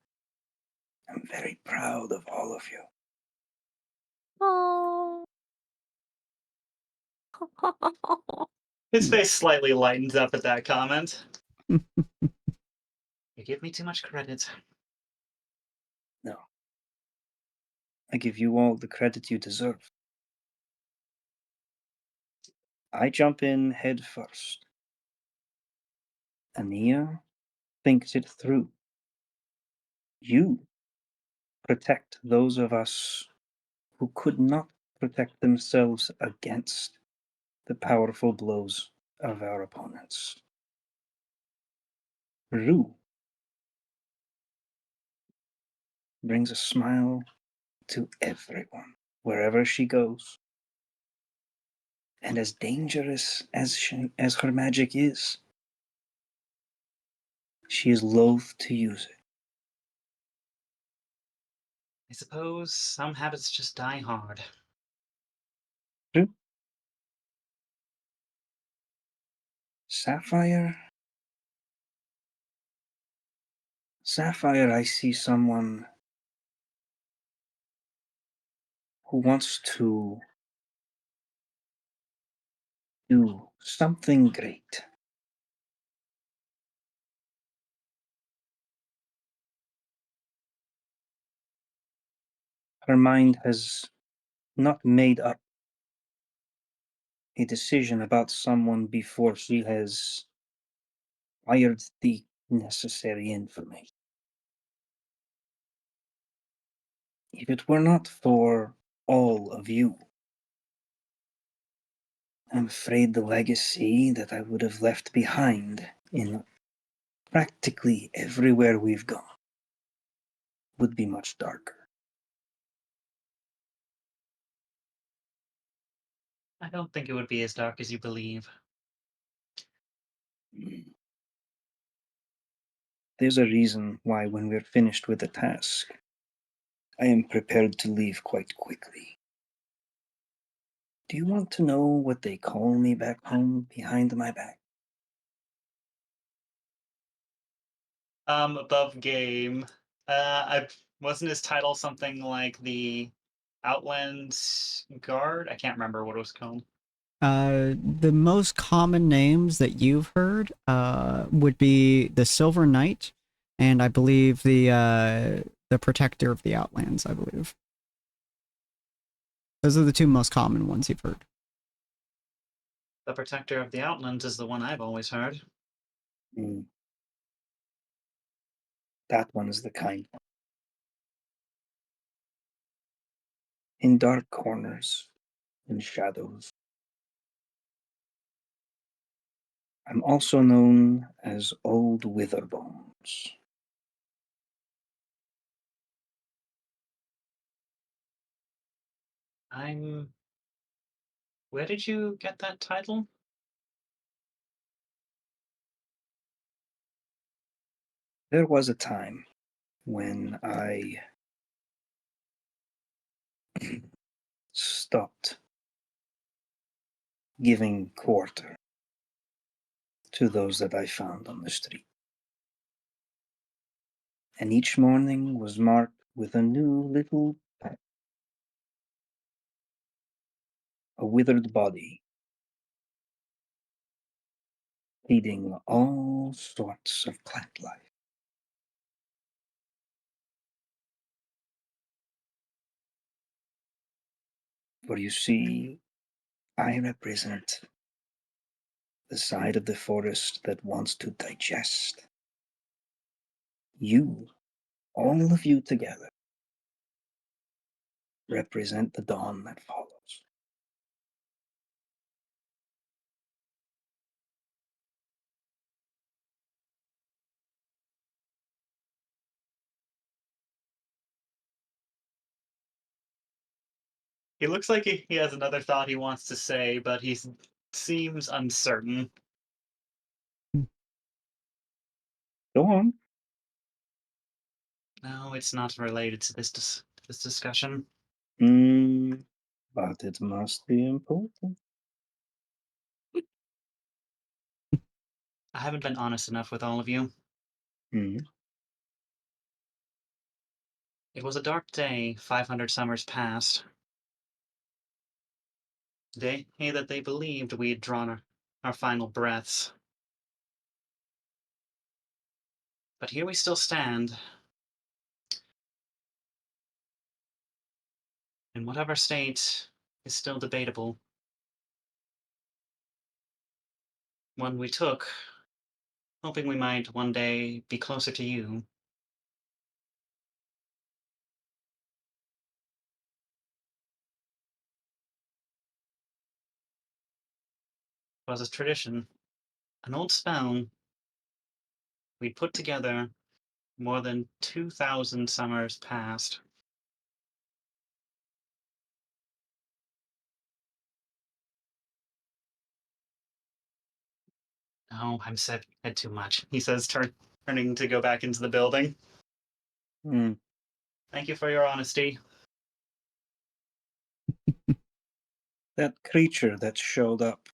I'm very proud of all of you. Oh. His face slightly lightens up at that comment. You give me too much credit. No. I give you all the credit you deserve. I jump in head first. Ania thinks it through. You protect those of us who could not protect themselves against the powerful blows of our opponents. Rue brings a smile to everyone, wherever she goes. And as dangerous as her magic is, she is loath to use it. I suppose some habits just die hard. Rue? Sapphire, I see someone who wants to do something great. Her mind has not made up a decision about someone before she has acquired the necessary information. If it were not for all of you, I'm afraid the legacy that I would have left behind in practically everywhere we've gone would be much darker. I don't think it would be as dark as you believe. There's a reason why when we're finished with the task, I am prepared to leave quite quickly. Do you want to know what they call me back home behind my back? Above game. Wasn't his title something like the Outland Guard? I can't remember what it was called. The most common names that you've heard would be the Silver Knight, and I believe the Protector of the Outlands, I believe. Those are the two most common ones you've heard. The Protector of the Outlands is the one I've always heard. That one is the kind one. In dark corners, in shadows. I'm also known as Old Witherbones. Where did you get that title? There was a time when I stopped giving quarter to those that I found on the street. And each morning was marked with a new little pet. A withered body feeding all sorts of plant life. For you see, I represent the side of the forest that wants to digest. You, all of you together, represent the dawn that follows. He looks like he has another thought he wants to say, but he seems uncertain. Go on. No, it's not related to this discussion. But it must be important. I haven't been honest enough with all of you. It was a dark day 500 summers past. Day that they believed we had drawn our final breaths. But here we still stand. In whatever state is still debatable. One we took, hoping we might one day be closer to you. It was a tradition, an old spell we'd put together more than 2,000 summers past. Oh, I'm said too much, he says, turning to go back into the building. Thank you for your honesty. That creature that showed up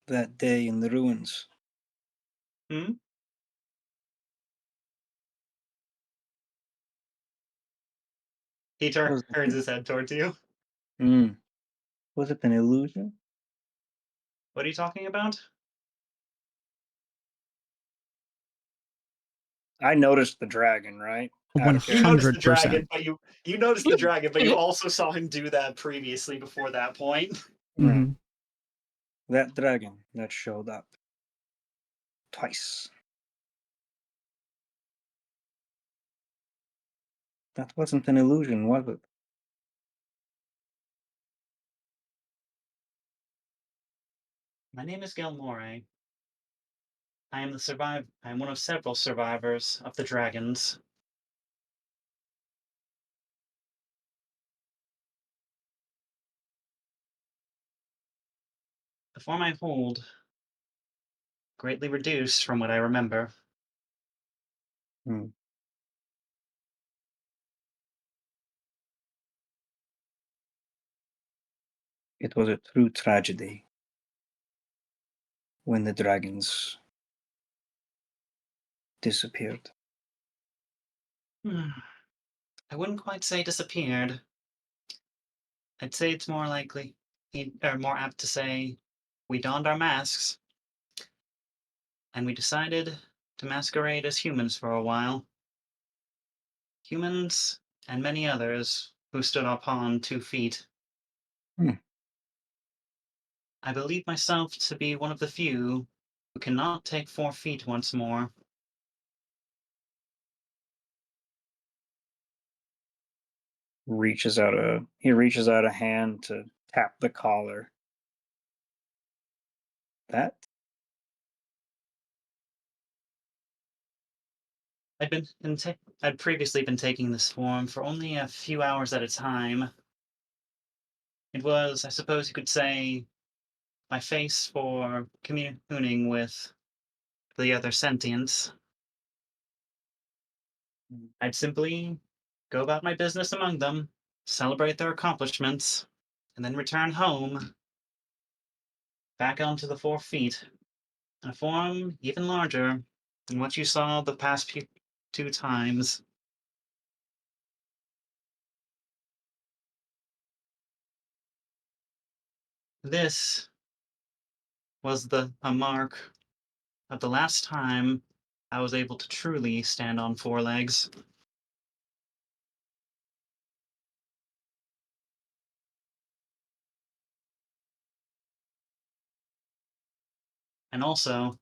that day in the ruins. He turns his head towards you. Was it an illusion? What are you talking about? I noticed the dragon, right? 100%. You noticed the dragon, but you noticed the dragon, but you also saw him do that previously before that point. Mm-hmm. That dragon that showed up twice. That wasn't an illusion, was it? My name is Gilmore. I am one of several survivors of the dragons. The form I hold, greatly reduced from what I remember. It was a true tragedy when the dragons disappeared. I wouldn't quite say disappeared. I'd say it's more likely, or more apt to say, we donned our masks, and we decided to masquerade as humans for a while. Humans and many others who stood upon 2 feet. I believe myself to be one of the few who cannot take 4 feet once more. He reaches out a hand to tap the collar. That? I'd previously been taking this form for only a few hours at a time. It was, I suppose you could say, my face for communing with the other sentients. I'd simply go about my business among them, celebrate their accomplishments, and then return home, back onto the 4 feet, in a form even larger than what you saw the past 2 times. This was a mark of the last time I was able to truly stand on 4 legs. And also,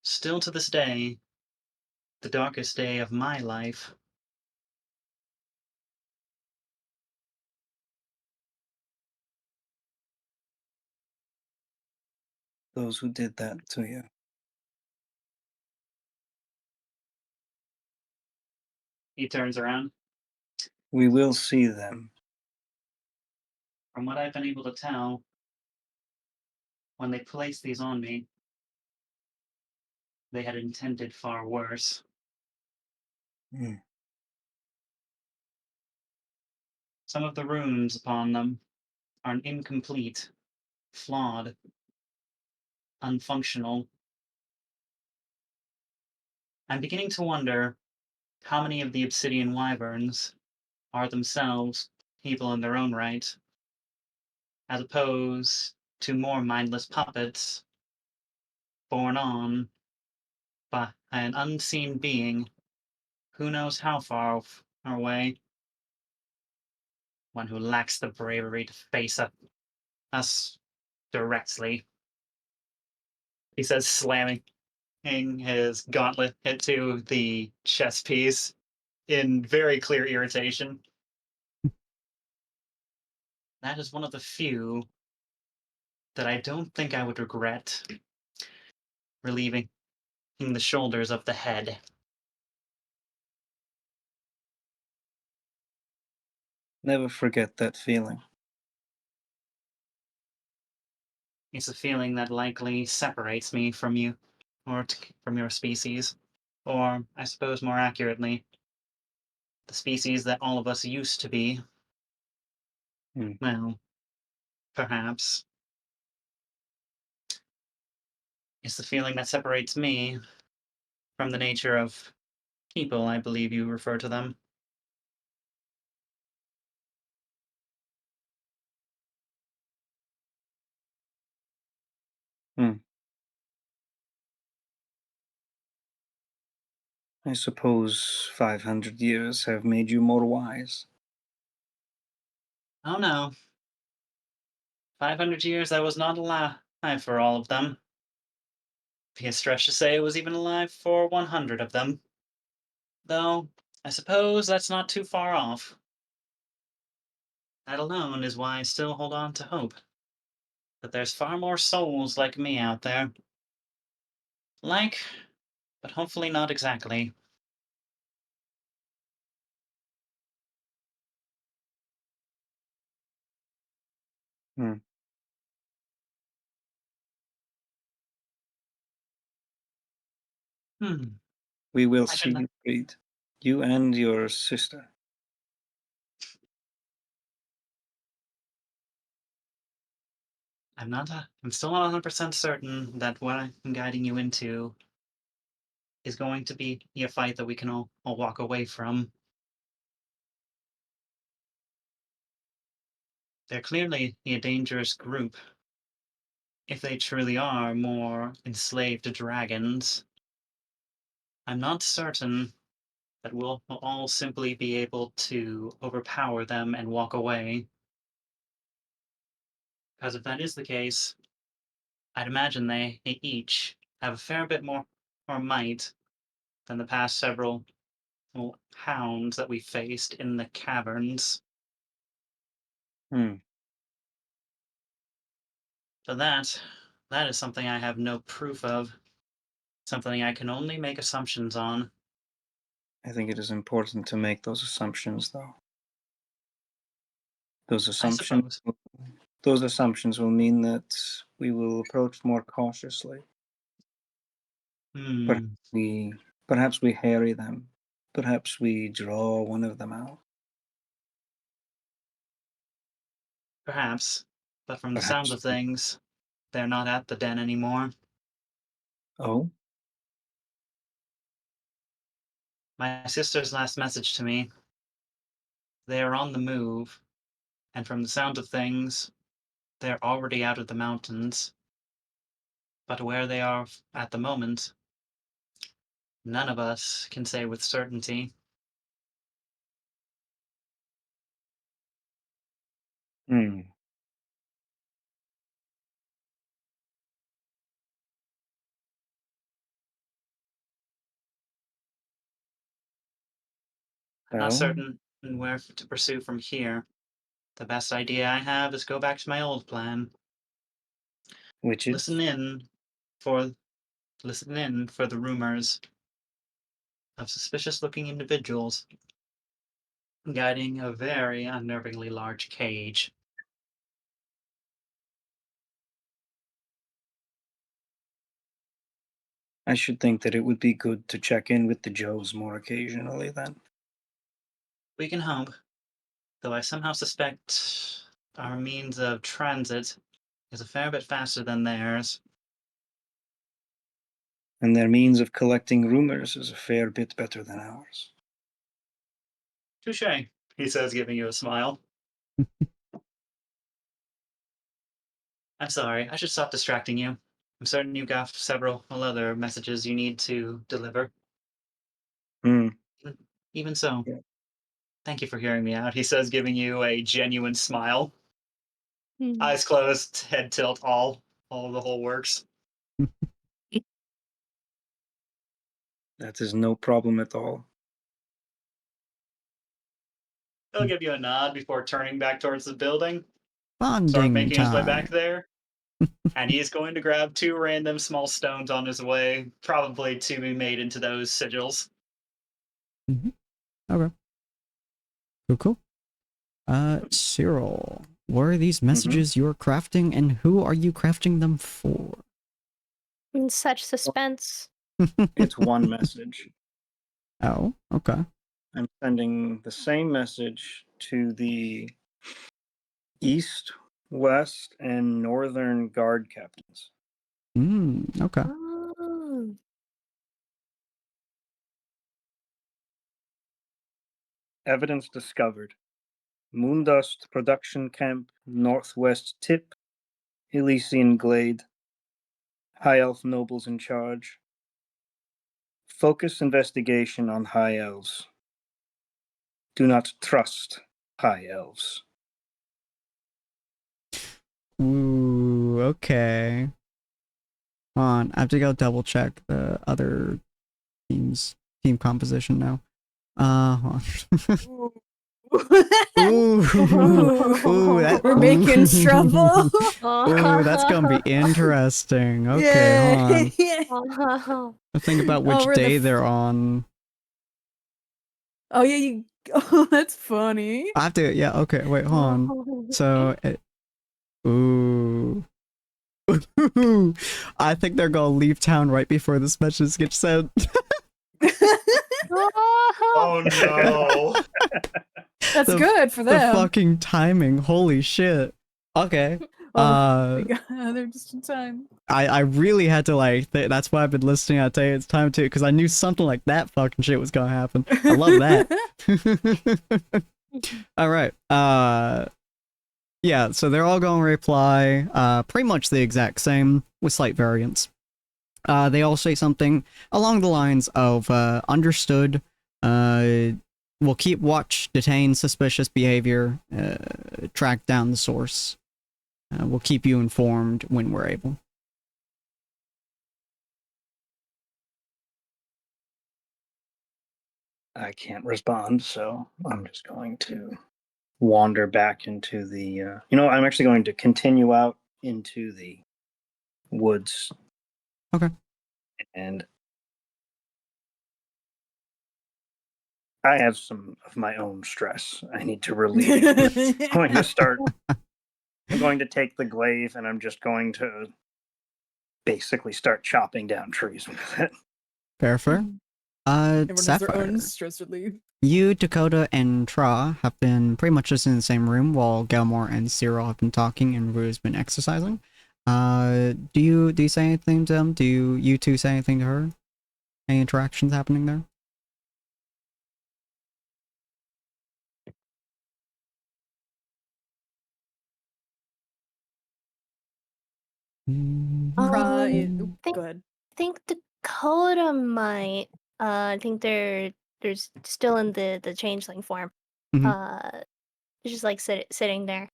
still to this day, the darkest day of my life. Those who did that to you. He turns around. We will see them. From what I've been able to tell, when they placed these on me, they had intended far worse. Mm. Some of the runes upon them are incomplete, flawed, unfunctional. I'm beginning to wonder how many of the obsidian wyverns are themselves people in their own right, as opposed to more mindless puppets borne on by an unseen being who knows how far away, one who lacks the bravery to face us directly. He says, slamming his gauntlet into the chess piece in very clear irritation. That is one of the few that I don't think I would regret relieving the shoulders of the head. Never forget that feeling. It's a feeling that likely separates me from you, or from your species, or, I suppose more accurately, the species that all of us used to be. Well, perhaps. It's the feeling that separates me from the nature of people, I believe you refer to them. I suppose 500 years have made you more wise. Oh no. 500 years I was not alive for all of them. Be a stretch to say I was even alive for 100 of them. Though, I suppose that's not too far off. That alone is why I still hold on to hope that there's far more souls like me out there. Like, but hopefully not exactly. We will see you, Creed. You and your sister. I'm still not 100% certain that what I'm guiding you into is going to be a fight that we can all walk away from. They're clearly a dangerous group. If they truly are more enslaved dragons, I'm not certain that we'll all simply be able to overpower them and walk away. Because if that is the case, I'd imagine they each have a fair bit more might than the past several hounds that we faced in the caverns. But that is something I have no proof of. Something I can only make assumptions on. I think it is important to make those assumptions, though. Those assumptions will mean that we will approach more cautiously. Perhaps we harry them. Perhaps we draw one of them out. Perhaps, but from the sounds of things, they're not at the den anymore. Oh? My sister's last message to me. They are on the move, and from the sound of things, they're already out of the mountains. But where they are at the moment, none of us can say with certainty. Hmm. I'm not certain where to pursue from here. The best idea I have is go back to my old plan. Which is listen in for the rumors of suspicious-looking individuals guiding a very unnervingly large cage. I should think that it would be good to check in with the Joes more occasionally then. We can hope, though I somehow suspect our means of transit is a fair bit faster than theirs. And their means of collecting rumors is a fair bit better than ours. Touché, he says, giving you a smile. I'm sorry, I should stop distracting you. I'm certain you've got several other messages you need to deliver. Even so, yeah. Thank you for hearing me out, he says, giving you a genuine smile. Eyes closed, head tilt, all of the whole works. That is no problem at all. He'll give you a nod before turning back towards the building. Bonding Start making his way time. back there. And he's going to grab 2 random small stones on his way, probably to be made into those sigils. Okay. Cool. Cyril, what are these messages you're crafting, and who are you crafting them for? In such suspense. It's one message. Oh, okay. I'm sending the same message to the east, west, and northern guard captains. Okay. Oh. Evidence discovered. Moondust production camp, northwest tip, Elysian glade. High elf nobles in charge. Focus investigation on high elves. Do not trust high elves. Ooh, okay. Hold on, I have to go double check the other team composition now. Hold on. Ooh, We're making trouble. Ooh, that's gonna be interesting. Okay, hold on. Think about which day they're on. Oh yeah, oh, that's funny. I have to. Yeah. Okay. Wait. Hold on. So. Ooh. I think they're gonna leave town right before this message gets sent. Oh no. That's good for them. The fucking timing. Holy shit. Okay. They're just in time. I really had to like, that's why I've been listening at Tay It's Time too, because I knew something like that fucking shit was gonna happen. I love that. All right. Yeah, so they're all gonna reply pretty much the exact same with slight variants. They all say something along the lines of understood, we'll keep watch, detain suspicious behavior, track down the source. We'll keep you informed when we're able. I can't respond, so I'm just going to wander back into the, I'm actually going to continue out into the woods. Okay. And I have some of my own stress I need to relieve. I'm going to take the glaive and I'm just going to basically start chopping down trees with it. Fair. Everyone has Sapphire. their own stress relief. You, Dakota, and Tra have been pretty much just in the same room while Gelmore and Cyril have been talking and Rue's been exercising. Do you say anything to them? Do you two say anything to her? Any interactions happening there? Good. I think Dakota might. I think they're still in the changeling form. Just like sitting there.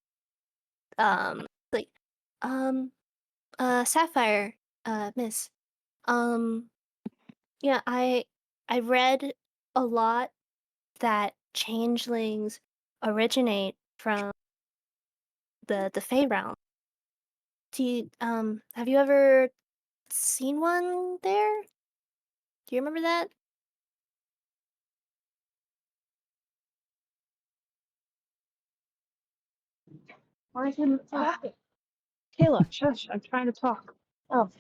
Like, Sapphire, Miss. Yeah, I read a lot that changelings originate from the Fey realm. Do you have you ever seen one there? Do you remember that? Why is it talking? Kayla, shush, I'm trying to talk. Oh.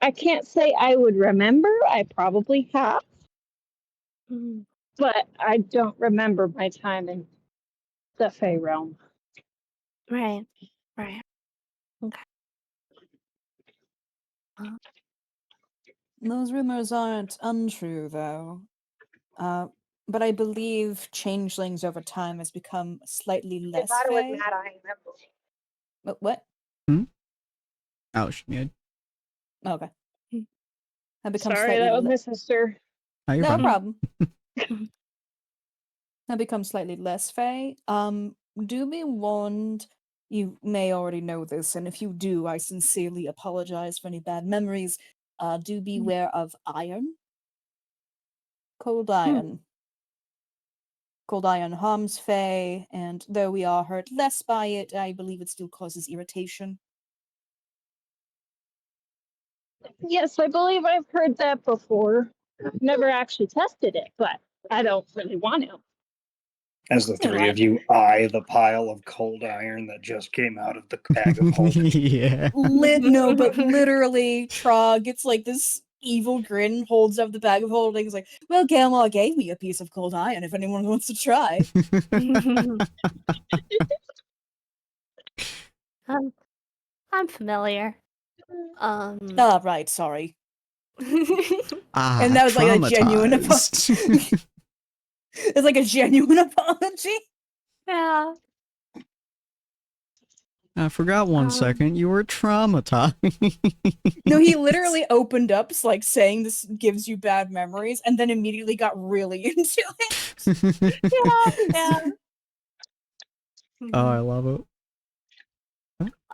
I can't say I would remember. I probably have. But I don't remember my time in the Fey realm. Right. Okay. Those rumors aren't untrue, though. But I believe changelings over time has become slightly less If I was fey. mad, I remember. What? Oh, she muted. Okay. Have become Sorry, slightly that was my sister. Oh, you're no fine. problem. Have become slightly less fey. Do be warned. You may already know this, and if you do, I sincerely apologize for any bad memories. Do beware of iron. Cold iron. Cold iron harms Fey, and though we are hurt less by it, I believe it still causes irritation. Yes, I believe I've heard that before. I've never actually tested it, but I don't really want to. As the three of you eye the pile of cold iron that just came out of the bag of holding. Yeah. No, but literally, Tra gets like this evil grin, holds up the bag of holding, is like, well, Gelmar gave me a piece of cold iron if anyone wants to try. I'm familiar. Right, sorry. Ah, and that was like a genuine traumatized. It's like a genuine apology. Yeah. I forgot one second. You were traumatized. No, he literally opened up, like saying this gives you bad memories, and then immediately got really into it. Yeah. Oh, I love it.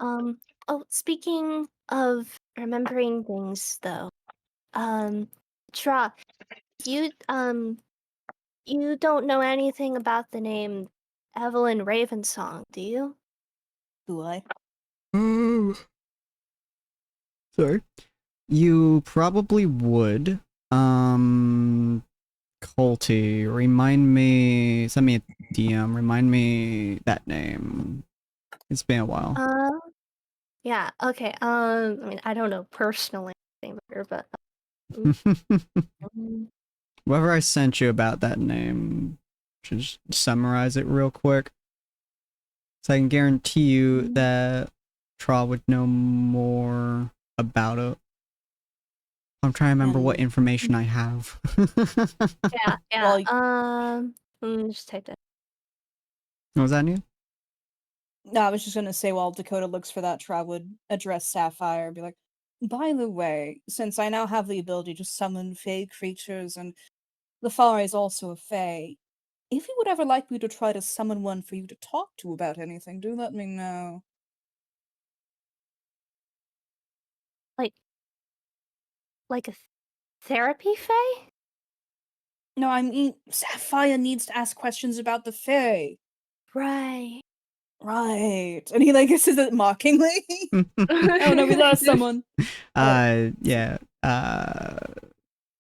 Oh, speaking of remembering things, though, Tra, you don't know anything about the name Evelyn Ravensong, do you? Do I? Sorry. You probably would. Colty, send me a DM, remind me that name. It's been a while. Yeah, okay, I mean, I don't know personally anything about her, but... Whatever I sent you about that name, should just summarize it real quick. So I can guarantee you that Tra would know more about it. I'm trying to remember what information I have. yeah. Just type that. What was that new? No, I was just gonna say while Dakota looks for that, Tra would address Sapphire and be like, by the way, since I now have the ability to summon fey creatures and the Far is also a fey, if you would ever like me to try to summon one for you to talk to about anything, do let me know. Like a therapy fey? No, I mean, Sapphire needs to ask questions about the Fae. Right. And he, like, says it mockingly. Oh no, we lost someone. Yeah.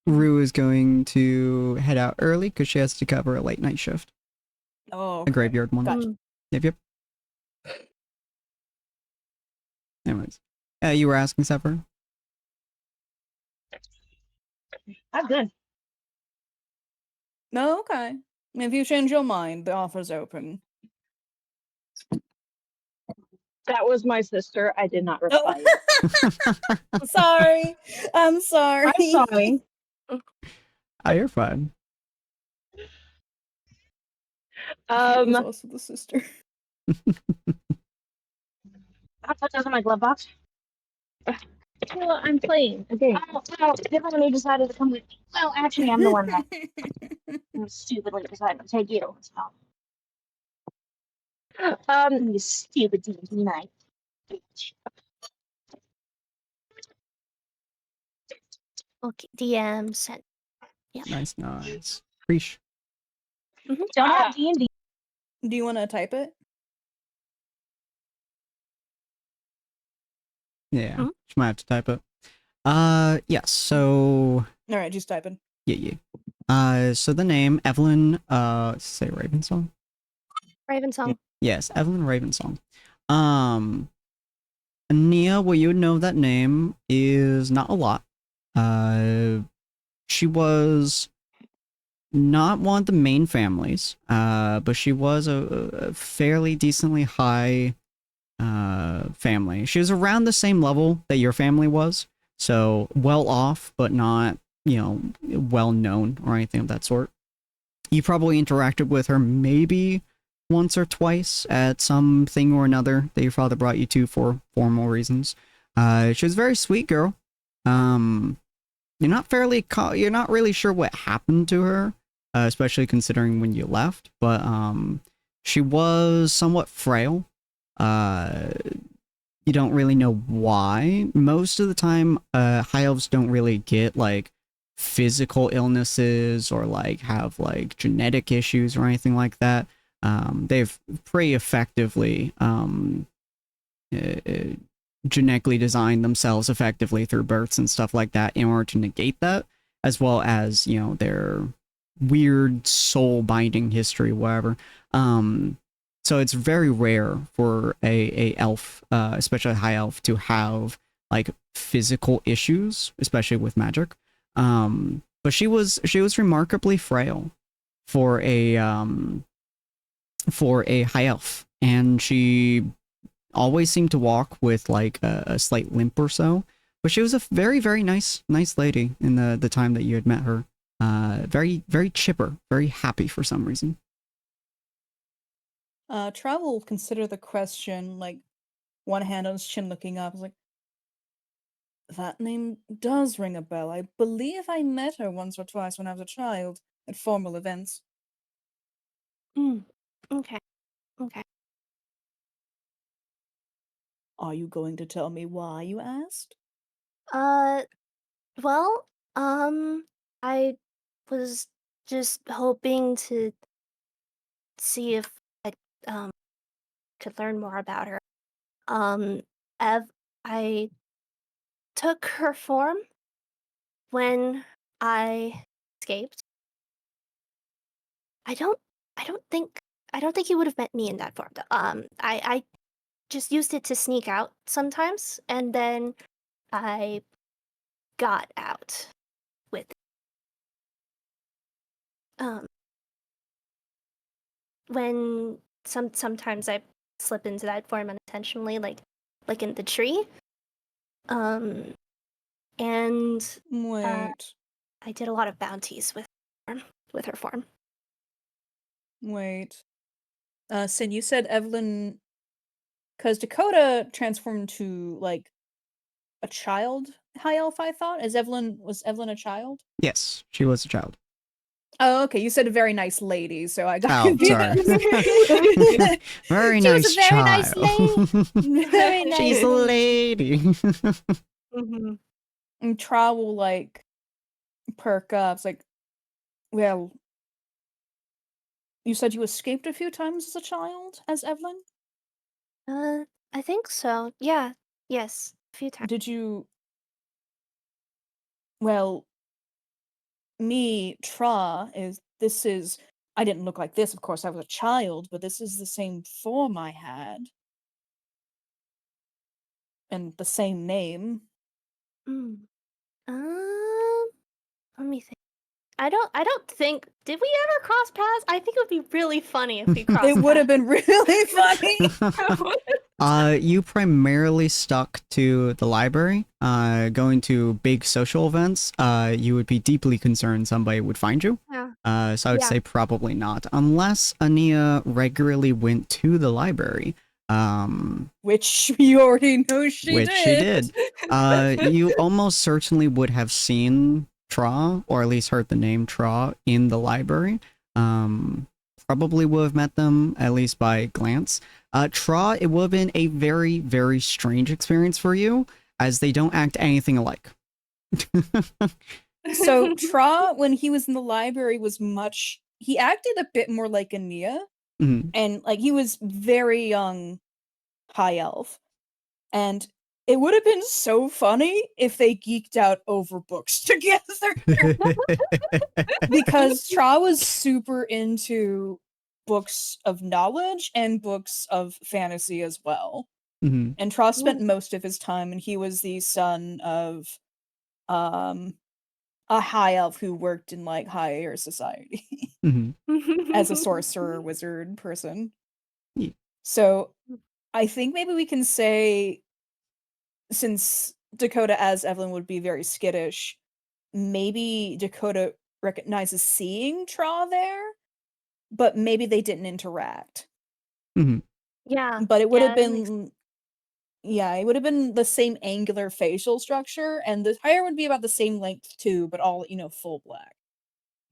Rue is going to head out early because she has to cover a late night shift. Oh, okay. A graveyard one. Gotcha. Yep. Anyways. You were asking, Sapphire? I'm good. No, okay. If you change your mind, the offer's open. That was my sister. I did not reply. Sorry. I'm sorry. I'm sorry. Oh, you're fine. Was also the sister. I'll put those in my glove box. Well, I'm playing a game. Oh, well, you're the one who decided to come with me. Well, actually, I'm the one that stupidly decided to take you. So. You stupid D&D night. Okay, DM sent. Yeah. Nice. Preach. Don't have D&D. Do you want to type it? Yeah, she might have to type it. Yes, so... Alright, just type it. Yeah. So the name, Evelyn, say Ravensong? Ravensong. Yes, Evelyn Ravensong. Nia, well, you know that name is not a lot. She was not one of the main families, but she was a fairly decently high family. She was around the same level that your family was, so well off, but not, well known or anything of that sort. You probably interacted with her maybe once or twice at something or another that your father brought you to for formal reasons. She was a very sweet girl. You're not really sure what happened to her, especially considering when you left, but she was somewhat frail. You don't really know why. Most of the time, high elves don't really get like physical illnesses or like have like genetic issues or anything like that. They've pretty effectively genetically designed themselves effectively through births and stuff like that in order to negate that, as well as, their weird soul binding history, whatever. So it's very rare for a elf, especially a high elf, to have like physical issues, especially with magic. But she was remarkably frail for a high elf, and she always seemed to walk with like a slight limp or so. But she was a very, very nice lady in the time that you had met her. Very, very chipper, very happy for some reason. Travel will consider the question, like, one hand on his chin looking up. Like, that name does ring a bell. I believe I met her once or twice when I was a child at formal events. Okay. Are you going to tell me why you asked? Well, I was just hoping to see if I could learn more about her. I took her form when I escaped. I don't think you would have met me in that form. I just used it to sneak out sometimes, and then I got out with it. When sometimes I slip into that form unintentionally, like in the tree. And Wait. I did a lot of bounties with her form. Wait. Sin, you said Evelyn, because Dakota transformed to like a child high elf, I thought. Was Evelyn a child? Yes, she was a child. Oh, okay. You said a very nice lady, so I got Oh, sorry. Very nice child. Very nice. She's a lady. Mm-hmm. And Tra will like perk up. It's like, well, you said you escaped a few times as a child, as Evelyn? I think so. Yeah. Yes. A few times. Did you? Well, me, Tra, I didn't look like this, of course, I was a child, but this is the same form I had. And the same name. Let me think. I don't think, did we ever cross paths? I think it would be really funny if we crossed paths. It would have been really funny. You primarily stuck to the library. Going to big social events, you would be deeply concerned somebody would find you. Yeah. So I would say probably not. Unless Ania regularly went to the library, Which you already know she which did. she did. You almost certainly would have seen Tra, or at least heard the name Tra, in the library. Probably would have met them, at least by glance. Tra, it would have been a very, very strange experience for you, as they don't act anything alike. So Tra, when he was in the library, he acted a bit more like Ania. Mm-hmm. And like he was very young high elf. And it would have been so funny if they geeked out over books together. Because Tra was super into books of knowledge and books of fantasy as well. Mm-hmm. And Tra spent most of his time, and he was the son of a high elf who worked in like higher society as a sorcerer, wizard person. Yeah. So I think maybe we can say, since Dakota as Evelyn would be very skittish, maybe Dakota recognizes seeing Tra there, but maybe they didn't interact. Mm-hmm. Yeah. But it would have been it would have been the same angular facial structure, and the hair would be about the same length too, but all, full black.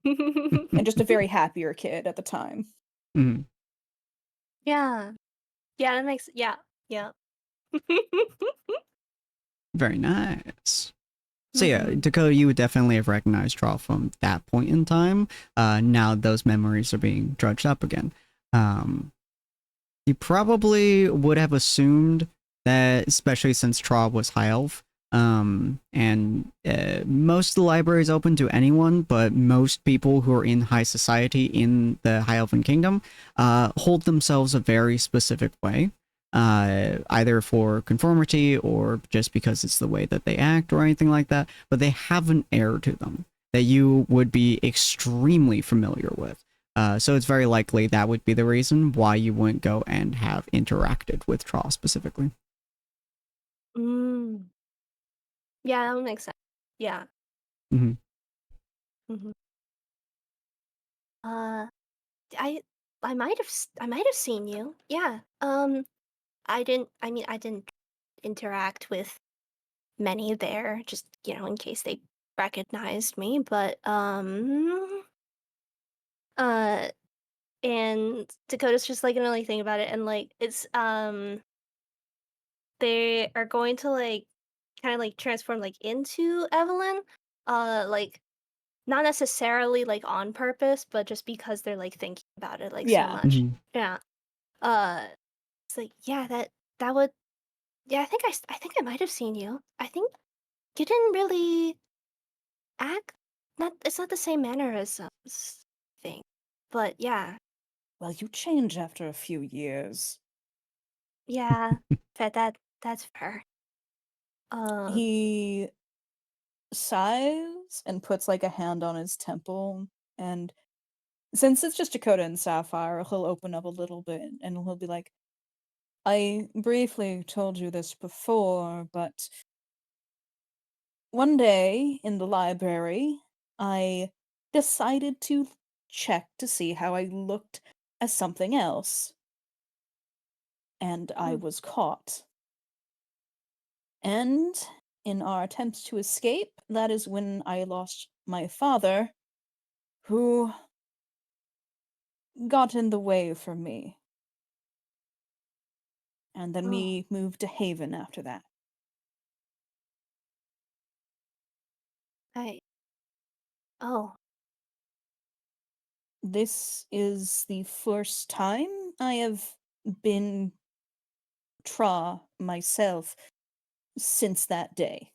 And just a very happier kid at the time. Mm-hmm. Yeah. Yeah, that makes yeah. Very nice. So yeah, Dakota, you would definitely have recognized Tra from that point in time. Now those memories are being drudged up again. You probably would have assumed that, especially since Tra was high elf, and most of the library is open to anyone, but most people who are in high society in the High Elven Kingdom hold themselves a very specific way. Either for conformity or just because it's the way that they act or anything like that, but they have an air to them that you would be extremely familiar with. So it's very likely that would be the reason why you wouldn't go and have interacted with Tra specifically. Yeah, that would make sense. Yeah. I might have seen you. Yeah. I didn't interact with many there, just, in case they recognized me, but and Dakota's just like gonna think about it, and like it's they are going to like kind of like transform like into Evelyn, like not necessarily like on purpose, but just because they're like thinking about it like so much. Yeah. It's like, yeah, that would, yeah, I think I might have seen you. I think you didn't really act, it's not the same mannerisms thing, but yeah. Well, you change after a few years. Yeah, that's fair. He sighs and puts like a hand on his temple, and since it's just Dakota and Sapphire, he'll open up a little bit and he'll be like, I briefly told you this before, but one day in the library, I decided to check to see how I looked as something else. And I was caught. And in our attempts to escape, that is when I lost my father, who got in the way for me. And then we moved to Haven after that. This is the first time I have been Tra myself since that day.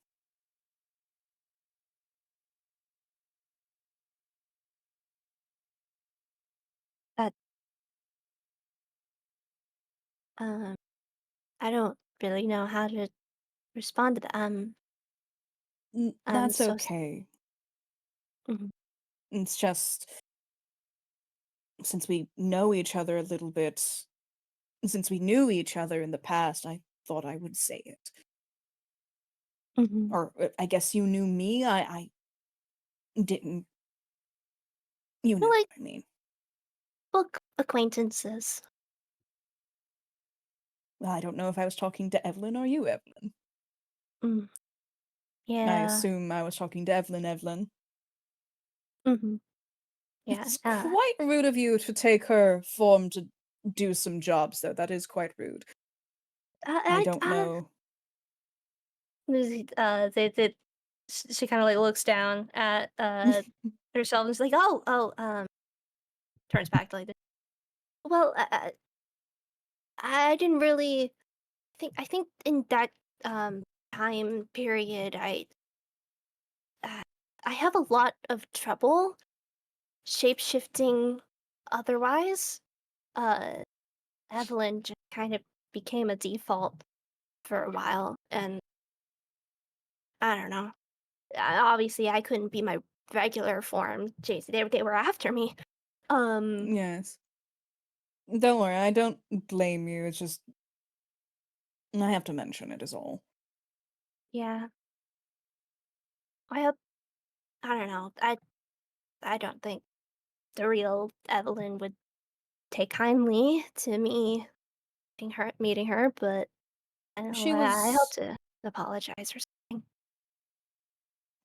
I don't really know how to respond to that. That's so okay. It's just, since we know each other a little bit, since we knew each other in the past, I thought I would say it. Or I guess you knew me. I didn't. You know what I mean. Book acquaintances. I don't know if I was talking to Evelyn or you, Evelyn. Yeah. I assume I was talking to Evelyn. Mm-hmm. Yeah. It's quite rude of you to take her form to do some jobs, though. That is quite rude. I don't know. She kind of like looks down at herself and is like, turns back to like, well, I didn't really I think in that time period, I have a lot of trouble shape-shifting otherwise. Evelyn just kind of became a default for a while, and I don't know. Obviously, I couldn't be my regular form. Jeez, they were after me. Yes. Don't worry, I don't blame you. It's just I have to mention it is all. Yeah. I don't know. I don't think the real Evelyn would take kindly to me meeting her, but I don't know, I hope to apologize or something.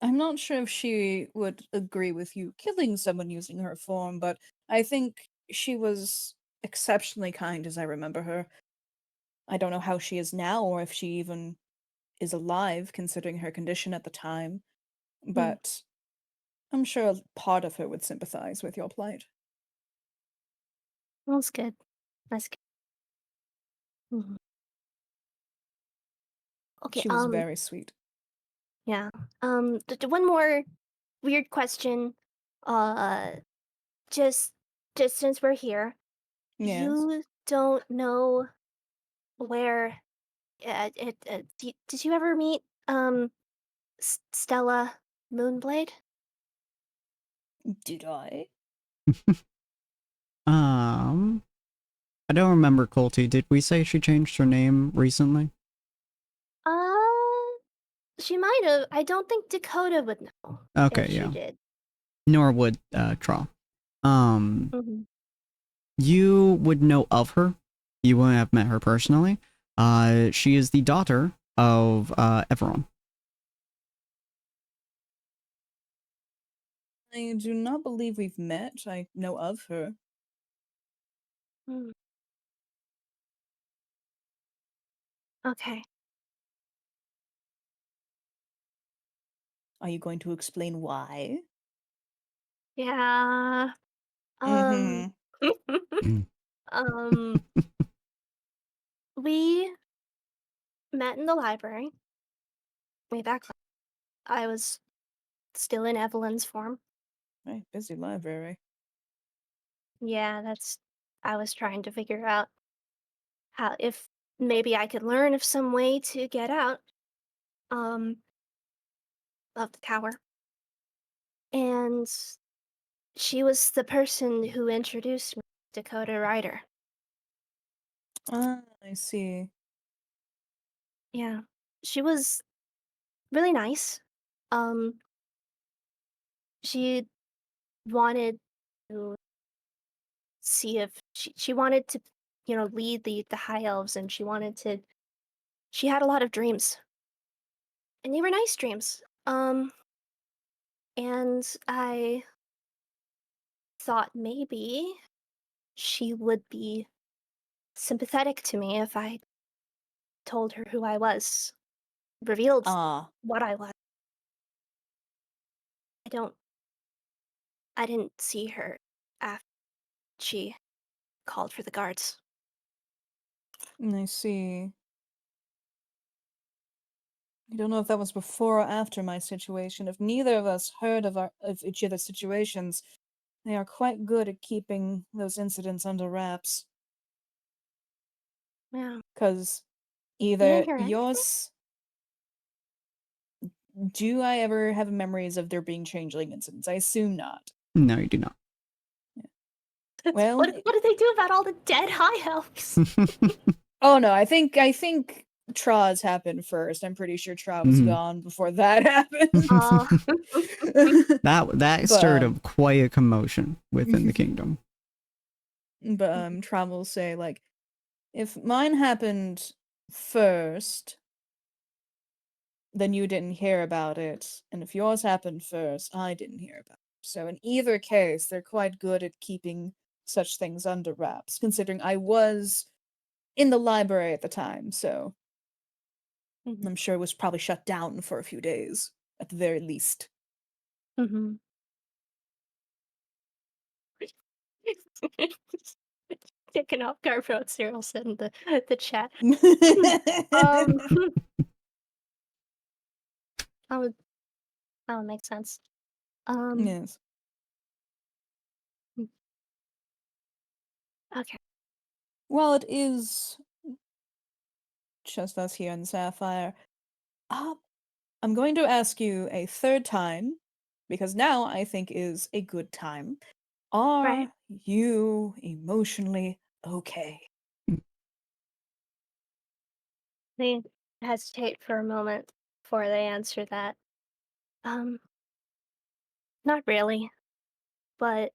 I'm not sure if she would agree with you killing someone using her form, but I think she was exceptionally kind as I remember her. I don't know how she is now or if she even is alive considering her condition at the time, but I'm sure part of her would sympathize with your plight. That's good. That's good. Mm-hmm. Okay, she was very sweet. Yeah. One more weird question. Just since we're here, yes. You don't know where did you ever meet Stella Moonblade? Did I? I don't remember, Colty. Did we say she changed her name recently? She might have. I don't think Dakota would know. Okay, if yeah. She did. Nor would Tra. You would know of her. You wouldn't have met her personally. She is the daughter of Everon. I do not believe we've met. I know of her. Okay. Are you going to explain why? Yeah. We met in the library way back when. I was still in Evelyn's form. Right, busy library. Yeah, I was trying to figure out how if maybe I could learn of some way to get out of the tower. And she was the person who introduced me to Dakota Ryder. Ah, I see. Yeah. She was really nice. She wanted to see if she wanted to, lead the high elves, and she had a lot of dreams. And they were nice dreams. And I thought maybe she would be sympathetic to me if I told her who I was, revealed what I was. I didn't see her after she called for the guards. I see. I don't know if that was before or after my situation. If neither of us heard of each other's situations, they are quite good at keeping those incidents under wraps. Yeah. Because either yours... Do I ever have memories of there being changeling incidents? I assume not. No, you do not. Yeah. Well, what did they do about all the dead high elves? Oh no, I think Tra's happened first. I'm pretty sure Tra was gone before that happened. that stirred up quite a commotion within the kingdom. But Tra will say, like, if mine happened first, then you didn't hear about it. And if yours happened first, I didn't hear about it. So in either case, they're quite good at keeping such things under wraps, considering I was in the library at the time, so I'm sure it was probably shut down for a few days, at the very least. Mm-hmm. Taken off guard for what Cyril said in the chat. That would make sense. Yes. Okay. Well, it is just us here in Sapphire. I'm going to ask you a third time, because now I think is a good time. Are you emotionally okay? They hesitate for a moment before they answer that. Not really, but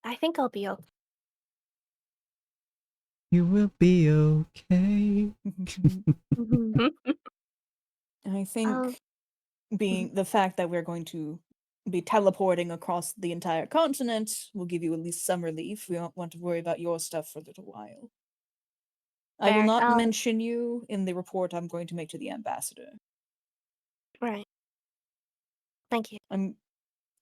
I think I'll be okay. You will be okay. I think being the fact that we're going to be teleporting across the entire continent will give you at least some relief. We don't want to worry about your stuff for a little while. I will not mention you in the report I'm going to make to the ambassador. Right. Thank you. I'm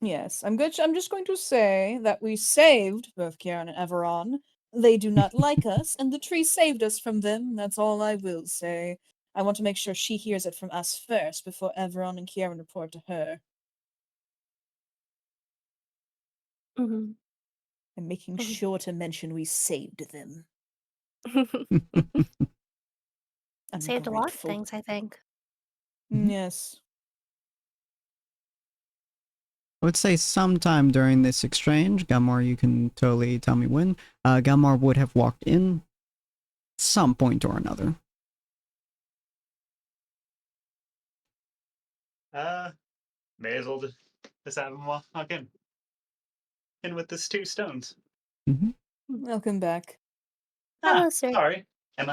just going to say that we saved both Kieran and Everon. They do not like us, and the tree saved us from them. That's all I will say. I want to make sure she hears it from us first before Everon and Kieran report to her. I'm making sure to mention we saved them. Saved a lot of things, I think. Yes. I would say sometime during this exchange, Galmar, you can totally tell me when, Galmar would have walked in some point or another. May as well just have him walk in. In with his 2 stones. Welcome back. Hello, sir. Sorry. Am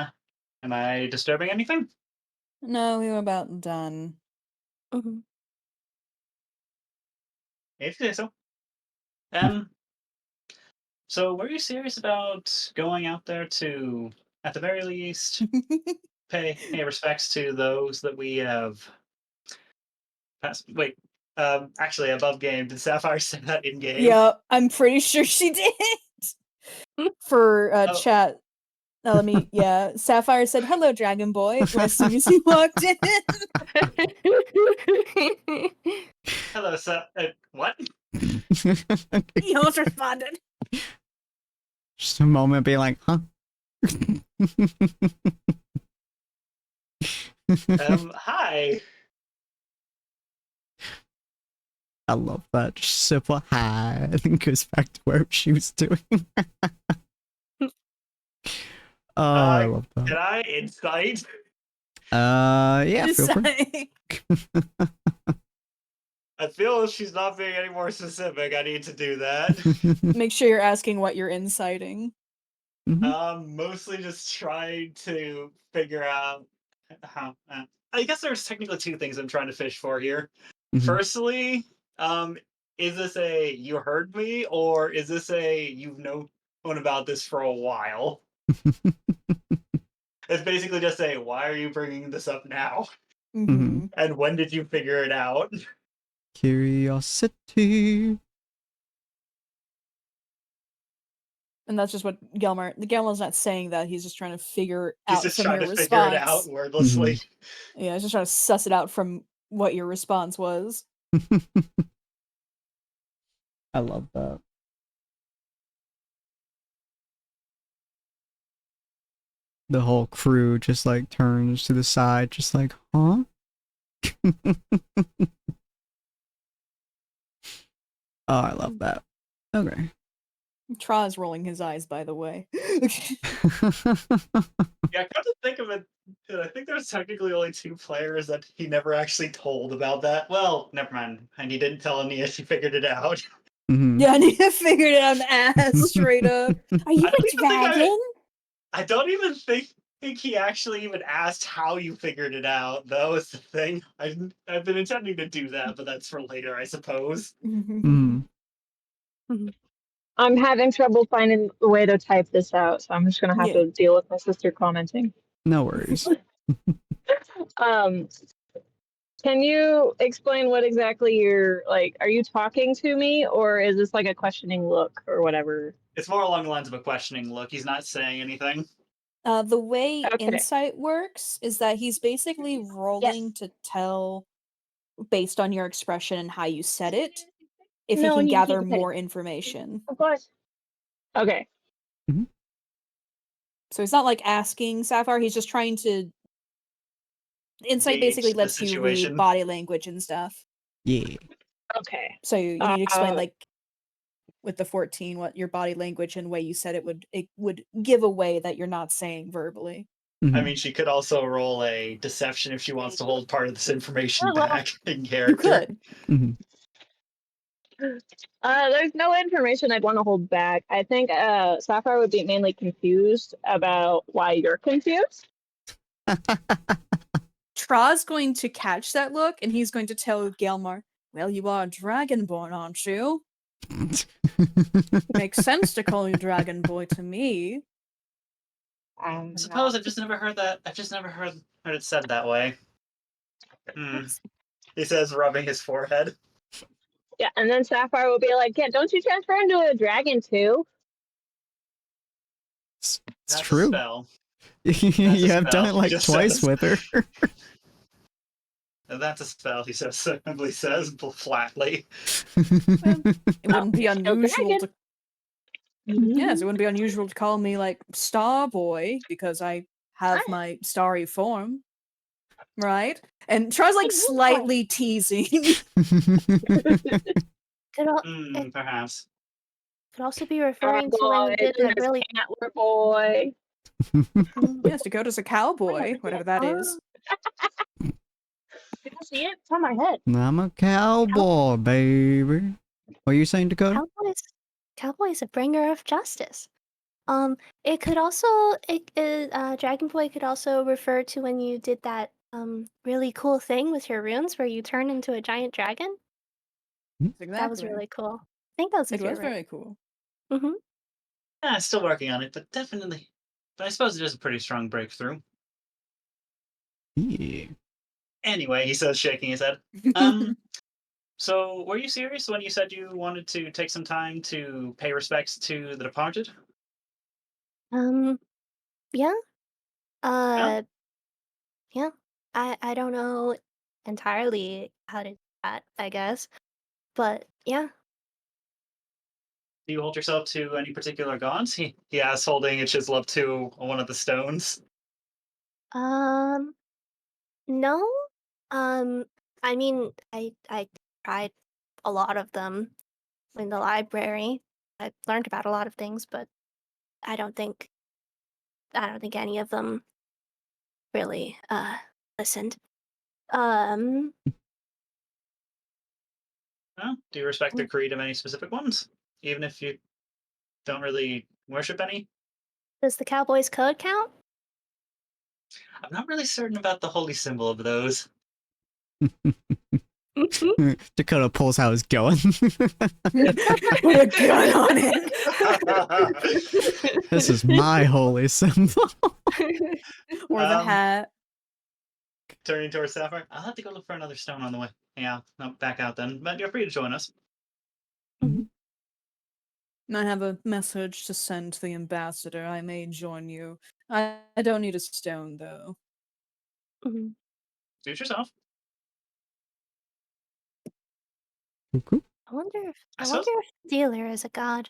I disturbing anything? No, we were about done. If you say so. So were you serious about going out there to, at the very least, pay respects to those that we have passed? Wait, actually, above game, did Sapphire say that in game? Yeah, I'm pretty sure she did. For chat. Sapphire said, "Hello, Dragon Boy," as soon as he walked in. Hello, what? He almost responded. Just a moment being like, huh? Hi. I love that. Just super hi. I think goes back to where she was doing. I love that. Can I insight? Yeah, feel free. I feel she's not being any more specific. I need to do that. Make sure you're asking what you're inciting. Mostly just trying to figure out how. I guess there's technically 2 things I'm trying to fish for here. Firstly, is this a you heard me, or is this a you've known about this for a while? It's basically just a why are you bringing this up now? And when did you figure it out? Curiosity. And that's just what Gelmar's not saying that. He's just trying to figure out He's just from trying your to response. figure it out wordlessly. Yeah, he's just trying to suss it out from what your response was. I love that. The whole crew just like turns to the side, just like, huh? Oh, I love that. Okay. Tra is rolling his eyes, by the way. Yeah, come to think of it, I think there's technically only 2 players that he never actually told about that. Well, never mind. And he didn't tell Ania, she figured it out. Yeah, Ania figured it out an ass straight up. Are you a dragon? I don't even think he actually even asked how you figured it out. That was the thing. I've been intending to do that, but that's for later, I suppose. Mm. I'm having trouble finding a way to type this out, so I'm just gonna have to deal with my sister commenting. No worries. Can you explain what exactly you're like? Are you talking to me, or is this like a questioning look or whatever? It's more along the lines of a questioning look. He's not saying anything. The way insight works is that he's basically rolling to tell, based on your expression and how you said it, if he can gather more information. Of course. Okay. Mm-hmm. So he's not like asking Sapphire, he's just trying to... Insight basically lets you read body language and stuff. Yeah. Okay. So you need to explain, like, with the 14, what your body language and way you said it would give away that you're not saying verbally. I mean, she could also roll a deception if she wants to hold part of this information back in character. You could. There's no information I'd want to hold back. I think Sapphire would be mainly confused about why you're confused. Tra's going to catch that look, and he's going to tell Gelmar, well, you are Dragonborn, aren't you? Makes sense to call you Dragon Boy to me. I suppose I've just never heard that. I've just never heard it said that way. He says, rubbing his forehead. Yeah, and then Sapphire will be like, yeah, don't you transfer into a dragon too? It's true. A spell. You have done it like twice with her. That's a spell, he says, simply says flatly. It wouldn't be unusual to... Yes, it wouldn't be unusual to call me, like, Star Boy, because I have my starry form. Right? And Char's, like, slightly teasing. Perhaps. Could also be referring to when you did that really... boy. Yes, Dakota's a cowboy, whatever that is. Did I see it? It's on my head. I'm a cowboy, baby. What are you saying, Dakota? Cowboy's a bringer of justice. It could also, Dragon Boy could also refer to when you did that really cool thing with your runes where you turn into a giant dragon. Exactly. That was really cool. I think that was very cool. Yeah, still working on it, but definitely. But I suppose it is a pretty strong breakthrough. Yeah. Anyway, he says, shaking his head. So, were you serious when you said you wanted to take some time to pay respects to the departed? Yeah. Yeah. I don't know entirely how to do that, I guess. But, yeah. Do you hold yourself to any particular gods? He asks, holding a chisel up to one of the stones. No. I mean, I tried a lot of them in the library. I learned about a lot of things, but I don't think any of them really listened. Well, do you respect the creed of any specific ones, even if you don't really worship any? Does the Cowboys Code count? I'm not really certain about the holy symbol of those. Dakota pulls out his gun. Put a gun on it. This is my holy symbol. Or the hat. Turning towards Sapphire, I'll have to go look for another stone on the way. Yeah, I'll back out then, but you're free to join us. I have a message to send to the ambassador. I may join you. I don't need a stone, though. Suit yourself. I wonder if Dealer is a god.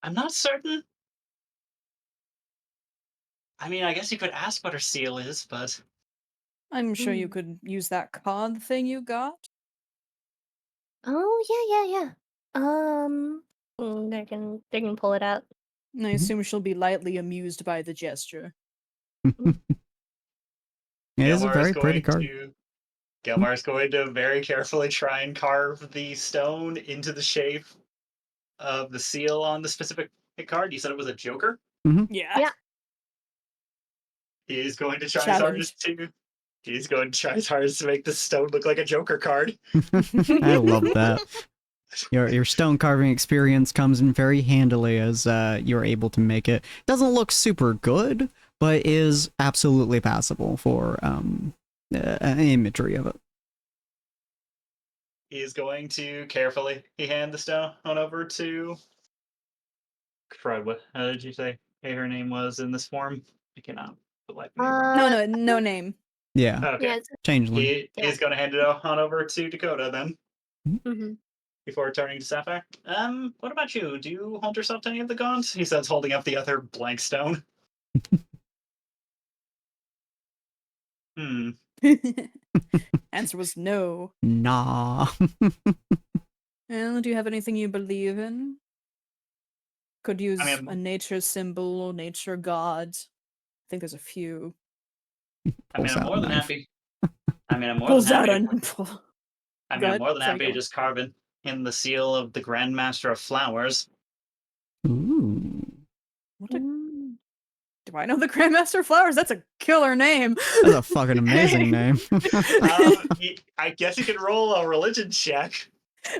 I'm not certain. I mean, I guess you could ask what her seal is, but... I'm sure you could use that card thing you got. Oh, yeah. They can pull it out. I assume she'll be lightly amused by the gesture. It is a very pretty card. Gelmar is going to very carefully try and carve the stone into the shape of the seal on the specific card. You said it was a joker? Yeah. Yeah. He's going to try his hardest to. He's going to try his hardest to make this stone look like a Joker card. I love that. Your stone carving experience comes in very handily as you're able to make it. Doesn't look super good, but is absolutely passable for an imagery of it. He is going to carefully hand the stone on over to Fred. What did you say? Hey, her name was in this form. I cannot. No name. Yeah. Okay. Yeah, Changeling. He is going to hand it on over to Dakota then. Mm-hmm. Before turning to Sapphire. What about you? Do you hold yourself to any of the gods? He says, holding up the other blank stone. Answer was no. Nah. Well, do you have anything you believe in? Could use a nature symbol, nature god. I think there's a few. I'm more than happy. I'm more Pulls than out happy. I'm more than Sorry, happy to just carve in the seal of the Grandmaster of Flowers. Ooh. Do I know the Grandmaster of Flowers? That's a killer name. That's a fucking amazing name. I guess you could roll a religion check.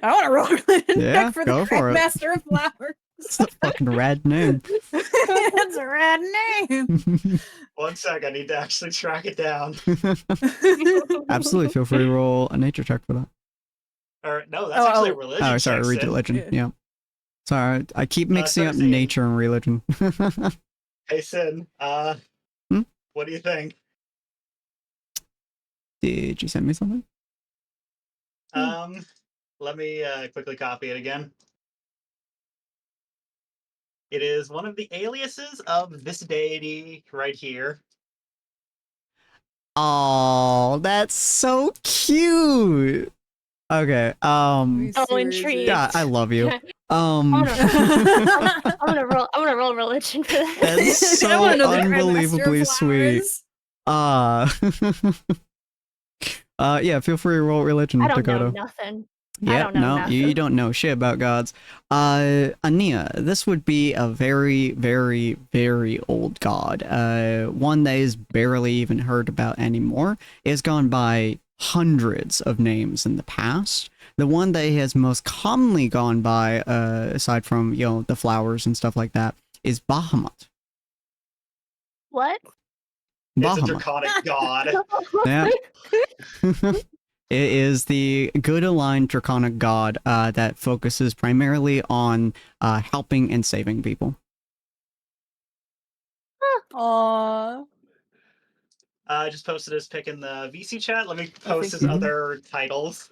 I want to roll a religion check for the go for it. Grandmaster of Flowers. It's a fucking rad name. That's a rad name. 1 sec, I need to actually track it down. Absolutely, feel free to roll a nature check for that. Or no, that's actually a religion check. Oh, sorry, religion. Yeah. Sorry, I keep mixing up 13. nature and religion. Hey, Sin, what do you think? Did you send me something? Let me quickly copy it again. It is one of the aliases of this deity right here. Oh, that's so cute. Okay. Intrigued. God, I love you. I'm gonna roll religion for that. That's so unbelievably sweet. Yeah, feel free to roll religion, I don't Dakota. know nothing. Yeah, no, you don't know shit about gods. Ania, this would be a very, very, very old god. One that is barely even heard about anymore. It's gone by hundreds of names in the past. The one that has most commonly gone by, aside from, the flowers and stuff like that, is Bahamut. What? It's a draconic god. Yeah. It is the good aligned draconic god that focuses primarily on helping and saving people. Aww. I just posted his pic in the VC chat. Let me post his other titles.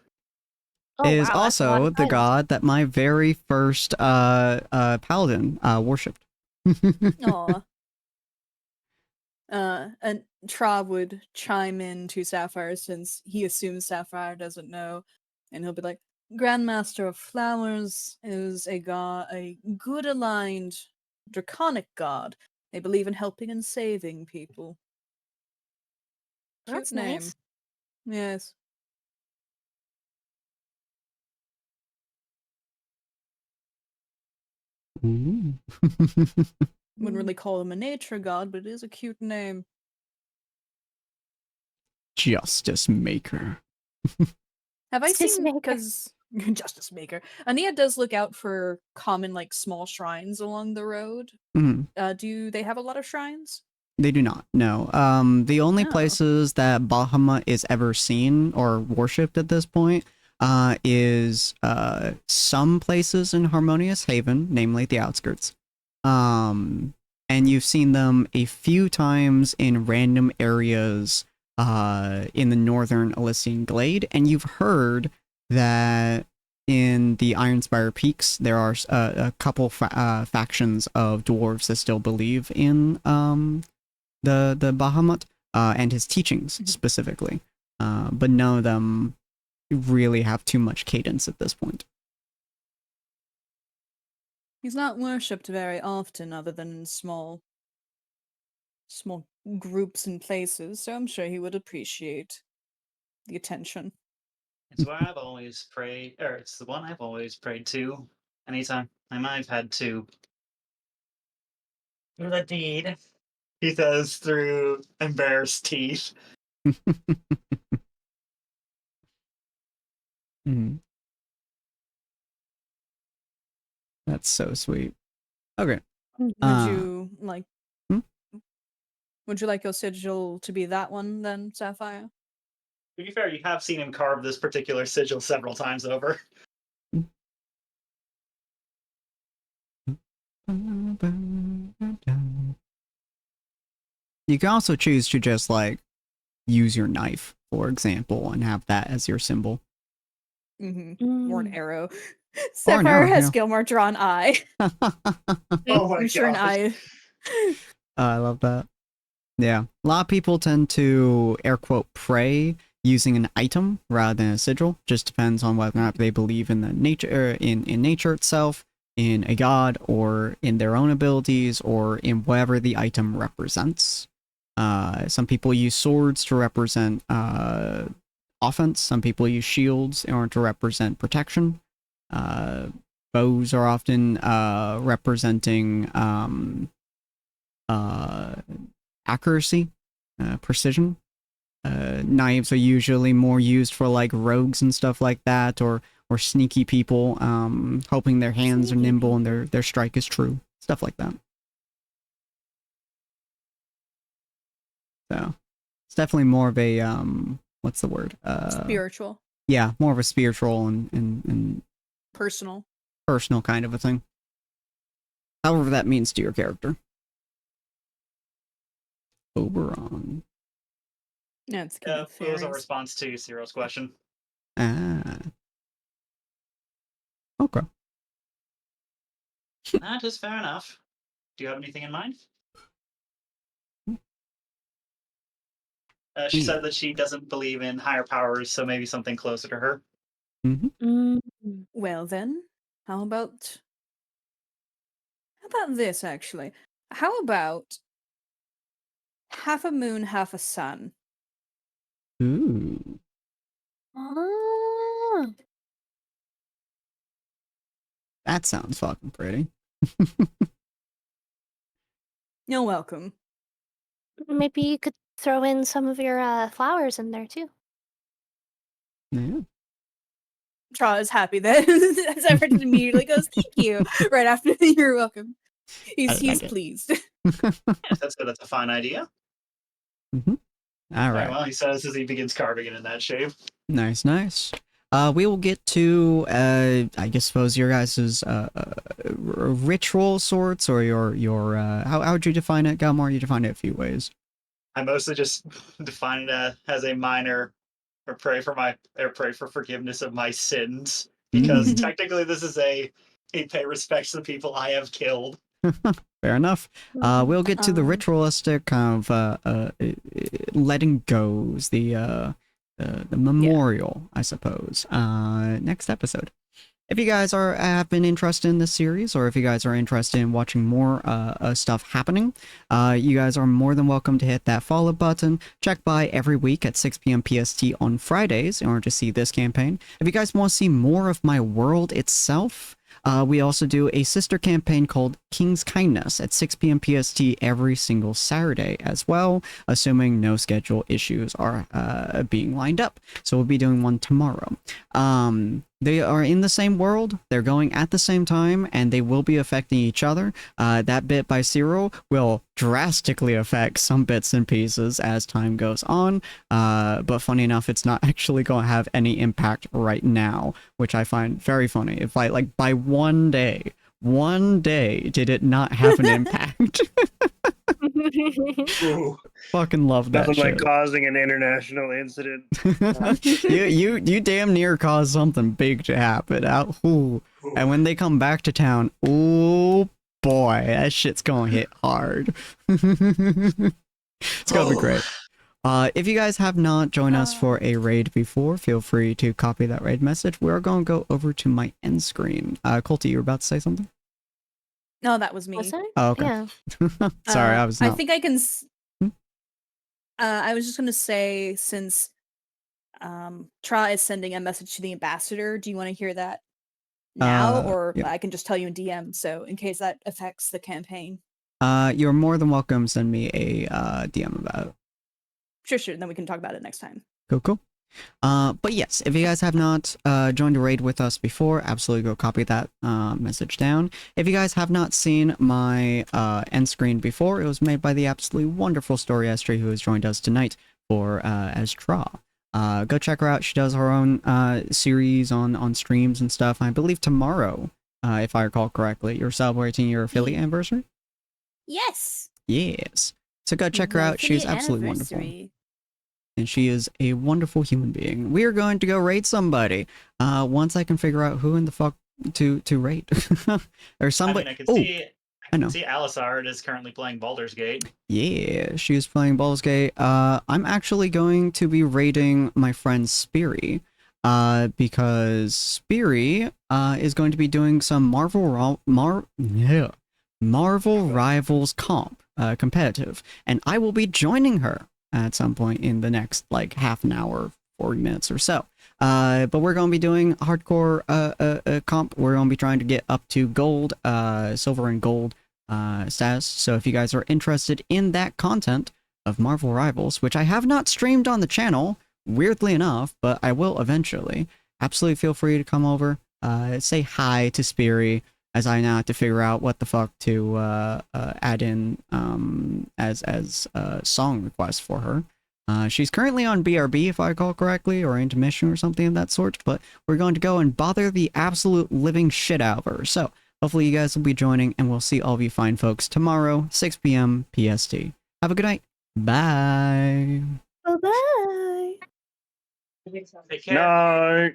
Is also the god that my very first paladin worshipped. Aww. And Tra would chime in to Sapphire since he assumes Sapphire doesn't know, and he'll be like, Grandmaster of Flowers is a good aligned draconic god. They believe in helping and saving people. That's Cute name. nice. Yes. Wouldn't really call him a nature god, but it is a cute name. Justice Maker. Have I seen, because Justice Maker. Ania does look out for common, small shrines along the road. Do they have a lot of shrines? They do not, no. The only places that Bahamut is ever seen or worshipped at this point is some places in Harmonious Haven, namely the outskirts. And you've seen them a few times in random areas in the northern Elysian Glade, and you've heard that in the Ironspire Peaks there are a couple factions of dwarves that still believe in the Bahamut and his teachings specifically, but none of them really have too much cadence at this point. He's not worshipped very often other than in small groups and places, so I'm sure he would appreciate the attention. It's where I've always prayed, or it's the one I've always prayed to anytime I've had to For the deed, he says through embarrassed teeth. That's so sweet. Okay. Would you like? Would you like your sigil to be that one then, Sapphire? To be fair, you have seen him carve this particular sigil several times over. You can also choose to just like use your knife, for example, and have that as your symbol. Or an arrow. Sapphire has Gilmore draw an eye. Oh my sure an eye. I love that. Yeah, a lot of people tend to air quote pray using an item rather than a sigil. Just depends on whether or not they believe in the nature, in nature itself, in a god, or in their own abilities, or in whatever the item represents. Some people use swords to represent offense. Some people use shields in order to represent protection. Bows are often representing accuracy, precision. Knives are usually more used for like rogues and stuff like that, or sneaky people, hoping their hands are nimble and their strike is true. Stuff like that. So it's definitely more of a what's the word? Spiritual. Yeah, more of a spiritual and personal kind of a thing. However that means to your character. Oberon. Yeah, it's it was a response to Ciro's question. Ah. Okay. That is fair enough. Do you have anything in mind? She said that she doesn't believe in higher powers, so maybe something closer to her. Well then, how about this actually? How about half a moon, half a sun? Ooh. That sounds fucking pretty. You're welcome. Maybe you could throw in some of your flowers in there too. Yeah. Tra is happy that Everton immediately goes, "Thank you." Right after the "You're welcome," he's pleased. That's good. That's a fine idea. All right. Well, he says as he begins carving it in that shape. Nice. We will get to I guess suppose your guys' ritual sorts, or your how would you define it, Galmar? You define it a few ways. I mostly just define it as a minor or pray for forgiveness of my sins, because technically this is a pay respects to the people I have killed. Fair enough. We'll get to the ritualistic kind of letting goes, the memorial, I suppose, next episode. If you guys have been interested in this series, or if you guys are interested in watching more stuff happening, you guys are more than welcome to hit that follow button. Check by every week at 6 p.m. PST on Fridays in order to see this campaign. If you guys want to see more of my world itself, we also do a sister campaign called King's Kindness at 6 p.m. PST every single Saturday as well, assuming no schedule issues are being lined up. So we'll be doing one tomorrow. They are in the same world, they're going at the same time, and they will be affecting each other. That bit by Cyril will drastically affect some bits and pieces as time goes on, but funny enough, it's not actually going to have any impact right now, which I find very funny. If like by one day did it not have an impact. Fucking love that Nothing shit. like causing an international incident. you damn near caused something big to happen. And when they come back to town, oh boy, that shit's gonna hit hard. It's gonna be great. If you guys have not joined us for a raid before, feel free to copy that raid message. We're going to go over to my end screen. Colty, you were about to say something? No, that was me. Was I? Oh, okay. Yeah. Sorry, I was not. I think I can... I was just going to say, since Tra is sending a message to the ambassador, do you want to hear that now? Or yeah. I can just tell you in DM, so in case that affects the campaign. you're more than welcome to send me a DM about it. Sure. Then we can talk about it next time. Cool. But yes, if you guys have not joined a raid with us before, absolutely go copy that message down. If you guys have not seen my end screen before, it was made by the absolutely wonderful Storyestry who has joined us tonight for as Tra. Go check her out. She does her own series on streams and stuff. I believe tomorrow, if I recall correctly, you're celebrating your affiliate anniversary? Yes. Yes. So go check her out. She's absolutely wonderful. And she is a wonderful human being. We are going to go raid somebody. Once I can figure out who in the fuck to raid. Or somebody. I can see Alisard is currently playing Baldur's Gate. Yeah, she is playing Baldur's Gate. I'm actually going to be raiding my friend Speary. Because Speary is going to be doing some Marvel Rivals comp competitive, and I will be joining her at some point in the next like half an hour, 40 minutes or so. But we're going to be doing hardcore comp. We're going to be trying to get up to gold, silver and gold status. So if you guys are interested in that content of Marvel Rivals, which I have not streamed on the channel, weirdly enough, but I will eventually, absolutely feel free to come over, say hi to Speary, as I now have to figure out what the fuck to add in as song requests for her. She's currently on BRB, if I recall correctly, or intermission or something of that sort, but we're going to go and bother the absolute living shit out of her. So hopefully you guys will be joining, and we'll see all of you fine folks tomorrow, 6 p.m. PST. Have a good night. Bye. Bye-bye. Take care. No.